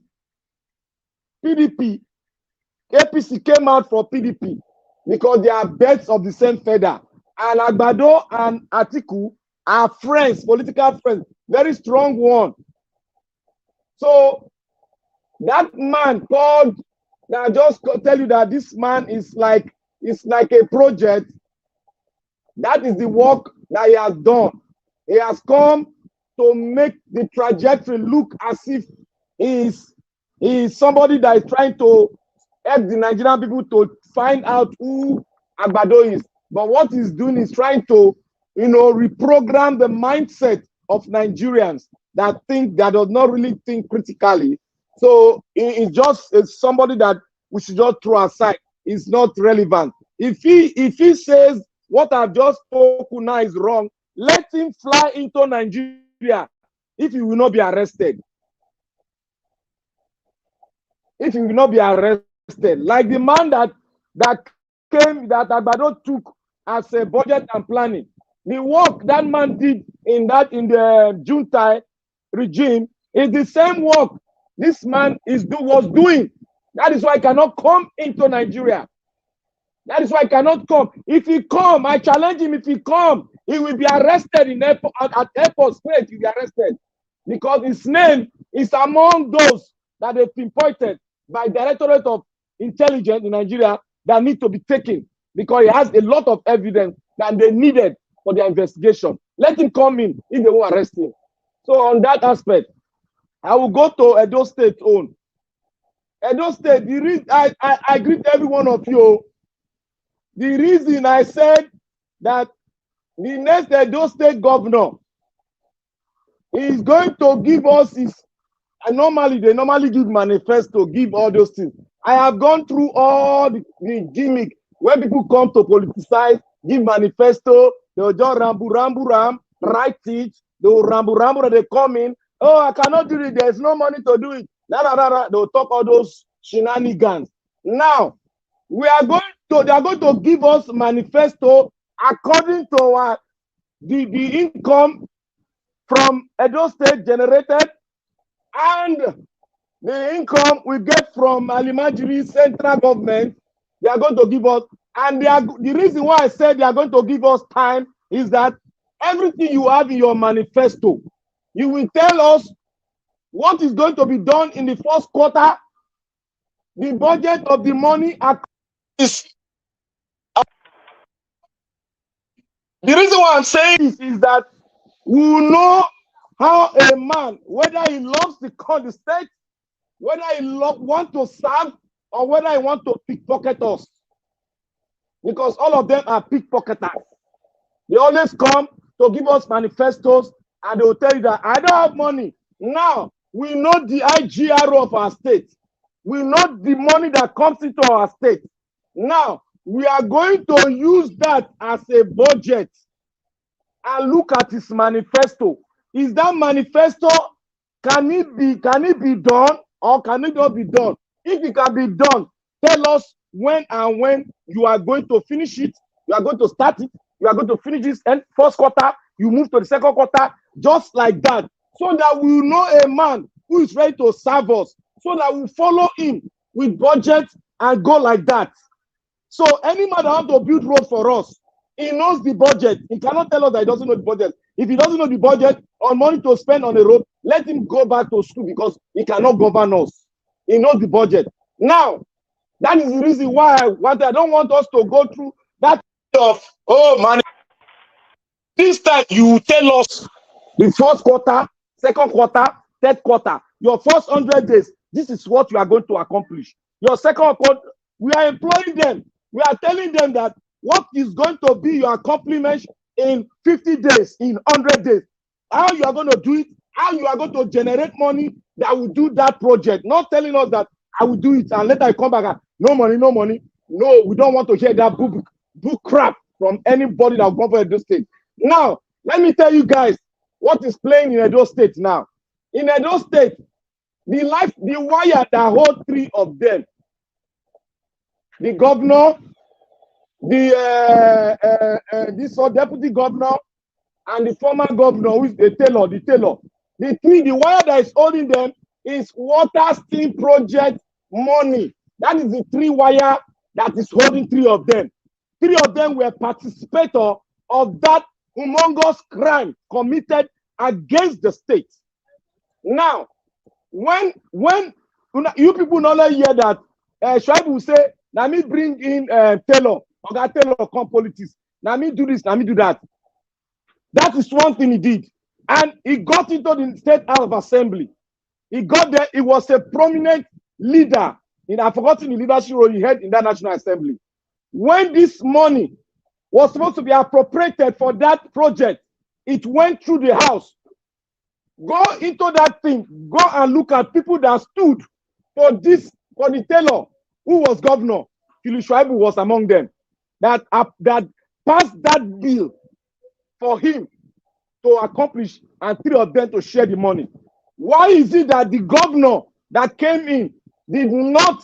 came out for PDP because they are birds of the same feather. And Agbado and Atiku are friends, political friends, very strong one. So that man called, now just tell you that this man is like a project. That is the work that he has done. He has come to make the trajectory look as if he is somebody that is trying to help the Nigerian people to find out who Agbado is. But what he's doing is trying to, reprogram the mindset of Nigerians that does not really think critically. So it's just somebody that we should just throw aside. It's not relevant. If he says what I've just spoken now is wrong, let him fly into Nigeria if he will not be arrested. If he will not be arrested, like the man that Agbado took as a budget and planning. The work that man did in the junta regime is the same work this man was doing. That is why I cannot come into Nigeria. That is why I cannot come. If he come, I challenge him. If he come, he will be arrested at airport straight. He'll be arrested because his name is among those that they've pinpointed by Directorate of Intelligence in Nigeria that need to be taken because he has a lot of evidence that they needed for their investigation. Let him come in if they won't arrest him. So on that aspect, I will go to Edo State own. Edo State, I greet every one of you. The reason I said that the next Edo State governor is going to give us they normally give manifesto, give all those things. I have gone through all the gimmick when people come to politicize, give manifesto, they'll just ram, write it, they'll rambu, they come in, Oh, I cannot do it. There's no money to do it. They'll talk all those shenanigans. Now, they are going to give us manifesto according to the income from Edo State generated and the income we get from Alimajiri central government. They are going to give us, and the reason why I said they are going to give us time is that everything you have in your manifesto, you will tell us what is going to be done in the first quarter, the budget of the money is. The reason why I'm saying this is that we will know how a man, whether he loves the state, whether he want to serve, or whether he want to pickpocket us. Because all of them are pickpocketers. They always come to give us manifestos and they will tell you that I don't have money. Now, we know the IGR of our state. We know the money that comes into our state. Now, we are going to use that as a budget and look at his manifesto. Is that manifesto, can it be done or can it not be done? If it can be done, tell us when and when you are going to finish it. You are going to start it. You are going to finish this and first quarter. You move to the second quarter, just like that, so that we know a man who is ready to serve us, so that we follow him with budget and go like that. So any man that wants to build road for us, he knows the budget. He cannot tell us that he doesn't know the budget. If he doesn't know the budget or money to spend on the road, let him go back to school because he cannot govern us. He knows the budget. Now, that is the reason why I don't want us to go through that of, oh man, this time you tell us the first quarter, second quarter, third quarter, your first 100 days, this is what you are going to accomplish. Your second quarter, we are employing them. We are telling them that what is going to be your accomplishment in 50 days, in 100 days, how you are going to do it, how you are going to generate money that will do that project. Not telling us that I will do it and later I come back and no money, no money. No, we don't want to hear that book crap from anybody that will come from Edo State. Now, let me tell you guys what is playing in Edo State now. In Edo State, the wire that hold three of them, the governor, this deputy governor, and the former governor, who is the tailor. The wire that is holding them is water steam project money. That is the three wire that is holding three of them. Three of them were participators of that humongous crime committed against the state. Now, when you people not hear that, Shoaib will say, "Let me bring in Taylor. Oga Taylor come politics. Let me do this. Let me do that." That is one thing he did, and he got into the State House of Assembly. He got there. He was a prominent leader. I've forgotten the leadership role he had in that National Assembly. When this money was supposed to be appropriated for that project, it went through the House. Go into that thing. Go and look at people that stood for the Taylor, who was governor. Shoaib was among them. That passed that bill for him to accomplish, and three of them to share the money. Why is it that the governor that came in did not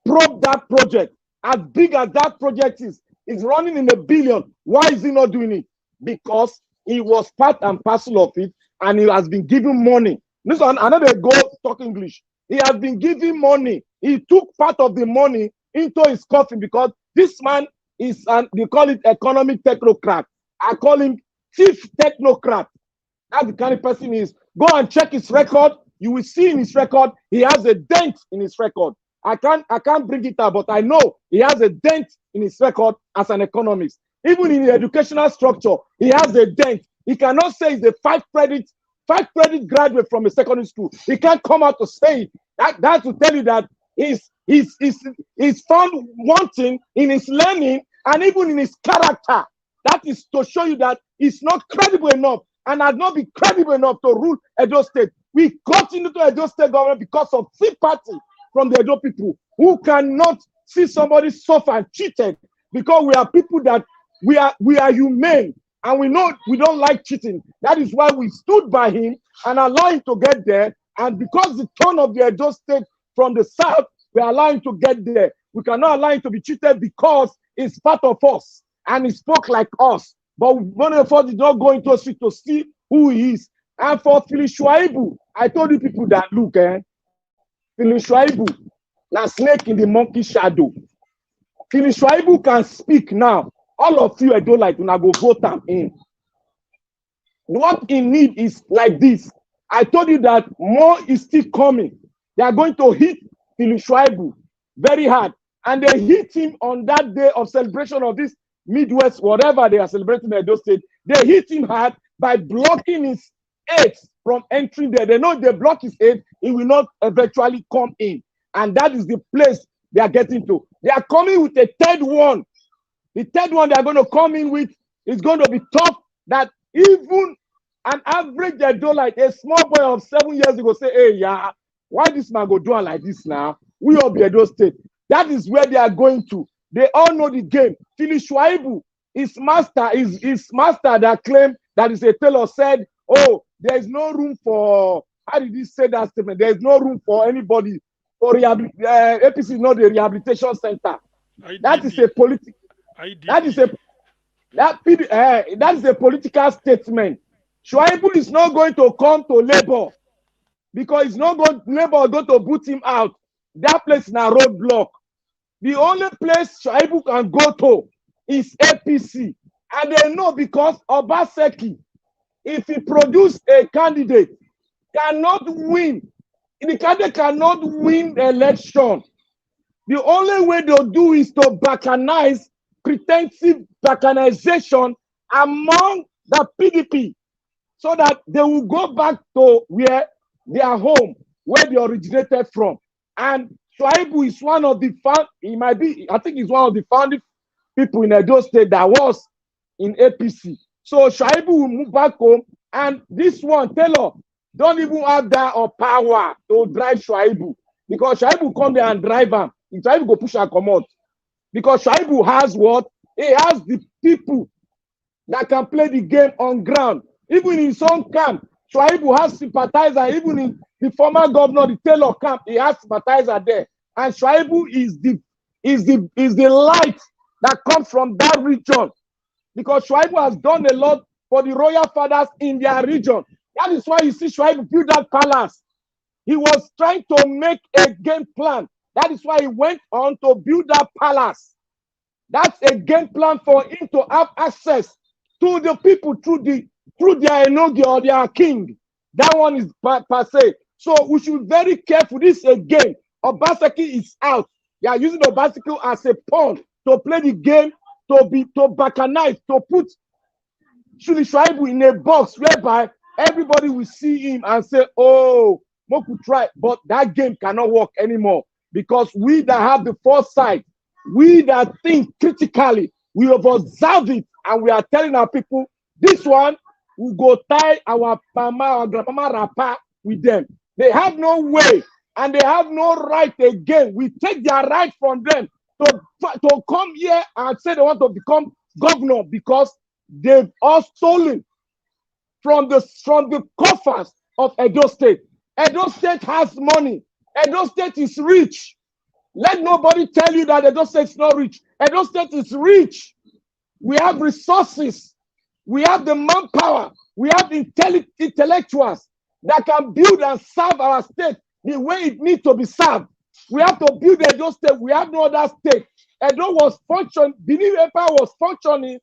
probe that project? As big as that project is running in $1 billion. Why is he not doing it? Because he was part and parcel of it, and he has been given money. This one, another go talk English. He has been given money. He took part of the money into his coffin because this man is they call it economic technocrat. I call him chief technocrat. That's the kind of person he is. Go and check his record. You will see in his record, he has a dent in his record. I can't bring it up, but I know he has a dent in his record as an economist. Even in the educational structure, he has a dent. He cannot say he's a five credit graduate from a secondary school. He can't come out to say it. That's to tell you that he's found wanting in his learning and even in his character. That is to show you that he's not credible enough and has not been credible enough to rule Edo State. We got into Edo State government because of sympathy from the Edo people who cannot see somebody suffer and cheated, because we are people that we are humane And we know we don't like cheating. That is why we stood by him and allowed him to get there. And because the tone of the Edo State from the south, we allow him to get there. We cannot allow him to be cheated because it's part of us and he spoke like us. But one of us did not go into a street to see who he is. And for Philip Shuaibu, I told you people that look, Philip Shuaibu, now snake in the monkey shadow. Philip Shuaibu can speak now. All of you, I don't like when I go vote him in. What he need is like this. I told you that more is still coming. They are going to hit Philip Shuaibu very hard. And they hit him on that day of celebration of this Midwest, whatever they are celebrating in Edo State. They hit him hard by blocking his aides from entering there. They know if they block his aid, he will not eventually come in. And that is the place they are getting to. They are coming with a third one. The third one they are going to come in with is going to be tough, that even an average Edo, like a small boy of 7 years ago, say, hey, yeah, why this man go do it like this now? We all be Edo State. That is where they are going to. They all know the game. Philip Shuaibu, his master that claimed that is a tailor said, oh, there is no room for, how did he say that statement? There is no room for anybody for APC is not a rehabilitation center. That is a political. That is a political statement. Shuaibu is not going to come to Labour because it's not going. Labour is going to boot him out. That place is a roadblock. The only place Shuaibu can go to is APC, and they know because Obaseki, if he produce a candidate, cannot win. The candidate cannot win the election. The only way they'll do is to balkanize, pretensive balkanization among the PDP, so that they will go back to where their home, where they originated from. And Shuaibu is one of the I think he's one of the founding people in Edo State that was in APC. So Shuaibu will move back home, and this one, Taylor, don't even have that or power to drive Shuaibu, because Shuaibu come there and drive him. If Shuaibu go push and come out, because Shuaibu has what? He has the people that can play the game on ground. Even in his own camp, Shuaibu has sympathizers. Even in the former governor, the Taylor camp, he has sympathizers there. And Shuaibu is the light that comes from that region, because Shuaibu has done a lot for the royal fathers in their region. That is why you see Shuaibu build that palace. He was trying to make a game plan. That is why he went on to build that palace. That's a game plan for him to have access to the people through their enogi or their king. That one is per se. So we should be very careful. This is a game. Obaseki is out. They are using Obaseki as a pawn to play the game, to balkanize, to put Shuaibu in a box whereby everybody will see him and say, oh, Moku try. But that game cannot work anymore, because we that have the foresight, we that think critically, we have observed it, and we are telling our people, this one will go tie our mama or grandmama rapper with them. They have no way, and they have no right again. We take their right from them to come here and say they want to become governor, because they've all stolen from the coffers of Edo State. Edo State has money. Edo State is rich. Let nobody tell you that Edo State is not rich. Edo State is rich. We have resources. We have the manpower. We have intellectuals that can build and serve our state the way it needs to be served. We have to build Edo State. We have no other state. Edo was functioning, Benin Empire was functioning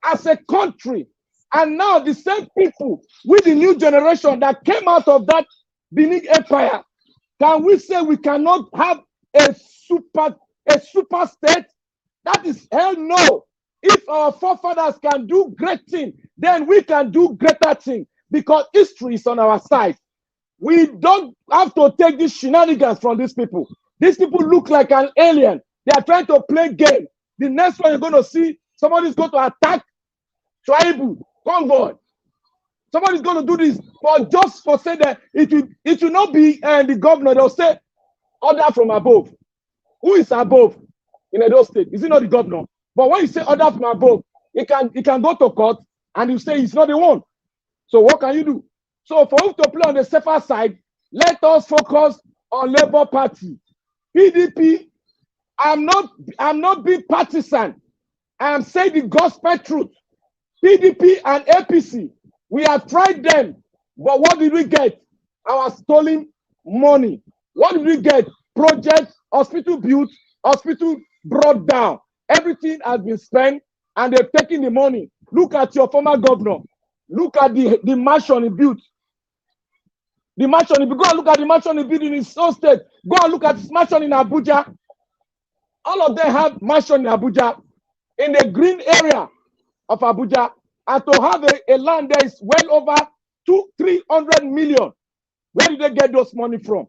as a country. And now the same people with the new generation that came out of that Benin Empire, can we say we cannot have a super state? That is hell no. If our forefathers can do great things, then we can do greater things, because history is on our side. We don't have to take these shenanigans from these people. These people look like an alien. They are trying to play game. The next one you're going to see, somebody's going to attack Shuaibu, convoy. Somebody's going to do this, but just for say that it will not be the governor. They'll say order from above. Who is above in Edo State? Is it not the governor? But when you say order from above, it can go to court. and you say he's not the one. So what can you do? So for you to play on the safer side, let us focus on Labour Party. PDP, I'm not being partisan. I am saying the gospel truth. PDP and APC, we have tried them, but what did we get? Our stolen money. What did we get? Projects, hospital built, hospital brought down. Everything has been spent, and they've taken the money. Look at your former governor. Look at the mansion he built. The mansion, if you go and look at the mansion he built in his own state, go and look at his mansion in Abuja. All of them have mansion in Abuja, in the green area of Abuja. And to have a land there is well over 300 million. Where did they get those money from?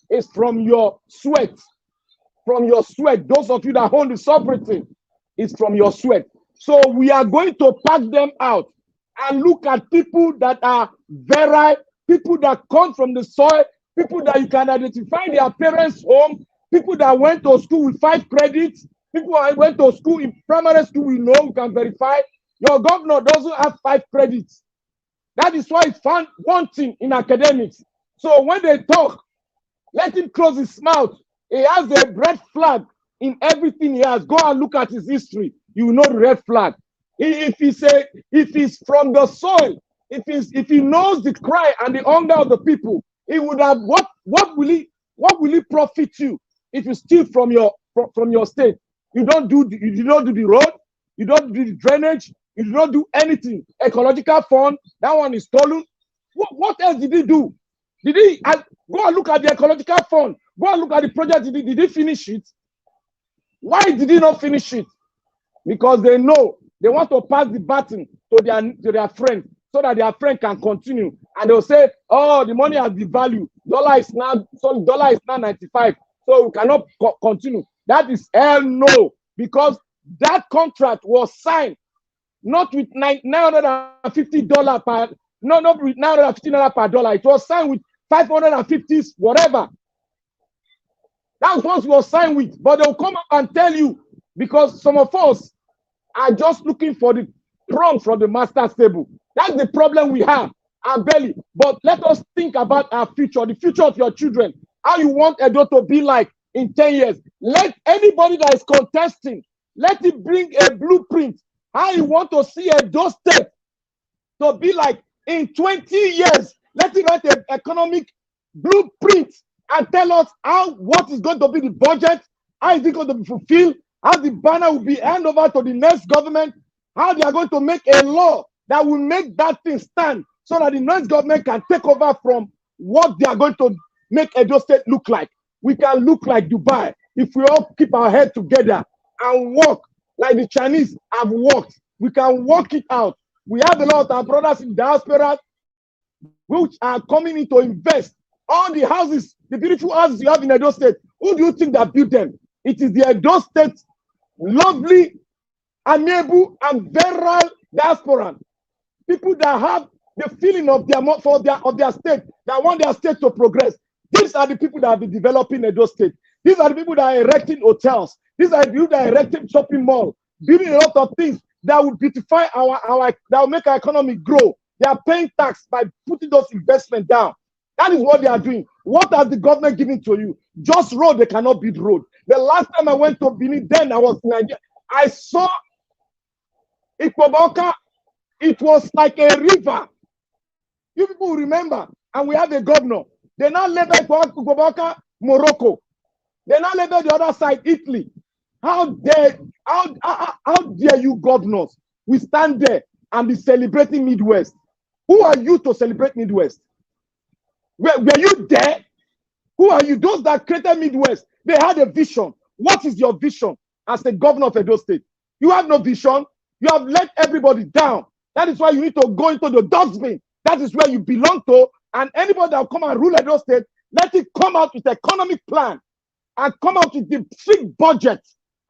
It's from your sweat. From your sweat. Those of you that own the sovereignty, it's from your sweat. So we are going to pack them out and look at people that are virile, people that come from the soil, people that you can identify their parents' home, people that went to school with 5 credits, people that went to school in primary school, we know, we can verify. Your governor doesn't have 5 credits. That is why it's found wanting in academics. So when they talk, let him close his mouth. He has a red flag in everything he has. Go and look at his history. You will know the red flag. If he's from the soil, if he knows the cry and the hunger of the people, he would have what will he profit you if you steal from your state? You don't do the road, you don't do the drainage, you do not do anything. Ecological fund, that one is stolen. What else did he do? Did he go and look at the ecological fund? Go and look at the project. Did he finish it? Why did he not finish it? Because they know they want to pass the baton to their friend so that their friend can continue. And they'll say, oh, the money has the value. Dollar is now 95. So we cannot continue. That is hell no. Because that contract was signed not with $950 per, not with $950 per dollar. It was signed with 550 whatever. That's what it was signed with. But they'll come up and tell you, because some of us are just looking for the crumbs from the master's table. That's the problem we have, our belly. But let us think about our future, the future of your children, how you want Edo to be like in 10 years. Let anybody that is contesting, let it bring a blueprint, how you want to see Edo State to be like in 20 years. Let it write an economic blueprint and tell us what is going to be the budget, how is it going to be fulfilled, how the banner will be handed over to the next government, how they are going to make a law that will make that thing stand so that the next government can take over from what they are going to make Edo State look like. We can look like Dubai if we all keep our head together and work like the Chinese have worked. We can work it out. We have a lot of our brothers in diaspora which are coming in to invest. All the houses, the beautiful houses you have in Edo State, who do you think that built them? It is the Edo State lovely, amiable, and virile diaspora. People that have the feeling of their state, that want their state to progress. These are the people that have been developing Edo State. These are the people that are erecting hotels. These are the people that are erecting shopping malls, building a lot of things that will beautify that will make our economy grow. They are paying tax by putting those investments down. That is what they are doing. What has the government given to you? Just road, they cannot build road. The last time I went to Benin, then I was in Nigeria, I saw Ikpoboka. It was like a river. You people remember, and we have a governor. They now label Ikpoboka Morocco. They now label the other side Italy. How dare you governors? We stand there and be celebrating Midwest. Who are you to celebrate Midwest? Were you there? Who are you? Those that created Midwest, they had a vision. What is your vision as the governor of Edo State? You have no vision. You have let everybody down. That is why you need to go into the dustbin. That is where you belong to. And anybody that will come and rule Edo State, let it come out with economic plan and come out with the strict budget.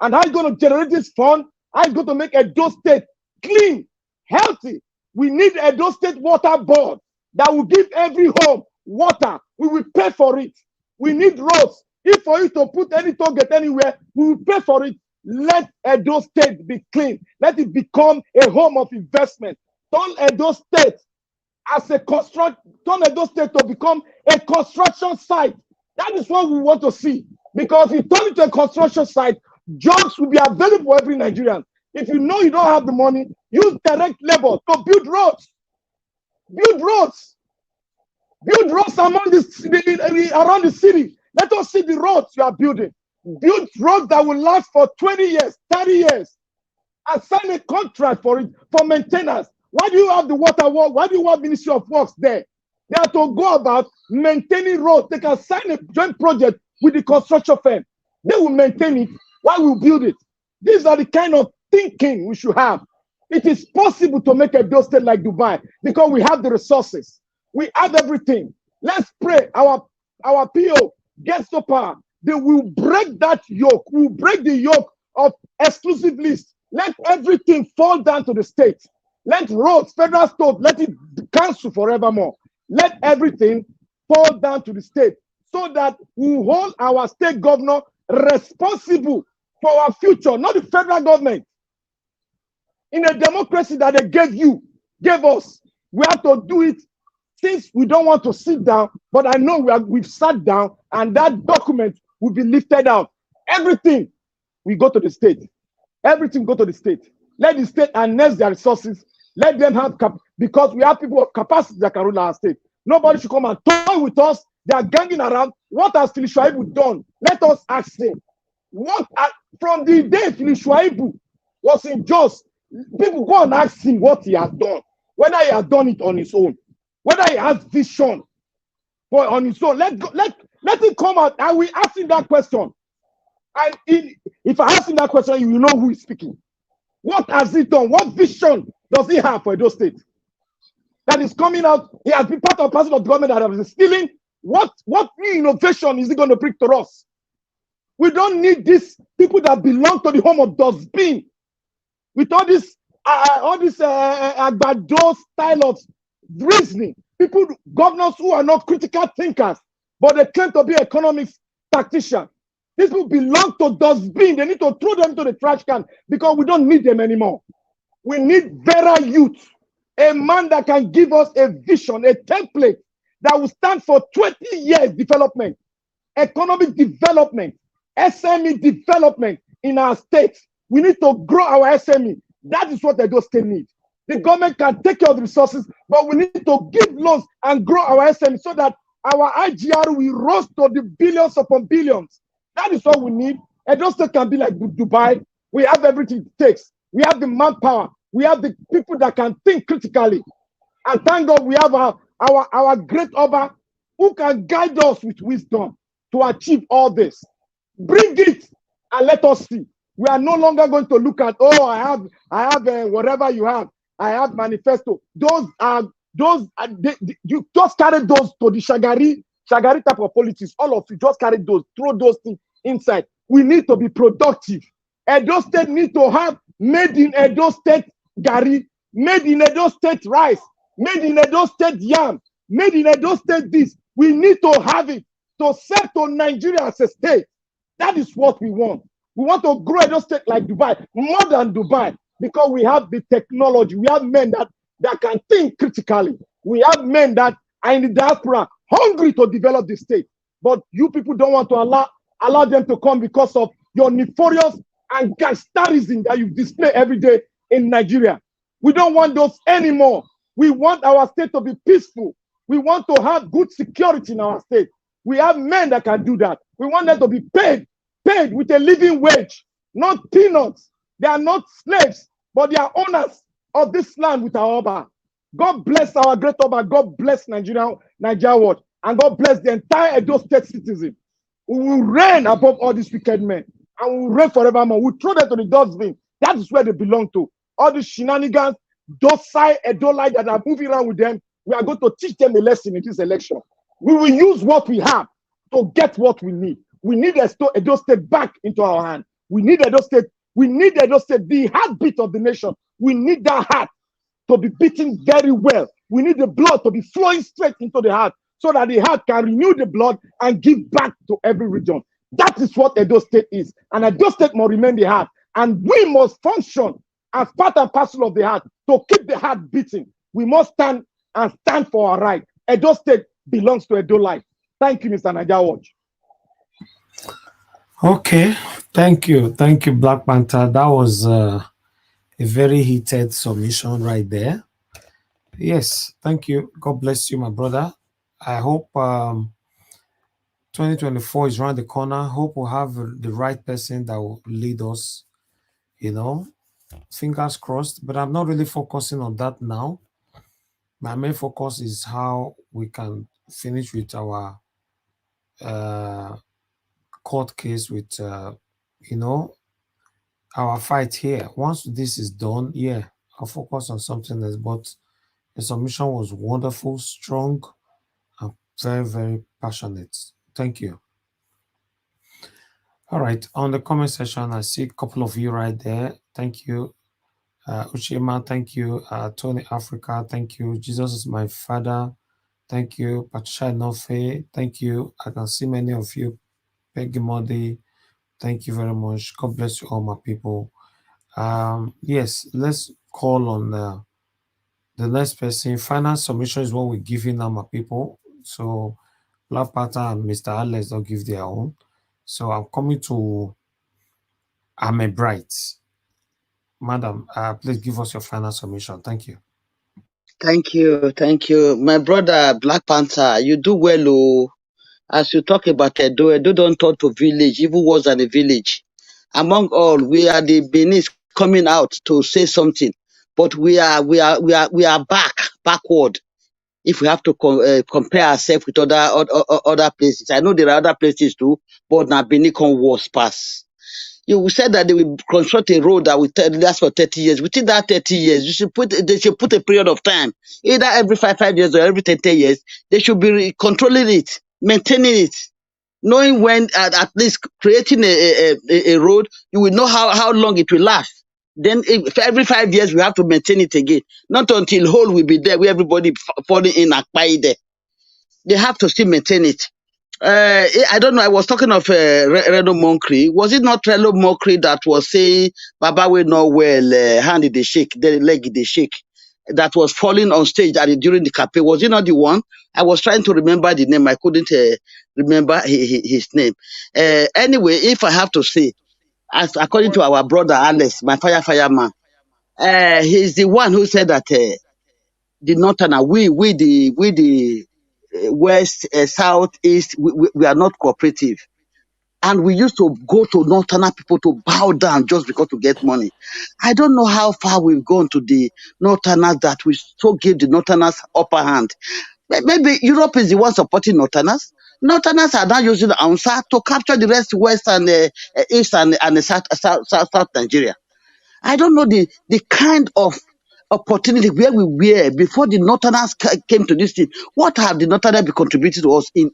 And how you going to generate this fund? How you going to make Edo State clean, healthy? We need Edo State Water Board that will give every home water. We will pay for it. We need roads. If for you to put any target anywhere, we will pay for it. Let Edo State be clean. Let it become a home of investment. Turn Edo State as a turn Edo State to become a construction site. That is what we want to see. Because if you turn it to a construction site, jobs will be available for every Nigerian. If you know you don't have the money, use direct labor to build roads. Build roads. Build roads around the city. Let us see the roads you are building. Build roads that will last for 20 years, 30 years. And sign a contract for it, for maintenance. Why do you have the water work? Why do you have Ministry of Works there? They have to go about maintaining roads. They can sign a joint project with the construction firm. They will maintain it while we build it. These are the kind of thinking we should have. It is possible to make a Edo State like Dubai because we have the resources. We have everything. Let's pray our PO gets to power. They will break that yoke. We will break the yoke of exclusive list. Let everything fall down to the state. Let roads, federal state, let it cancel forevermore. Let everything fall down to the state so that we hold our state governor responsible for our future, not the federal government. In a democracy that they gave us, we have to do it since we don't want to sit down, but I know we've sat down and that document will be lifted out. Everything we go to the state. Everything go to the state. Let the state harness their resources. Let them have, because we have people of capacity that can rule our state. Nobody should come and toy with us. They are ganging around. What has Philip Shuaibu done? Let us ask him. From the day Philip Shuaibu was in Jos, people go and ask him what he has done. Whether he has done it on his own. Whether he has vision on his own. Let him come out and we ask him that question. And if I ask him that question, you will know who is speaking. What has he done? What vision does he have for Edo State? That is coming out. He has been part of the government that has been stealing. What new innovation is he going to bring to us? We don't need these people that belong to the home of dustbin. With all this Agbado style of reasoning. People, governors who are not critical thinkers, but they claim to be economics tacticians. These people belong to dustbin. They need to throw them to the trash can because we don't need them anymore. We need Vera youth, a man that can give us a vision, a template that will stand for 20 years development, economic development, SME development in our state. We need to grow our SME. That is what Edo State needs. The government can take care of the resources, but we need to give loans and grow our SME so that our IGR will rise to the billions upon billions. That is what we need. Edo State can be like Dubai. We have everything it takes. We have the manpower. We have the people that can think critically. And thank God we have our great Oba who can guide us with wisdom to achieve all this. Bring it and let us see. We are no longer going to look at, oh, I have whatever you have. I have manifesto. You just carry those to the Shagari type of politics. All of you just carry those, throw those things inside. We need to be productive. Edo State need to have made in Edo State gari, made in Edo State rice, made in Edo State yam, made in Edo State this. We need to have it to sell to Nigeria as a state. That is what we want. We want to grow Edo State like Dubai, more than Dubai, because we have the technology. We have men that can think critically. We have men that are in the diaspora hungry to develop the state. But you people don't want to allow them to come because of your nefarious and gangsterism that you display every day in Nigeria. We don't want those anymore. We want our state to be peaceful. We want to have good security in our state. We have men that can do that. We want them to be paid with a living wage, not peanuts. They are not slaves, but they are owners of this land with our Oba. God bless our great Oba. God bless Nigeria world. And God bless the entire Edo State citizen. We will reign above all these wicked men. And we will reign forevermore. We throw them to the dustbin. That is where they belong to. All these shenanigans, docile Edolite that are moving around with them, we are going to teach them a lesson in this election. We will use what we have to get what we need. We need Edo State back into our hand. We need Edo State. We need Edo State, the heartbeat of the nation. We need that heart to be beating very well. We need the blood to be flowing straight into the heart so that the heart can renew the blood and give back to every region. That is what Edo State is. And Edo State must remain the heart. And we must function as part and parcel of the heart to keep the heart beating. We must stand for our right. Edo State belongs to Edo life. Thank you, Mr. Naija Watch. Okay, thank you, Black Panther. That was a very heated submission right there. Yes, thank you. God bless you, my brother. I hope 2024 is around the corner. Hope we'll have the right person that will lead us, you know. Fingers crossed, but I'm not really focusing on that now. My main focus is how we can finish with our court case with, you know, our fight here. Once this is done, yeah, I'll focus on something else. But the submission was wonderful, strong, and very, very passionate. Thank you. All right, on the comment section, I see a couple of you right there. Thank you. Uchima, thank you. Tony Africa, thank you. Jesus is my father. Thank you. Patricia Nofe, thank you. I can see many of you. Peggy Modi, thank you very much. God bless you all, my people. Yes, let's call on the next person. Final submission is what we're giving now, my people. So Black Panther and Mr. Alex don't give their own. So I'm coming to I'm a Bright. Madam, please give us your final submission. Thank you. Thank you. My brother Black Panther, you do well, oh. As you talk about Edo don't turn to village, even worse than a village. Among all, we are the Benis coming out to say something, but we are backward. If we have to compare ourselves with other places, I know there are other places too, but now Benin come worse pass. You said that they will construct a road that will last for 30 years. Within that 30 years, they should put a period of time, either every 5 years or every 10 years. They should be controlling it, maintaining it, knowing when, at least creating a road, you will know how long it will last. Then if every 5 years we have to maintain it again. Not until hole will be there where everybody falling in and buy there. They have to still maintain it. I don't know. I was talking of Reno Monkri. Was it not Reno Monkri that was saying Baba will not well, hand in the shake, the leg in the shake, that was falling on stage during the campaign? Was it not the one? I was trying to remember the name. I couldn't remember his name. Anyway, if I have to say, as according to our brother Alex, my fireman, he's the one who said that the Northerner, we the West, South, East, we are not cooperative. And we used to go to Northerner people to bow down just because to get money. I don't know how far we've gone to the Northerners that we so give the Northerners upper hand. Maybe Europe is the one supporting Northerners. Northerners are now using the ANSA to capture the rest, West and East and South Nigeria. I don't know the kind of opportunity where we were before the Northerners came to this thing. What have the Northerners been contributing to us in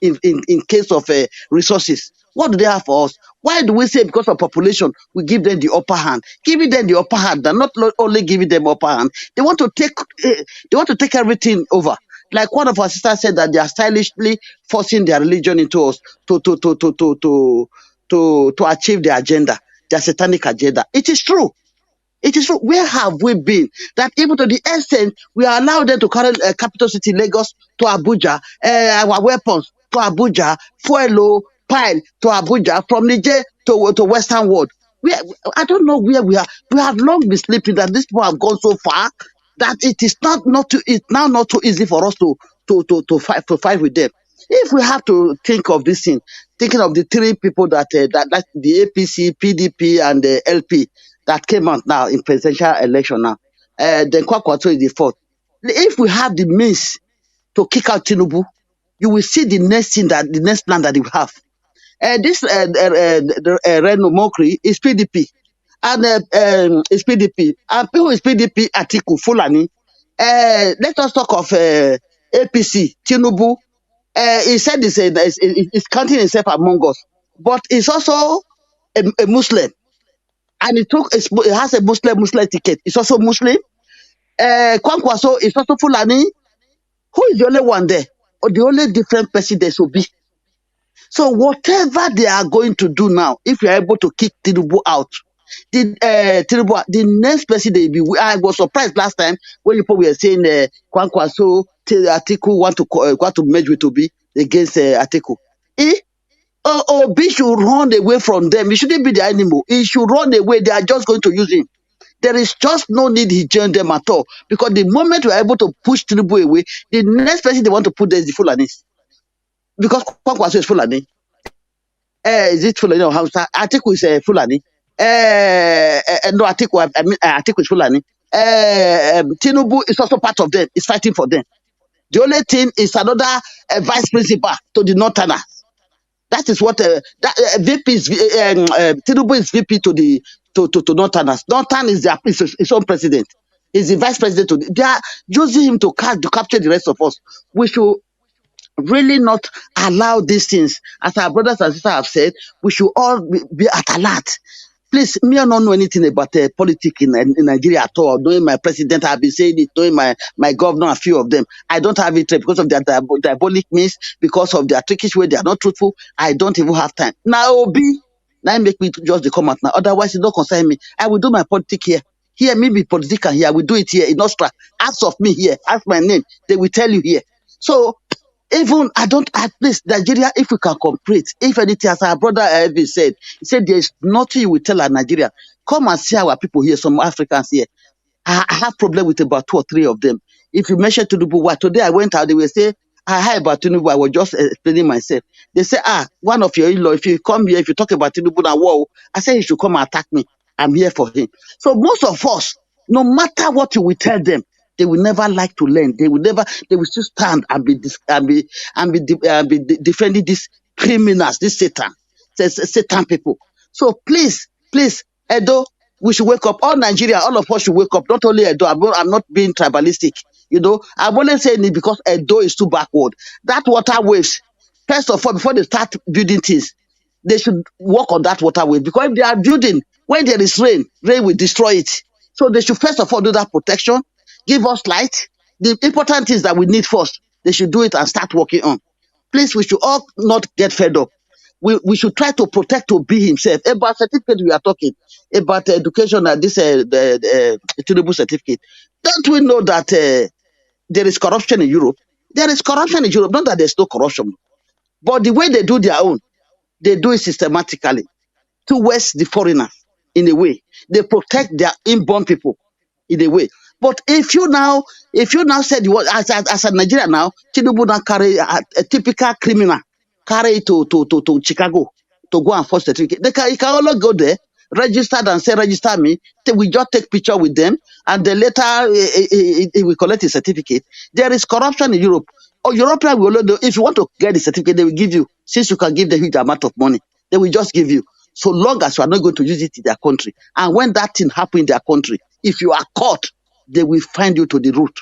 case of resources? What do they have for us? Why do we say because of population we give them the upper hand? Giving them the upper hand, they're not only giving them upper hand. They want to take everything over. Like one of our sisters said that they are stylishly forcing their religion into us to achieve their agenda, their satanic agenda. It is true. It is true. Where have we been? That even to the extent we are allowed them to carry capital city Lagos to Abuja, our weapons to Abuja, fuel, pile to Abuja, from Niger to Western world. I don't know where we are. We have long been sleeping that these people have gone so far that it is now not too easy for us to fight with them. If we have to think of this thing, thinking of the three people that the APC, PDP, and the LP that came out now in presidential election now, then Kwakwato is the fourth. If we have the means to kick out Tinubu, you will see the next plan that we have. This Reno Mokri is PDP, and is PDP, and people is PDP, Atiku, Fulani. Let us talk of APC, Tinubu. He said he's counting himself among us, but he's also a Muslim. And it has a Muslim ticket. It's also Muslim. Kwankwaso is also Fulani. Who is the only one there? Or the only different person there should be? So whatever they are going to do now, if you are able to kick Tinubu out, the next person they be. I was surprised last time when people were saying Kwankwaso Atiku want to merge with Obi against Atiku. Obi should run away from them. He shouldn't be the enemy. He should run away. They are just going to use him. There is just no need he join them at all. Because the moment we are able to push Tinubu away, the next person they want to put there is the Fulanis. Because Kwankwaso is Fulani. Is it Fulani or Hausa? Atiku is Fulani. No, Atiku, I mean, Atiku is Fulani. Tinubu is also part of them. He's fighting for them. The only thing is another vice principal to the Northerners. That is what VP is. Tinubu is VP to the to Northerners. Northern is his own president. He's the vice president. They are using him to capture the rest of us. We should really not allow these things. As our brothers and sisters have said, we should all be at alert. Please, me, I don't know anything about politics in Nigeria at all. Knowing my president, I've been saying it, knowing my governor, a few of them. I don't have it because of their diabolic means, because of their trickish way, they are not truthful. I don't even have time. Now, Obi, now make me just come out now. Otherwise, it don't concern me. I will do my politics here. Here, me be politician here. I will do it here in Austria. Ask of me here. Ask my name. They will tell you here. So, even at least Nigeria, if we can cooperate, if anything, as our brother Elvis said, he said there's nothing you will tell our Nigeria. Come and see our people here, some Africans here. I have problem with about 2 or 3 of them. If you mention Tinubu, what today I went out, they will say, I heard about Tinubu, I was just explaining myself. They say, one of your in-law, if you come here, if you talk about Tinubu now, whoa, I say he should come and attack me. I'm here for him. So most of us, no matter what you will tell them, they will never like to learn. They will still stand and be defending these criminals, these Satan people. So please, Edo, we should wake up. All Nigeria, all of us should wake up. Not only Edo, I'm not being tribalistic. I'm only saying it because Edo is too backward. That water waves, first of all, before they start building things, they should work on that water wave. Because if they are building, when there is rain will destroy it. So they should first of all do that protection. Give us light. The important things that we need first, they should do it and start working on. Please, we should all not get fed up. We should try to protect Obi himself. About certificate we are talking, about education and this the Tinubu certificate. Don't we know that there is corruption in Europe? There is corruption in Europe. Not that there's no corruption. But the way they do their own, they do it systematically towards the foreigners in a way. They protect their inborn people in a way. But if you now said you want, as a Nigerian now, Tinubu now carry a typical criminal, carry it to Chicago to go and force certificate. He can only go there, register and say, register me. We just take picture with them, and then later he will collect his certificate. There is corruption in Europe. Or European will only, if you want to get the certificate, they will give you, since you can give them huge amount of money, they will just give you. So long as you are not going to use it in their country. And when that thing happens in their country, if you are caught, they will find you to the root.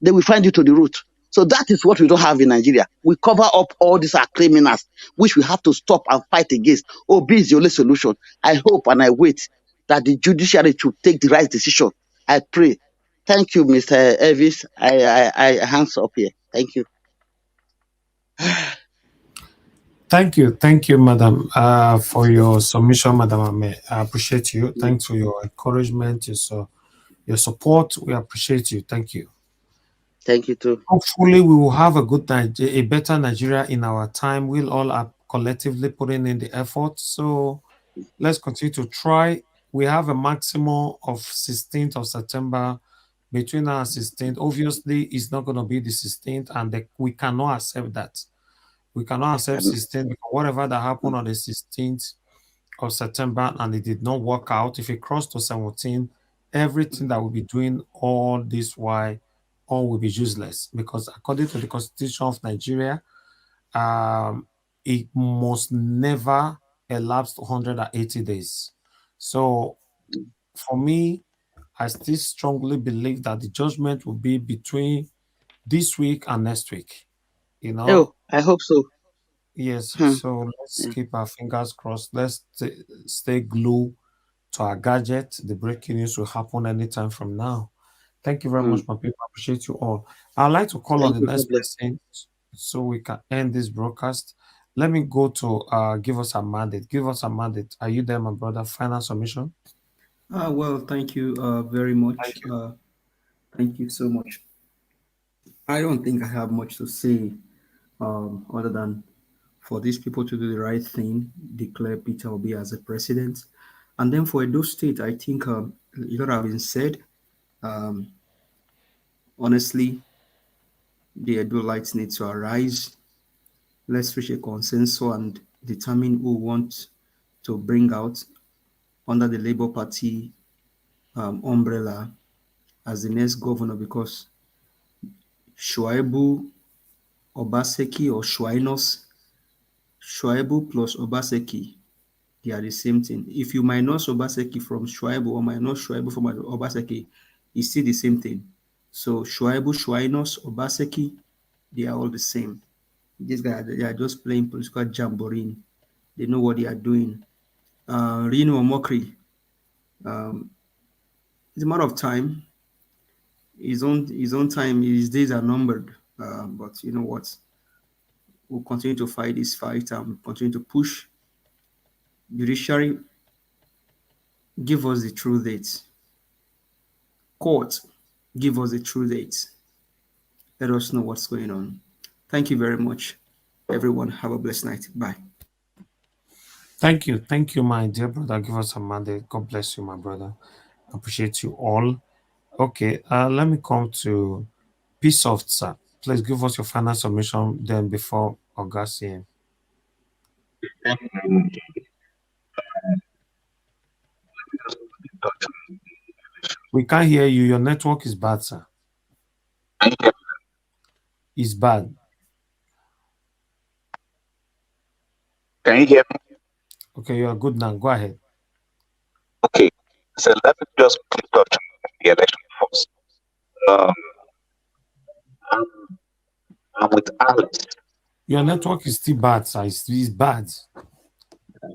They will find you to the root. So that is what we don't have in Nigeria. We cover up all these criminals, which we have to stop and fight against. Obi is the only solution. I hope and I wait that the judiciary should take the right decision. I pray. Thank you, Mr. Elvis. I hands up here. Thank you. Thank you, Madam, for your submission, Madam Ame. I appreciate you. Thanks for your encouragement, your support. We appreciate you. Thank you. Thank you too. Hopefully, we will have a better Nigeria in our time. We'll all collectively putting in the effort. So let's continue to try. We have a maximum of 16th of September. Between now and 16th, obviously, it's not going to be the 16th, and we cannot accept that. We cannot accept 16th because whatever that happened on the 16th of September and it did not work out, if it crossed to 17, everything that we'll be doing all this while, all will be useless, because according to the Constitution of Nigeria, it must never elapse 180 days. So for me, I still strongly believe that the judgment will be between this week and next week. Oh, I hope so. Yes, so let's keep our fingers crossed. Let's stay glued to our gadget. The breaking news will happen anytime from now. Thank you very much, my people. I appreciate you all. I'd like to call on the next person so we can end this broadcast. Let me go to give us a mandate. Give us a mandate. Are you there, my brother? Final submission. Well, thank you very much. Thank you so much. I don't think I have much to say other than for these people to do the right thing, declare Peter Obi as a president. And then for Edo State, I think a lot have been said. Um, honestly, the Edoites need to arise. Let's reach a consensus and determine who we want to bring out under the Labour Party umbrella as the next governor, because Shuaibu Obaseki or Shuaibu plus Obaseki, they are the same thing. If you minus Obaseki from Shuaibu or minus Shuaibu from Obaseki, it's still the same thing. So Shuaibu, Shuainos, Obaseki, they are all the same. These guys, they are just playing political jamboree. They know what they are doing. Rino Omokri, it's a matter of time. His own time, his days are numbered. But you know what? We'll continue to fight this fight and continue to push. Judiciary, give us the true dates. Court, give us the true dates. Let us know what's going on. Thank you very much, everyone. Have a blessed night. Bye. Thank you, my dear brother. Give us a mandate. God bless you, my brother. Appreciate you all. Okay, let me come to Peace Officer. Please give us your final submission then before Augustine. We can't hear you. Your network is bad, sir. It's bad. Can you hear me? Okay, you are good now. Go ahead. Okay, so let me just quickly touch on the election first. I'm with Alex. Your network is still bad, sir. It's bad. I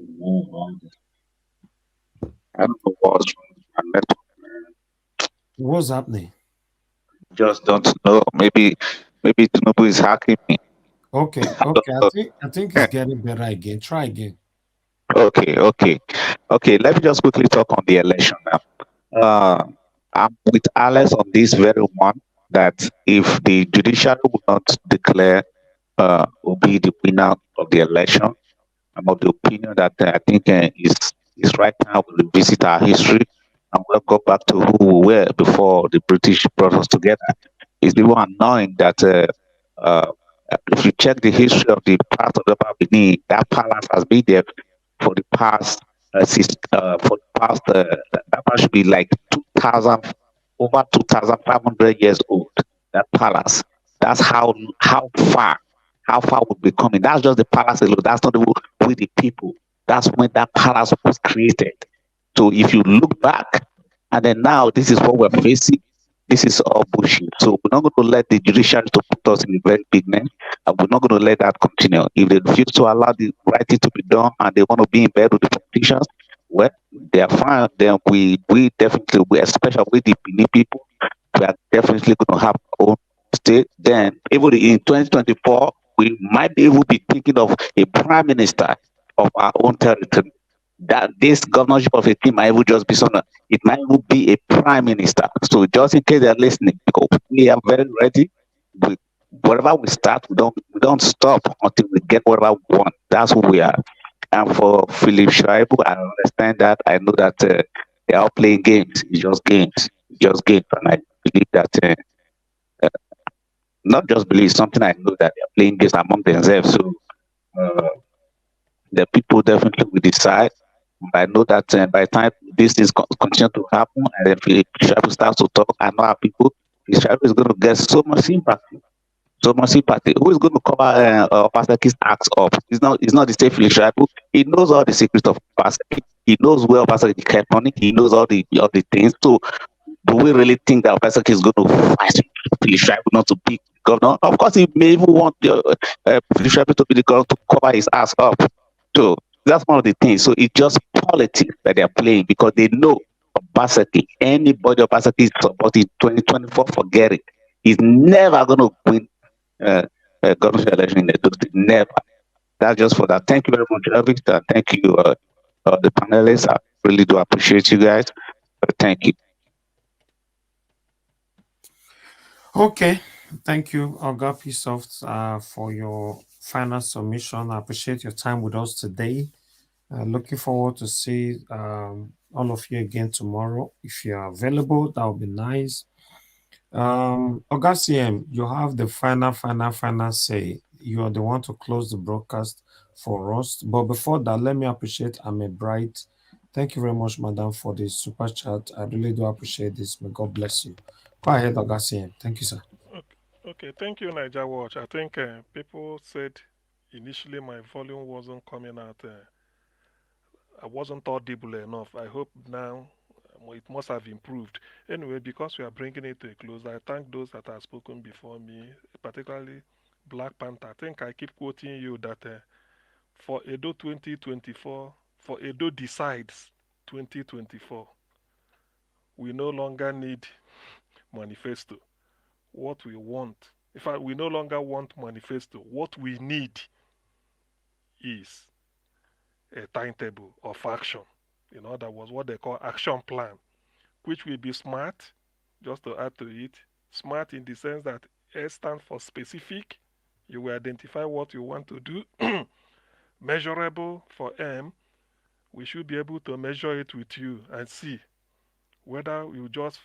don't know what's wrong with my network. What's happening? Just don't know. Maybe Tinubu is hacking me. Okay. I think it's getting better again. Try again. Okay. Let me just quickly talk on the election now. I'm with Alex on this very one, that if the judiciary will not declare Obi the winner of the election, I'm of the opinion that I think is right now we revisit our history and we'll go back to who we were before the British brought us together. It's even annoying that if you check the history of the part of the Benin, that palace has been there for the past that should be like 2,000, over 2,500 years old. That palace. That's how far we'll be coming. That's just the palace alone. That's not even with the people. That's when that palace was created. So if you look back, and then now this is what we're facing. This is all bullshit. So we're not going to let the judiciary to put us in a very big name, and we're not going to let that continue. If they refuse to allow the right thing to be done and they want to be in bed with the politicians, well, they are fine. Then we definitely, especially with the Benin people, we are definitely going to have our own state. Then even in 2024, we might be able to be thinking of a prime minister of our own territory. That this governorship of a team might even just be something. It might even be a prime minister. So just in case they're listening, because we are very ready. Whatever we start, we don't stop until we get whatever we want. That's who we are. And for Philip Schreiber, I understand that. I know that they are playing games. It's just games. And I believe that not just believe, something I know that they're playing games among themselves. So the people definitely will decide. I know that by the time this is continue to happen, and if Israel starts to talk, I know our people, Israel is going to get so much sympathy. Who is going to cover Pastor Kiss acts up? It's not the same Israel. He knows all the secrets of Pastor. He knows where Pastor Kiss kept money. He knows all the things. So, do we really think that Pastor Kiss is going to fight Israel not to be governor? Of course, he may even want Israel to be the governor to cover his ass up. So that's one of the things. So it's just politics that they're playing because they know Obaseki. Anybody Obaseki is supporting 2024, forget it. He's never going to win governorship election in the state. Never. That's just for that. Thank you very much, Elvis. Thank you, the panelists. I really do appreciate you guys. Thank you. Okay, thank you, Oga Soft, for your final submission. I appreciate your time with us today. Looking forward to see all of you again tomorrow. If you are available, that would be nice. Oga CM, you have the final say. You are the one to close the broadcast for us. But before that, let me appreciate Ame Bright. Thank you very much, madam, for the super chat. I really do appreciate this. May God bless you. Go ahead, Oga CM. Thank you, sir. Okay, thank you, Niger Watch. I think people said initially my volume wasn't coming out. I wasn't audible enough. I hope now it must have improved. Anyway, because we are bringing it to a close, I thank those that have spoken before me, particularly Black Panther. I think I keep quoting you that for Edo 2024, for Edo Decides 2024, we no longer need manifesto. What we want, in fact, we no longer want manifesto. What we need is a timetable of action. In other words, what they call action plan, which will be smart, just to add to it, smart in the sense that S stands for specific. You will identify what you want to do. Measurable for M. We should be able to measure it with you and see whether you just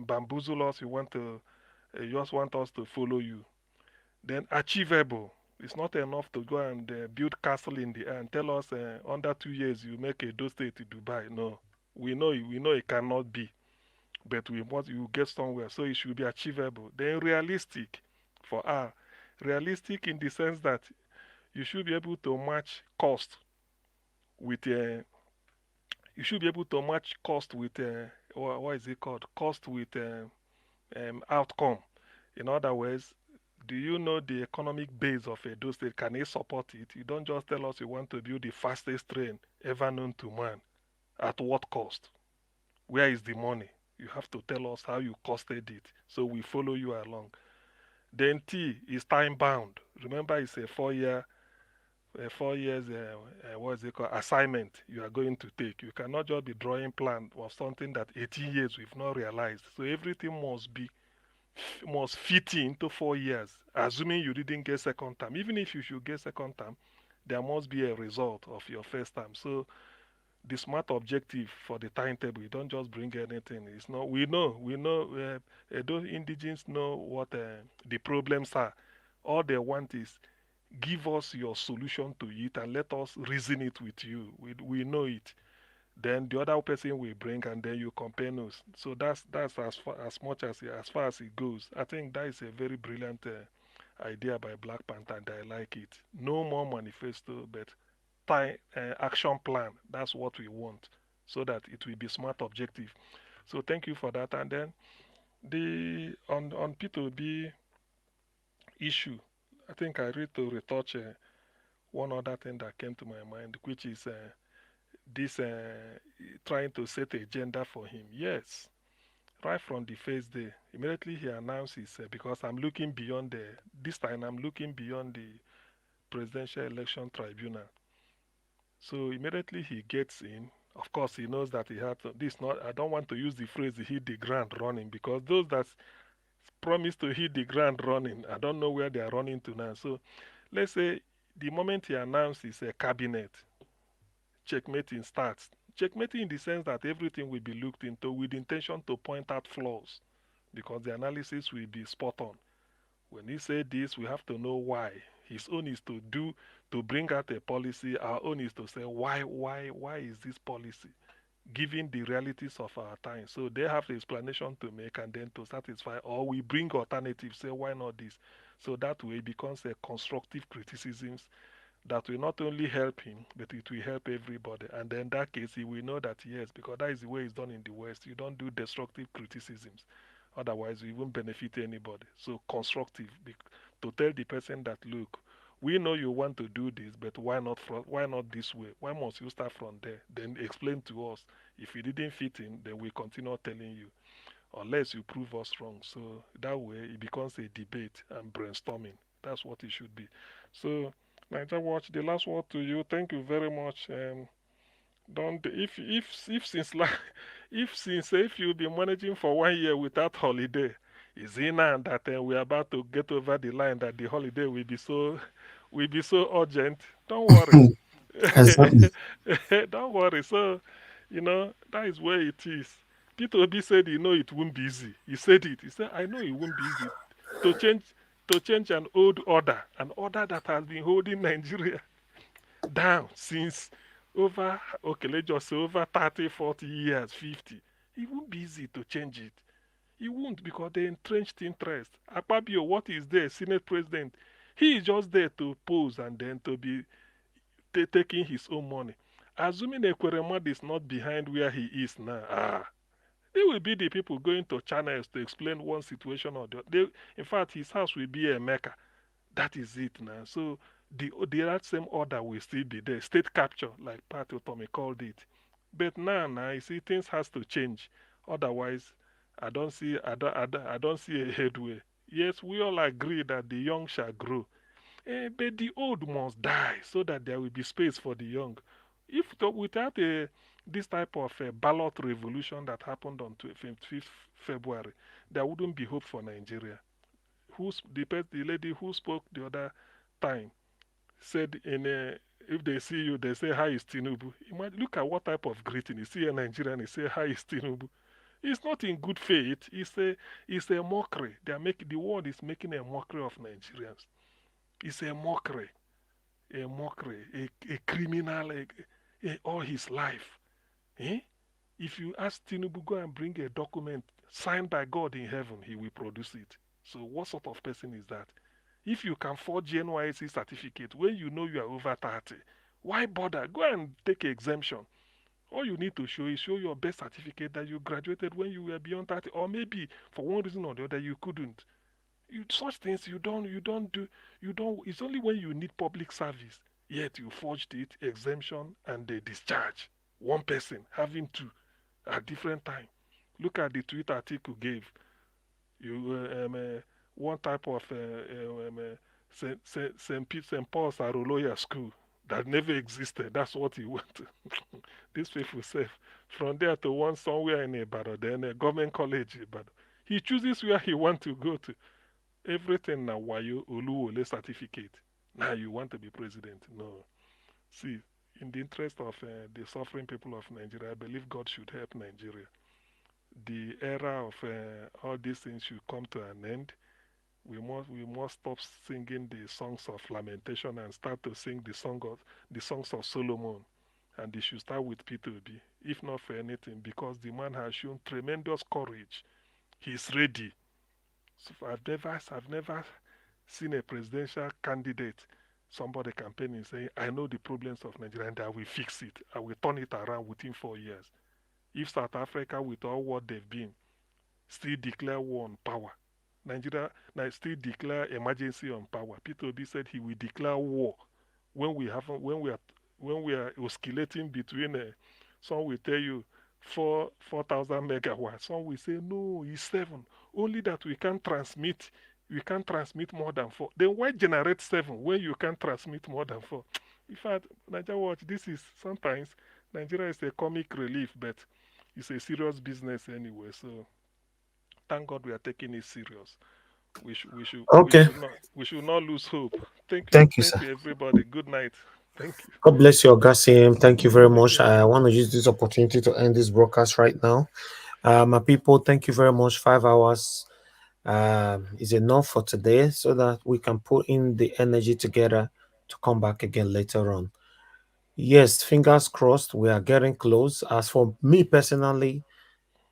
bamboozle us, you just want us to follow you. Then achievable. It's not enough to go and build castle in the air and tell us under 2 years you make Edo State to Dubai. No, we know it cannot be, but we want you get somewhere. So it should be achievable. Then realistic for R. Realistic in the sense that you should be able to match cost with you should be able to match cost with what is it called? Cost with outcome. In other words, do you know the economic base of Edo State? Can it support it? You don't just tell us you want to build the fastest train ever known to man. At what cost? Where is the money? You have to tell us how you costed it so we follow you along. Then T is time bound. Remember, it's a 4 year, 4 years, what is it called? Assignment you are going to take. You cannot just be drawing plan of something that 18 years we've not realized. So everything must fit into 4 years, assuming you didn't get second term. Even if you should get second term, there must be a result of your first term. So the smart objective for the timetable, you don't just bring anything. It's not. We know. Those indigenes know what the problems are. All they want is give us your solution to it and let us reason it with you. We know it. Then the other person will bring, and then you compare notes. So that's as far as it goes. I think that is a very brilliant idea by Black Panther, and I like it. No more manifesto, but action plan. That's what we want, so that it will be smart objective. So thank you for that. And then the on P2B issue, I think I read to retouch one other thing that came to my mind, which is this trying to set a agenda for him. Yes, right from the first day, immediately he announces because I'm looking beyond this time I'm looking beyond the presidential election tribunal. So immediately he gets in. Of course, he knows that he had to, this. Not, I don't want to use the phrase hit the ground running, because those that promise to hit the ground running, I don't know where they are running to now. So let's say the moment he announces a cabinet, checkmating starts. Checkmating in the sense that everything will be looked into with the intention to point out flaws, because the analysis will be spot on. When he said this, we have to know why. His own is to bring out a policy. Our own is to say why is this policy, given the realities of our time. So they have the explanation to make, and then to satisfy, or we bring alternatives, say why not this. So that way it becomes a constructive criticisms that will not only help him, but it will help everybody. And then in that case, he will know that yes, because that is the way it's done in the West. You don't do destructive criticisms. Otherwise, we won't benefit anybody. So constructive, to tell the person that, look, we know you want to do this, but why not this way? Why must you start from there? Then explain to us. If it didn't fit in, then we continue telling you, unless you prove us wrong. So that way, it becomes a debate and brainstorming. That's what it should be. So Niger Watch, the last word to you. Thank you very much. Don't if since like if you've been managing for 1 year without holiday, is it now that we're about to get over the line that the holiday will be so urgent? Don't worry. Exactly. Don't worry. So, that is where it is. Peter Obi said it won't be easy. He said it. He said, I know it won't be easy to change an order that has been holding Nigeria down since okay, let's just say over 30, 40 years, 50. It won't be easy to change it. It won't because they entrenched interest. Akpabio, what is there? Senate president. He is just there to pose and then to be taking his own money. Assuming Ekweremad is not behind where he is now, they will be the people going to channels to explain one situation or the other. In fact, his house will be a mecca. That is it now. So that same order will still be there. State capture, like Pat Otomi called it. But now you see things has to change. Otherwise, I don't see a headway. Yes, we all agree that the young shall grow. But the old must die so that there will be space for the young. Without this type of ballot revolution that happened on 25th February, there wouldn't be hope for Nigeria. The lady who spoke the other time said if they see you, they say, "Hi, is Tinubu." Look at what type of greeting. You see a Nigerian, he say, "Hi, is Tinubu." It's not in good faith. It's a mockery. The world is making a mockery of Nigerians. It's a mockery, a criminal all his life. Eh? If you ask Tinubu, go and bring a document signed by God in heaven, he will produce it. So what sort of person is that? If you can forge NYSC certificate when you know you are over 30, why bother? Go and take exemption. All you need to show is show your birth certificate that you graduated when you were beyond 30, or maybe for one reason or the other you couldn't. Such things you don't do. It's only when you need public service, yet you forged it, exemption, and they discharge. One person having two at different time. Look at the tweet Atiku gave. One type of St. Paul's Aroloya school that never existed. That's what he went to. These people say from there to one somewhere in Ibadan, then a government college in Ibadan. He chooses where he wants to go to. Everything now Wayo Oluwole certificate. Now you want to be president. No. See, in the interest of the suffering people of Nigeria, I believe God should help Nigeria. The era of all these things should come to an end. We must stop singing the songs of lamentation and start to sing the songs of Solomon. And they should start with Peter Obi, if not for anything, because the man has shown tremendous courage. He's ready. So I've never seen a presidential candidate, somebody campaigning saying, I know the problems of Nigeria and I will fix it. I will turn it around within 4 years. If South Africa, with all what they've been, still declare war on power, Nigeria still declare emergency on power. Peter Obi said he will declare war when we are oscillating between some will tell you 4,000 megawatts, some will say no, it's 7. Only that we can't transmit more than 4. Then why generate 7 when you can't transmit more than 4? In fact, Nigeria Watch, this is sometimes Nigeria is a comic relief, but it's a serious business anyway. So thank God we are taking it serious. Okay. We should not lose hope. Thank you, sir. you, everybody. Good night. Thank you. God bless you, Augustine. Thank you very much. I want to use this opportunity to end this broadcast right now. My people, thank you very much. 5 hours is enough for today so that we can put in the energy together to come back again later on. Yes, fingers crossed. We are getting close. As for me personally,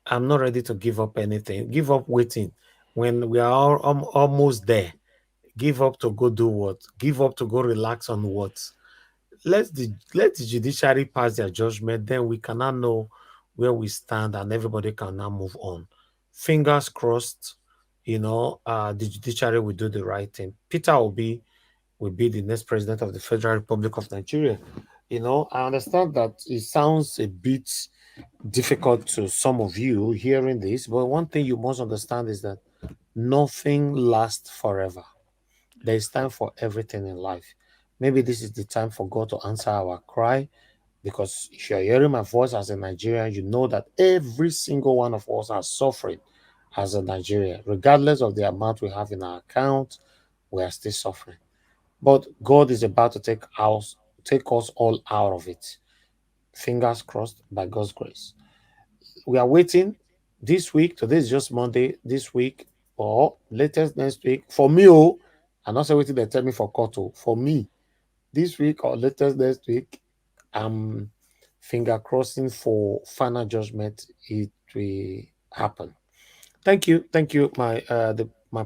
I'm not ready to give up anything. Give up waiting when we are almost there. Give up to go do what? Give up to go relax on what? Let the judiciary pass their judgment, then we cannot know where we stand and everybody can now move on. Fingers crossed, the judiciary will do the right thing. Peter Obi will be the next president of the Federal Republic of Nigeria. I understand that it sounds a bit difficult to some of you hearing this, but one thing you must understand is that nothing lasts forever. There is time for everything in life. Maybe this is the time for God to answer our cry, because if you're hearing my voice as a Nigerian, you know that every single one of us are suffering as a Nigerian. Regardless of the amount we have in our account, we are still suffering. But God is about to take us all out of it. Fingers crossed, by God's grace. We are waiting this week. Today is just Monday. This week or latest next week. For me, I'm not saying waiting they tell me for Koto. For me, this week or latest next week, I'm finger crossing for final judgment. It will happen. Thank you, my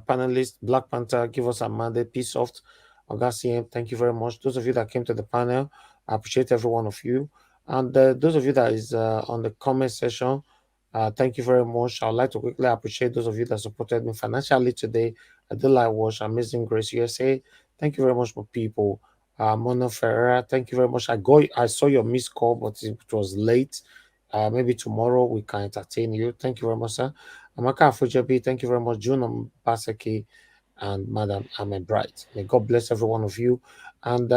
panelists, Black Panther, Give Us a Mandate, Peace Soft, Augustine. Thank you very much. Those of you that came to the panel, I appreciate every one of you. And those of you that is on the comment section, thank you very much. I'd like to quickly appreciate those of you that supported me financially today. Adela Wash, Amazing Grace USA. Thank you very much, my people. Mona Ferreira, thank you very much. I saw your missed call, but it was late. Maybe tomorrow we can entertain you. Thank you very much, sir. Amaka Afujabi, thank you very much. June Baseki and Madam Ame Bright. May God bless every one of you. And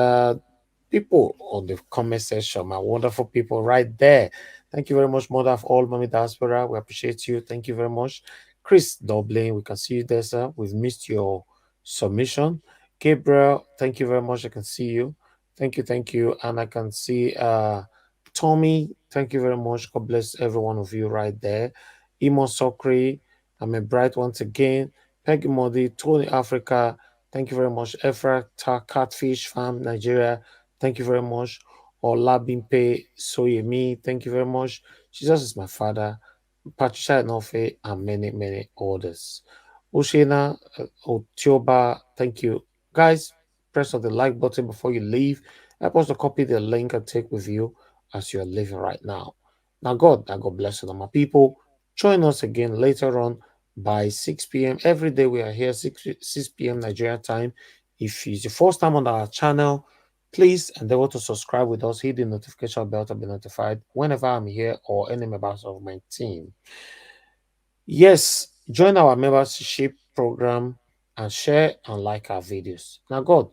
people on the comment section, my wonderful people right there. Thank you very much, Mother of all Mommy Diaspora. We appreciate you. Thank you very much. Chris Dublin, we can see you there, sir. We've missed your submission. Gabriel, thank you very much. I can see you. Thank you. And I can see Tommy, thank you very much. God bless every one of you right there. Imo Sokri, I'm a bright once again. Peggy Modi, Tony Africa, thank you very much. Efra Catfish Farm, Nigeria, thank you very much. Olabimpe Soyemi, thank you very much. Jesus is my father. Patricia Enofe, and many, many others. Oshena Otioba, thank you. Guys, press on the like button before you leave. Help us to copy the link and take with you as you are living right now. Now, God bless you, my people. Join us again later on by 6 p.m. Every day we are here, 6 p.m. Nigeria time. If it's your first time on our channel, please endeavor to subscribe with us. Hit the notification bell to be notified whenever I'm here or any members of my team. Yes, join our membership program and share and like our videos. Now, God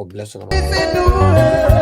bless you.